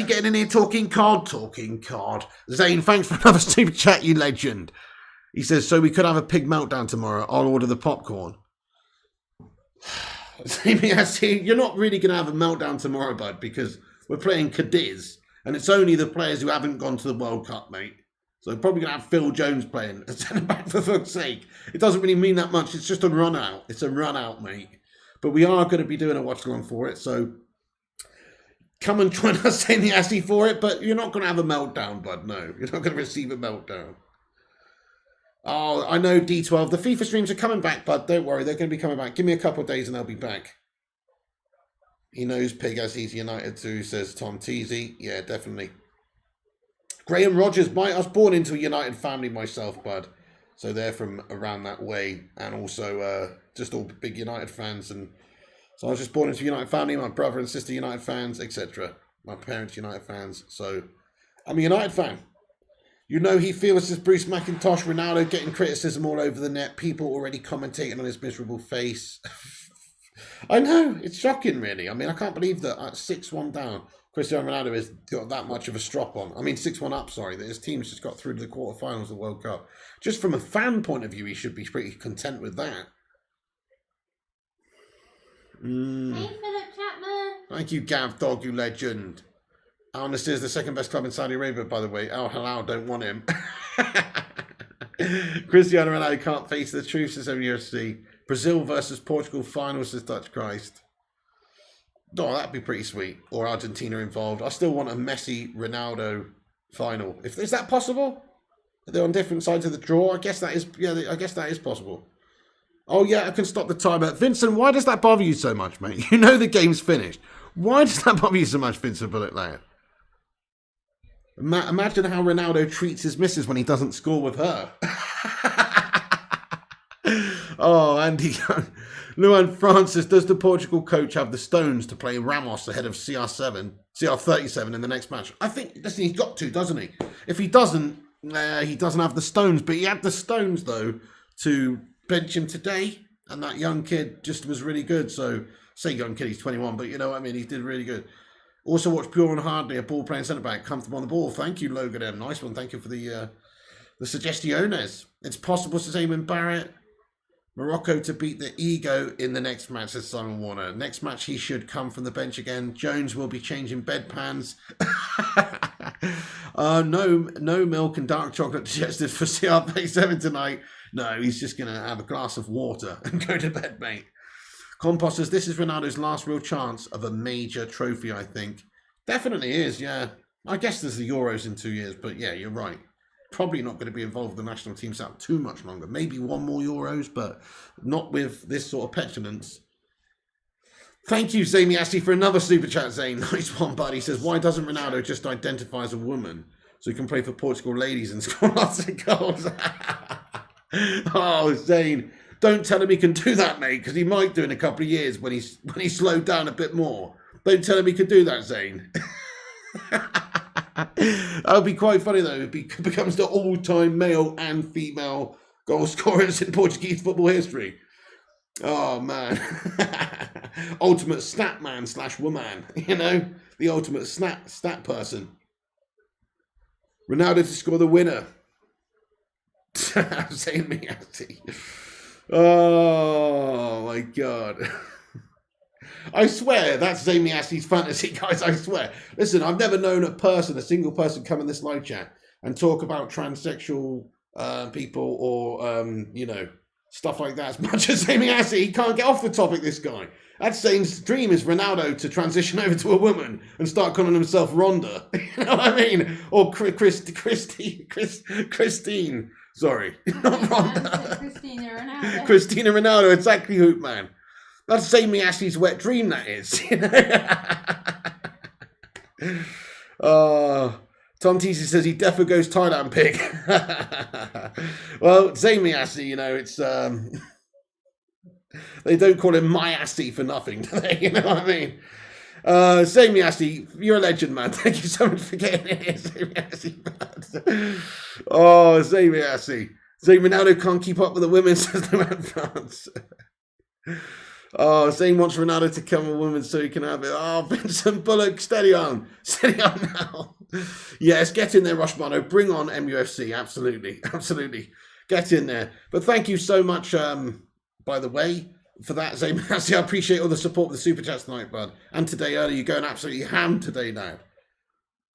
getting in here talking card. Zayn, thanks for another stupid chat, you legend. He says, so we could have a pig meltdown tomorrow. I'll order the popcorn. Zayn Miyasi, you're not really going to have a meltdown tomorrow, bud, because we're playing Cadiz. And it's only the players who haven't gone to the World Cup, mate. So probably going to have Phil Jones playing. Send him back for fuck's sake. It doesn't really mean that much. It's just a run out. It's a run out, mate. But we are going to be doing a watch along for it. So come and join us in the Assy for it. But you're not going to have a meltdown, bud. No, you're not going to receive a meltdown. Oh, I know, D12. The FIFA streams are coming back, bud. Don't worry. They're going to be coming back. Give me a couple of days and they'll be back. He knows Pig as he's United too, says Tom Teasy. Yeah, definitely. Graham Rogers, I was born into a United family myself, bud. So they're from around that way. And also just all big United fans. And so I was just born into a United family. My brother and sister United fans, etc. My parents United fans. So I'm a United fan. You know he feels as Bruce McIntosh, Ronaldo getting criticism all over the net. People already commentating on his miserable face. I know, it's shocking, really. I mean, I can't believe that at 6-1 down, Cristiano Ronaldo has got that much of a strop on. I mean, 6-1 up, sorry, that his team's just got through to the quarterfinals of the World Cup. Just from a fan point of view, he should be pretty content with that. Hey, Philip Chapman. Thank you, Gav Dog, you legend. Al Nassr is the second best club in Saudi Arabia, by the way. Al Halal don't want him. Cristiano Ronaldo can't face the truth, says UFC. Brazil versus Portugal final, says Dutch Christ. Oh, that'd be pretty sweet. Or Argentina involved. I still want a Messi Ronaldo final. Is that possible? Are they on different sides of the draw? I guess that is. Yeah, I guess that is possible. Oh yeah, I can stop the timer. Vincent, why does that bother you so much, mate? You know the game's finished. Why does that bother you so much, Vincent Bullet Layer? Imagine how Ronaldo treats his missus when he doesn't score with her. Oh, Andy. Luan Francis, does the Portugal coach have the stones to play Ramos ahead of CR37 in the next match? I think, listen, he's got to, doesn't he? If he doesn't have the stones. But he had the stones, though, to bench him today. And that young kid just was really good. So, say young kid, he's 21, but you know what I mean? He did really good. Also watched Pure and Hardly, a ball-playing centre-back, comfortable on the ball. Thank you, Logan M. Nice one. Thank you for the suggestiones. It's possible to say when Barrett, Morocco to beat the ego in the next match, says Simon Warner. Next match, he should come from the bench again. Jones will be changing bedpans. No milk and dark chocolate digested for CR37 tonight. No, he's just going to have a glass of water and go to bed, mate. Compost says, this is Ronaldo's last real chance of a major trophy, I think. Definitely is, yeah. I guess there's the Euros in 2 years, but yeah, you're right. Probably not going to be involved in the national team out too much longer. Maybe one more Euros, but not with this sort of petulance. Thank you, Zamy Assi, for another super chat, Zane. Nice one, buddy. He says, why doesn't Ronaldo just identify as a woman so he can play for Portugal ladies and score lots of goals? Oh, Zane. Don't tell him he can do that, mate, because he might do in a couple of years when he's slowed down a bit more. Don't tell him he can do that, Zane. That would be quite funny, though, if he becomes the all-time male and female goal scorers in Portuguese football history. Oh, man. Ultimate stat man / woman, you know? The ultimate stat person. Ronaldo to score the winner. Saying me, oh my god. I swear that's Zamy Assi's fantasy, guys. I swear. Listen, I've never known a single person come in this live chat and talk about transsexual people or stuff like that as much as Zamy Assi. He can't get off the topic, this guy. That's Zane's dream, is Ronaldo to transition over to a woman and start calling himself Rhonda. You know what I mean? Or Christine. Sorry, not Rhonda. Christina Ronaldo. Christina Ronaldo, exactly, Hoop Man. That's Zamy Assi's wet dream, that is. Tom Teasy says he defo goes Thailand pig. Well, Zamy Assi, it's they don't call him my Assi for nothing, do they? You know what I mean? Zamy Assi, you're a legend, man. Thank you so much for getting in here, Zamy Assi. Oh, Zamy Assi. Zane Ronaldo can't keep up with the women, says the man France. Oh, Zane wants Ronaldo to come a woman so he can have it. Oh, Vincent Bullock, steady on. Steady on now. Yes, get in there, Rushmano. Bring on MUFC. Absolutely. Absolutely. Get in there. But thank you so much, by the way, for that, Zane. I appreciate all the support with the Super Chats tonight, bud. And today early, you're going absolutely ham today now.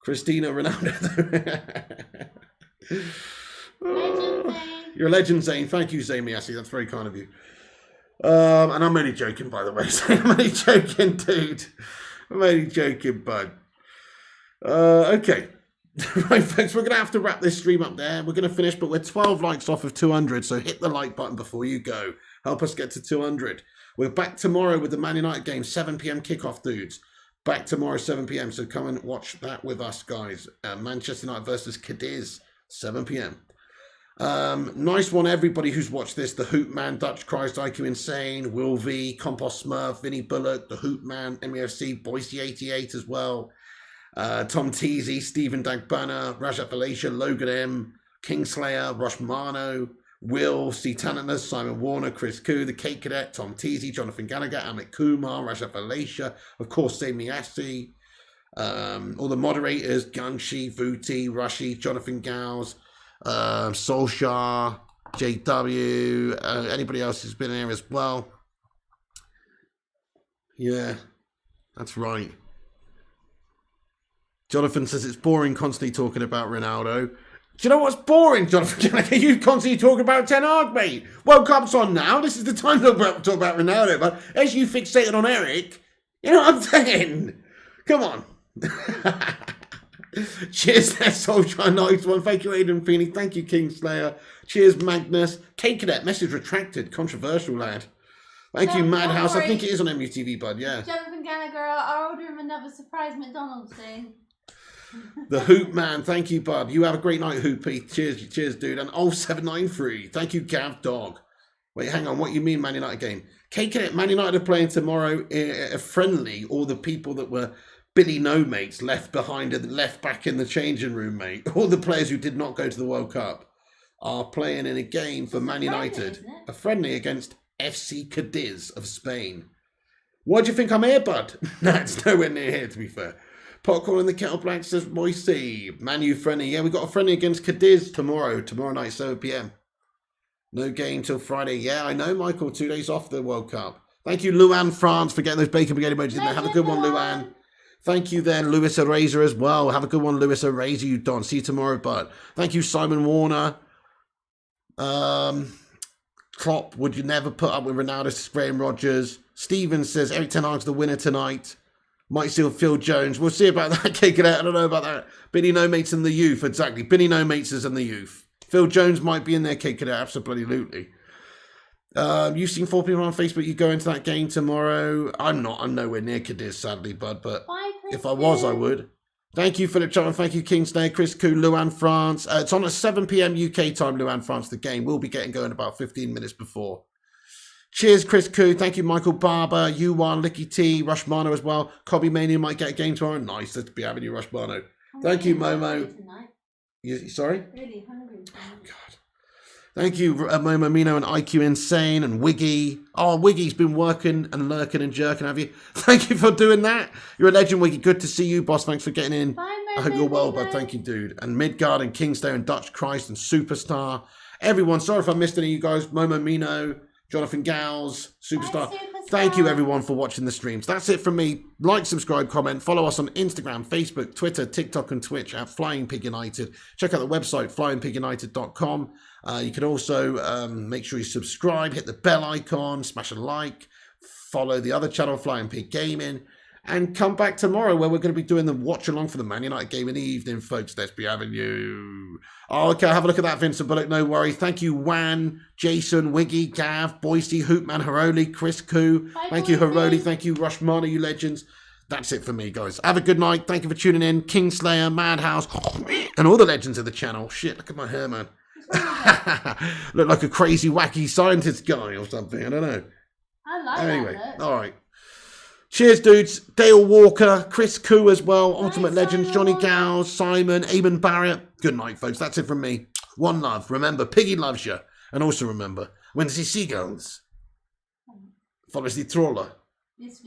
Christina Ronaldo. Legend Zane. You're a legend, Zane. Thank you, Zane Miassi. That's very kind of you. And I'm only joking, by the way. I'm only joking, dude. I'm only joking, bud. Okay. Right, folks, we're going to have to wrap this stream up there. We're going to finish, but we're 12 likes off of 200, so hit the like button before you go. Help us get to 200. We're back tomorrow with the Man United game, 7 p.m. kickoff, dudes. Back tomorrow, 7 p.m., so come and watch that with us, guys. Manchester United versus Cadiz, 7 p.m. Nice one, everybody who's watched this. The Hoop Man, Dutch Christ, IQ Insane, Will V, Compost Smurf, Vinny Bullock, The Hoop Man, MEFC, Boise 88 as well. Tom Teasy, Stephen Dagbana, Rajat Valacia, Logan M, Kingslayer, Rushmano, Will, C. Tananas, Simon Warner, Chris Koo, The Cake Cadet, Tom Teasy, Jonathan Gallagher, Amit Kumar, Rajat Valacia, of course, Sami Assi, all the moderators, Gungshi, Vuti, Rushi, Jonathan Gowes, Solskjaer, JW, anybody else who's been here as well. Yeah, that's right. Jonathan says it's boring constantly talking about Ronaldo. Do you know what's boring, Jonathan? You constantly talking about Ten Hag, mate. World Cup's on now. This is the time to talk about Ronaldo. But as you fixated on Eric, you know what I'm saying? Come on. Cheers there, Solskjaer. Nice one. Thank you, Aidan Feeney. Thank you, Kingslayer. Cheers, Magnus. Cake Cadet, message retracted. Controversial, lad. Thank you, Madhouse. I think it is on MUTV, bud, yeah. Jonathan Gallagher, I'll order him another surprise McDonald's soon. The Hoop Man, thank you, bud. You have a great night, Hoopy. Cheers, dude. And 0793, thank you, Gav Dog. Wait, hang on. What you mean, Man United game? KK, Man United are playing tomorrow a friendly. All the people that were Billy No mates left behind and left back in the changing room, mate. All the players who did not go to the World Cup are playing in a game for Man United. A friendly against FC Cadiz of Spain. Why do you think I'm here, bud? That's nowhere near here, to be fair. Popcorn in the Kettle Black says, Moisey. Man U friendly. Yeah, we got a friendly against Cadiz tomorrow night, 7 p.m. No game till Friday. Yeah, I know, Michael. 2 days off the World Cup. Thank you, Luan France, for getting those bacon brigade emojis in there. Have a good one, Luan. Thank you then, Lewis Eraser as well. Have a good one, Lewis Eraser, you don. See you tomorrow, bud. Thank you, Simon Warner. Klopp, would you never put up with Ronaldo? Graham Rogers. Steven says, Eric Ten Hag's the winner tonight. Might steal Phil Jones. We'll see about that. Kick it out. I don't know about that. Billy No Mates and the youth. Exactly. Billy No Mates is in the youth. Phil Jones might be in there. Kick it out. Absolutely. You've seen 4 people on Facebook. You go into that game tomorrow. I'm not. I'm nowhere near Cadiz, sadly, bud. But if I was, I would. Thank you, Philip Charlton. Thank you, Kingsley, Chris Koo, Luan France. It's on at 7 p.m. UK time, Luan France. The game will be getting going about 15 minutes before. Cheers, Chris Koo. Thank you, Michael Barber, U1, Licky T, Rushmano as well. Cobby Mania might get a game tomorrow. Nice to be having you, Rushmano. Thank you, Momo. You sorry? Really hungry. Oh, God. Thank you, Momo Mino and IQ Insane and Wiggy. Oh, Wiggy's been working and lurking and jerking, have you? Thank you for doing that. You're a legend, Wiggy. Good to see you, boss. Thanks for getting in. Bye, I hope you're well, bud. Thank you, dude. And Midgard and Kingstone and Dutch Christ and Superstar. Everyone, sorry if I missed any of you guys. Momo Mino, Jonathan Gals, Superstar. Thank you, everyone, for watching the streams. That's it from me. Like, subscribe, comment. Follow us on Instagram, Facebook, Twitter, TikTok, and Twitch at Flying Pig United. Check out the website, flyingpigunited.com. You can also make sure you subscribe, hit the bell icon, smash a like, follow the other channel, Flying Pig Gaming, and come back tomorrow where we're going to be doing the watch along for the Man United game in the evening, folks. Let's be having you. Oh, okay, have a look at that, Vincent Bullock. No worries. Thank you, Wan, Jason, Wiggy, Gav, Boise, Hoopman, Haroli, Chris Koo. Thank you, Haroli. Thank you, Rushmana, you legends. That's it for me, guys. Have a good night. Thank you for tuning in. Kingslayer, Madhouse, and all the legends of the channel. Shit, look at my hair, man. Look like a crazy, wacky scientist guy or something. I don't know. I like anyway, that. All right. Cheers, dudes. Dale Walker, Chris Koo as well, Ultimate Legends, Johnny Gowes, Simon, Eamon Barrett. Good night, folks. That's it from me. One love. Remember, Piggy loves you. And also remember, when the seagulls follows the trawler. This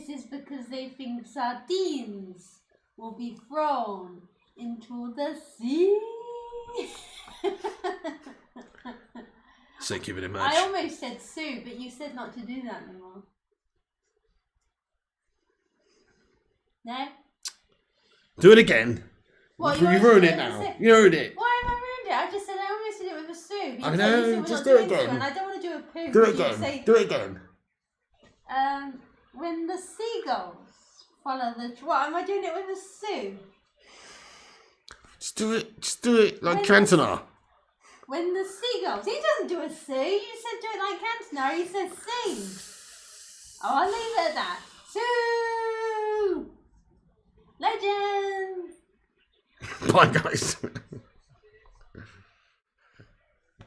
is because they think sardines will be thrown into the sea. Thank you very much. I almost said Sue, but you said not to do that anymore. No? Do it again. What, you ruined it now. You ruined it. Why have I ruined it? I just said I almost did it with a Sue. I know, just do it again. And I don't want to do a poo. Do it again. Do it again. When the seagulls follow the... What, am I doing it with a Sue? Just do it like Cantona. When the seagulls... He doesn't do a Sue. You said do it like Cantona. He said sing. Oh, I'll leave it at that. Sue! Legends! Bye, guys.